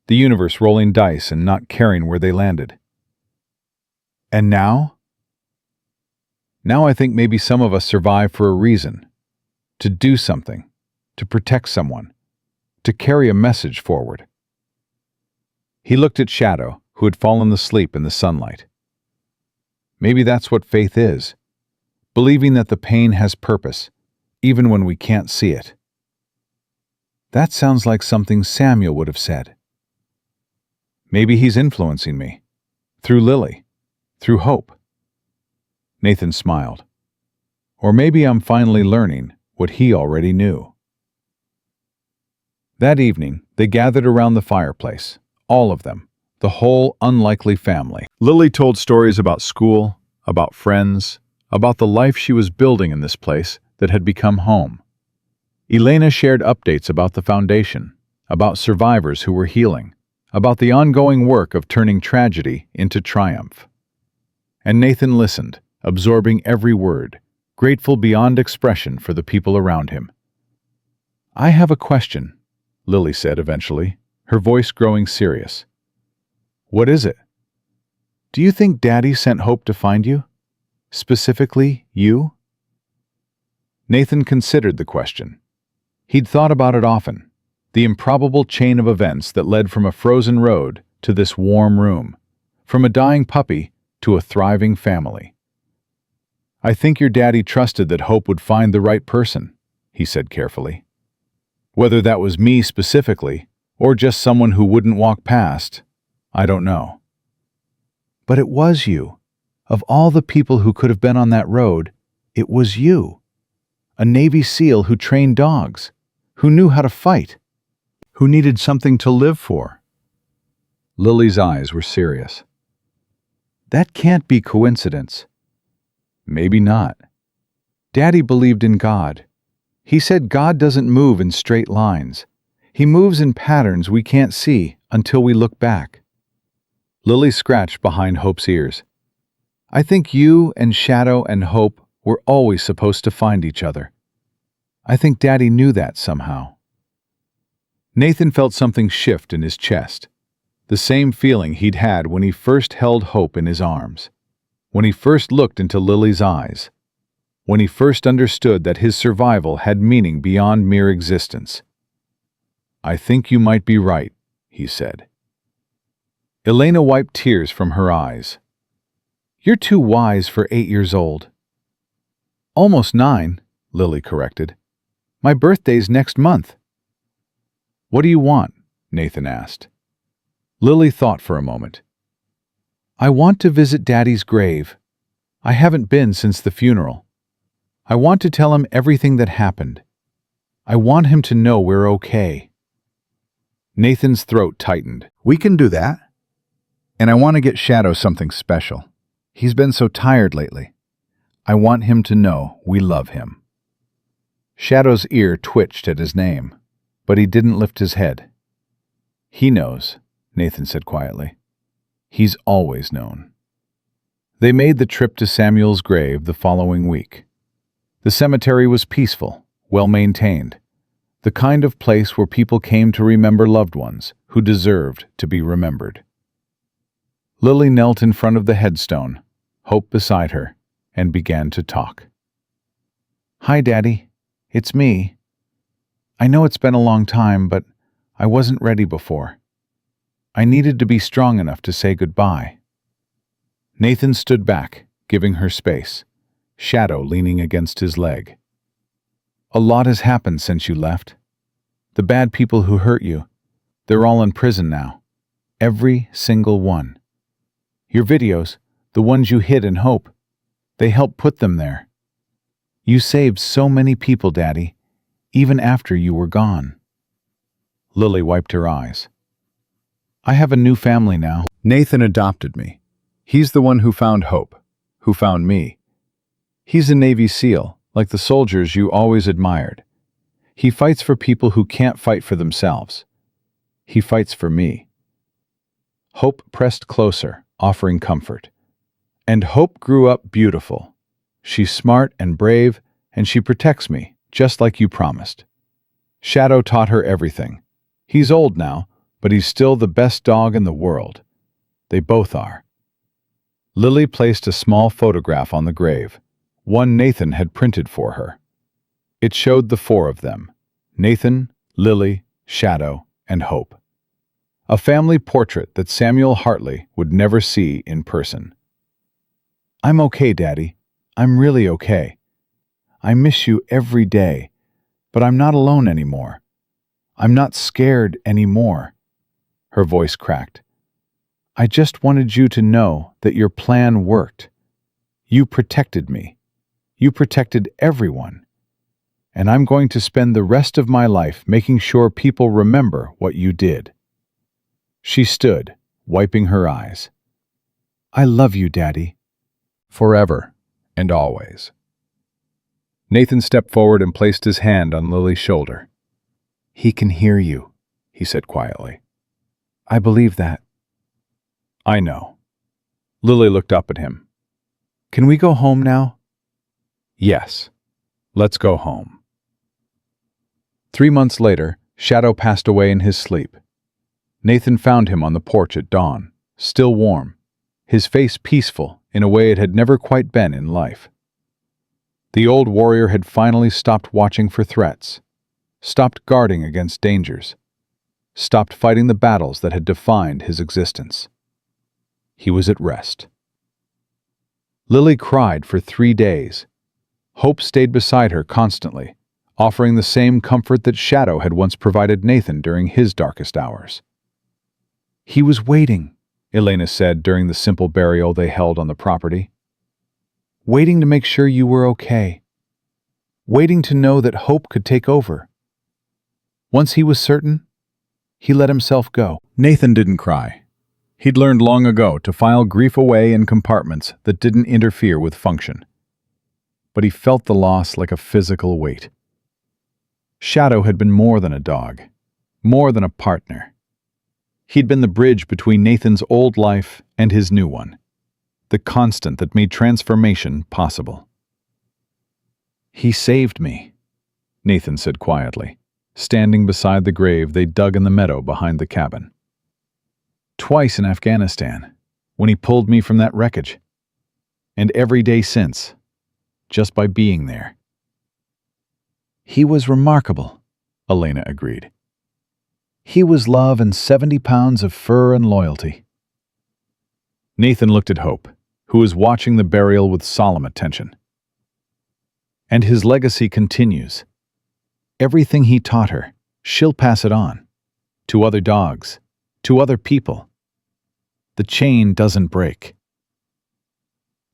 the universe rolling dice and not caring where they landed. And now? Now I think maybe some of us survive for a reason. To do something, to protect someone, to carry a message forward. He looked at Shadow, who had fallen asleep in the sunlight. Maybe that's what faith is, believing that the pain has purpose, even when we can't see it. That sounds like something Samuel would have said. Maybe he's influencing me, through Lily, through Hope. Nathan smiled. Or maybe I'm finally learning what he already knew. That evening, they gathered around the fireplace, all of them, the whole unlikely family. Lily told stories about school, about friends, about the life she was building in this place that had become home. Elena shared updates about the foundation, about survivors who were healing, about the ongoing work of turning tragedy into triumph. And Nathan listened, absorbing every word, grateful beyond expression for the people around him. I have a question, Lily said eventually, her voice growing serious. What is it? Do you think Daddy sent Hope to find you? Specifically, you? Nathan considered the question. He'd thought about it often, the improbable chain of events that led from a frozen road to this warm room, from a dying puppy to a thriving family. I think your daddy trusted that Hope would find the right person, he said carefully. Whether that was me specifically, or just someone who wouldn't walk past, I don't know. But it was you. Of all the people who could have been on that road, it was you. A Navy SEAL who trained dogs, who knew how to fight, who needed something to live for. Lily's eyes were serious. That can't be coincidence. Maybe not. Daddy believed in God. He said God doesn't move in straight lines. He moves in patterns we can't see until we look back. Lily scratched behind Hope's ears. I think you and Shadow and Hope were always supposed to find each other. I think Daddy knew that somehow. Nathan felt something shift in his chest, the same feeling he'd had when he first held Hope in his arms, when he first looked into Lily's eyes, when he first understood that his survival had meaning beyond mere existence. I think you might be right, he said. Elena wiped tears from her eyes. You're too wise for 8 years old. Almost 9, Lily corrected. My birthday's next month. What do you want? Nathan asked. Lily thought for a moment. I want to visit Daddy's grave. I haven't been since the funeral. I want to tell him everything that happened. I want him to know we're okay. Nathan's throat tightened. We can do that. And I want to get Shadow something special. He's been so tired lately. I want him to know we love him. Shadow's ear twitched at his name, but he didn't lift his head. He knows, Nathan said quietly. He's always known. They made the trip to Samuel's grave the following week. The cemetery was peaceful, well-maintained, the kind of place where people came to remember loved ones who deserved to be remembered. Lily knelt in front of the headstone, Hope beside her, and began to talk. Hi, Daddy. It's me. I know it's been a long time, but I wasn't ready before. I needed to be strong enough to say goodbye. Nathan stood back, giving her space, Shadow leaning against his leg. A lot has happened since you left. The bad people who hurt you, they're all in prison now. Every single one. Your videos, the ones you hid in hope, they helped put them there. You saved so many people, Daddy, even after you were gone. Lily wiped her eyes. I have a new family now. Nathan adopted me. He's the one who found hope, who found me. He's a Navy SEAL, like the soldiers you always admired. He fights for people who can't fight for themselves. He fights for me. Hope pressed closer, offering comfort. And Hope grew up beautiful. She's smart and brave, and she protects me, just like you promised. Shadow taught her everything. He's old now, but he's still the best dog in the world. They both are. Lily placed a small photograph on the grave, one Nathan had printed for her. It showed the four of them: Nathan, Lily, Shadow, and Hope. A family portrait that Samuel Hartley would never see in person. I'm okay, Daddy. I'm really okay. I miss you every day, but I'm not alone anymore. I'm not scared anymore. Her voice cracked. I just wanted you to know that your plan worked. You protected me. You protected everyone. And I'm going to spend the rest of my life making sure people remember what you did. She stood, wiping her eyes. I love you, Daddy. Forever and always. Nathan stepped forward and placed his hand on Lily's shoulder. He can hear you, he said quietly. I believe that. I know. Lily looked up at him. Can we go home now? Yes. Let's go home. 3 months later, Shadow passed away in his sleep. Nathan found him on the porch at dawn, still warm, his face peaceful in a way it had never quite been in life. The old warrior had finally stopped watching for threats, stopped guarding against dangers, stopped fighting the battles that had defined his existence. He was at rest. Lily cried for 3 days. Hope stayed beside her constantly, offering the same comfort that Shadow had once provided Nathan during his darkest hours. He was waiting, Elena said during the simple burial they held on the property. Waiting to make sure you were okay. Waiting to know that Hope could take over. Once he was certain, he let himself go. Nathan didn't cry. He'd learned long ago to file grief away in compartments that didn't interfere with function. But he felt the loss like a physical weight. Shadow had been more than a dog, more than a partner. He'd been the bridge between Nathan's old life and his new one, the constant that made transformation possible. He saved me, Nathan said quietly, standing beside the grave they dug in the meadow behind the cabin. Twice in Afghanistan, when he pulled me from that wreckage, and every day since, just by being there. He was remarkable, Elena agreed. He was love and 70 pounds of fur and loyalty. Nathan looked at Hope, who was watching the burial with solemn attention. And his legacy continues. Everything he taught her, she'll pass it on. To other dogs, to other people. The chain doesn't break.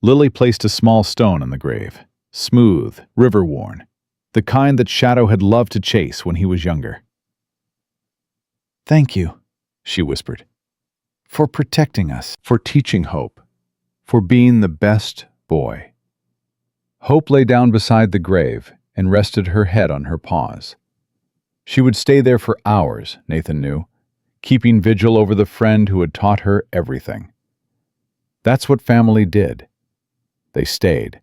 Lily placed a small stone on the grave, smooth, river-worn, the kind that Shadow had loved to chase when he was younger. Thank you, she whispered, for protecting us, for teaching Hope, for being the best boy. Hope lay down beside the grave and rested her head on her paws. She would stay there for hours, Nathan knew, keeping vigil over the friend who had taught her everything. That's what family did. They stayed.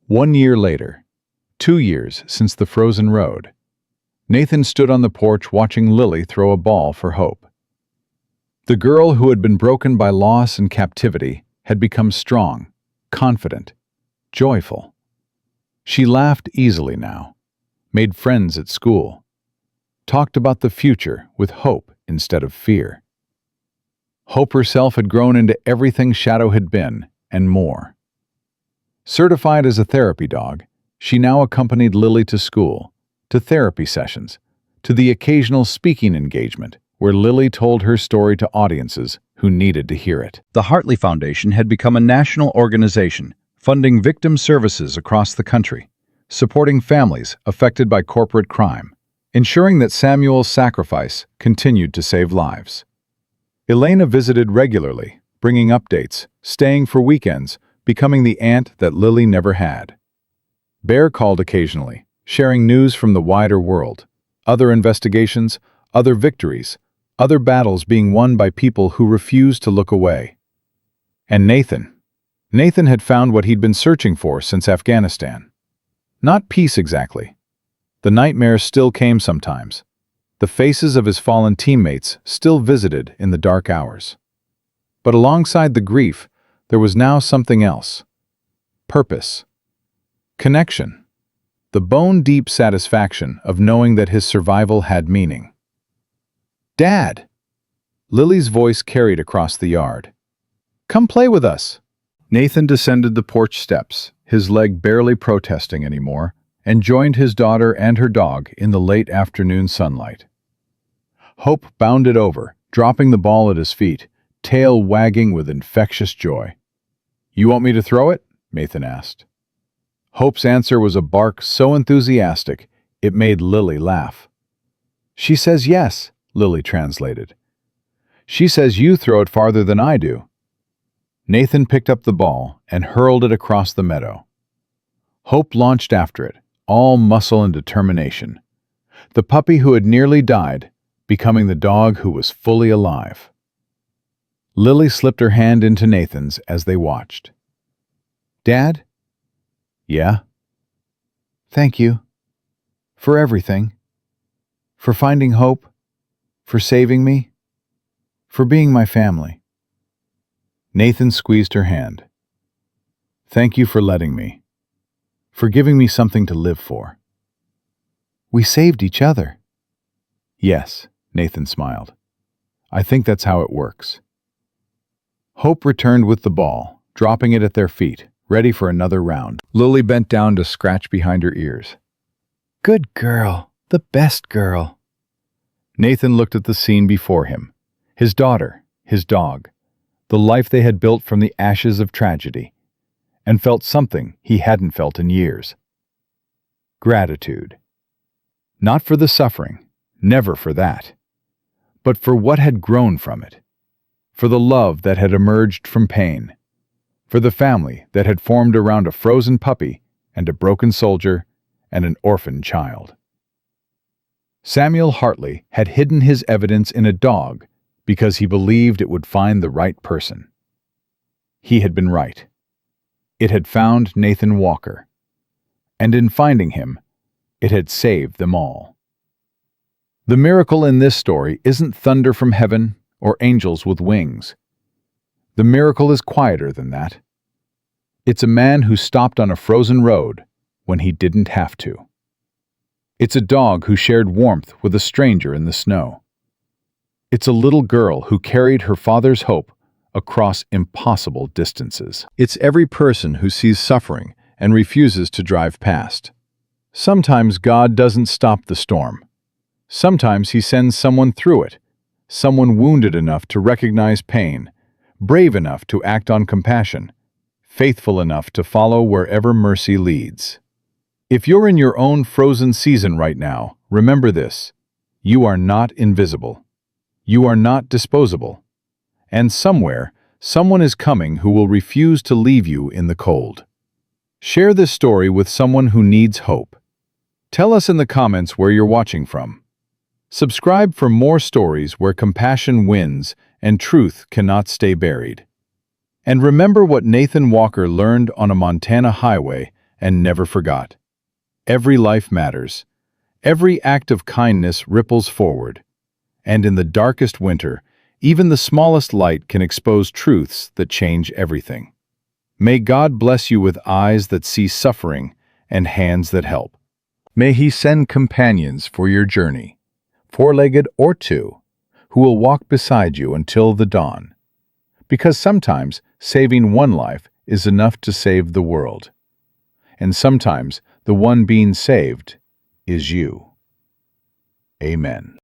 1 year later, 2 years since the frozen road, Nathan stood on the porch watching Lily throw a ball for Hope. The girl who had been broken by loss and captivity had become strong, confident, joyful. She laughed easily now, made friends at school, talked about the future with hope instead of fear. Hope herself had grown into everything Shadow had been, and more. Certified as a therapy dog, she now accompanied Lily to school, to therapy sessions, to the occasional speaking engagement where Lily told her story to audiences who needed to hear it. The Hartley Foundation had become a national organization, funding victim services across the country, supporting families affected by corporate crime, ensuring that Samuel's sacrifice continued to save lives. Elena visited regularly, bringing updates, staying for weekends, becoming the aunt that Lily never had. Bear called occasionally, sharing news from the wider world, other investigations, other victories, other battles being won by people who refused to look away. And Nathan. Nathan had found what he'd been searching for since Afghanistan. Not peace exactly. The nightmares still came sometimes. The faces of his fallen teammates still visited in the dark hours. But alongside the grief, there was now something else. Purpose. Connection. The bone-deep satisfaction of knowing that his survival had meaning. "Dad!" Lily's voice carried across the yard. "Come play with us." Nathan descended the porch steps, his leg barely protesting anymore, and joined his daughter and her dog in the late afternoon sunlight. Hope bounded over, dropping the ball at his feet, tail wagging with infectious joy. "You want me to throw it?" Nathan asked. Hope's answer was a bark so enthusiastic it made Lily laugh. "She says yes," Lily translated. "She says you throw it farther than I do." Nathan picked up the ball and hurled it across the meadow. Hope launched after it, all muscle and determination. The puppy who had nearly died, becoming the dog who was fully alive. Lily slipped her hand into Nathan's as they watched. "Dad?" "Yeah?" "Thank you. For everything. For finding hope. For saving me. For being my family." Nathan squeezed her hand. "Thank you for letting me. For giving me something to live for." "We saved each other." "Yes," Nathan smiled. "I think that's how it works." Hope returned with the ball, dropping it at their feet, ready for another round. Lily bent down to scratch behind her ears. "Good girl, the best girl." Nathan looked at the scene before him. His daughter, his dog, the life they had built from the ashes of tragedy, and felt something he hadn't felt in years. Gratitude. Not for the suffering, never for that, but for what had grown from it, for the love that had emerged from pain, for the family that had formed around a frozen puppy and a broken soldier and an orphaned child. Samuel Hartley had hidden his evidence in a dog because he believed it would find the right person. He had been right. It had found Nathan Walker, and in finding him, it had saved them all. The miracle in this story isn't thunder from heaven or angels with wings. The miracle is quieter than that. It's a man who stopped on a frozen road when he didn't have to. It's a dog who shared warmth with a stranger in the snow. It's a little girl who carried her father's hope across impossible distances. It's every person who sees suffering and refuses to drive past. Sometimes God doesn't stop the storm. Sometimes He sends someone through it, someone wounded enough to recognize pain, brave enough to act on compassion, faithful enough to follow wherever mercy leads. If you're in your own frozen season right now, remember this: you are not invisible. You are not disposable. And somewhere, someone is coming who will refuse to leave you in the cold. Share this story with someone who needs hope. Tell us in the comments where you're watching from. Subscribe for more stories where compassion wins and truth cannot stay buried. And remember what Nathan Walker learned on a Montana highway and never forgot. Every life matters. Every act of kindness ripples forward. And in the darkest winter, even the smallest light can expose truths that change everything. May God bless you with eyes that see suffering and hands that help. May He send companions for your journey, four-legged or two, who will walk beside you until the dawn. Because sometimes saving one life is enough to save the world. And sometimes the one being saved is you. Amen.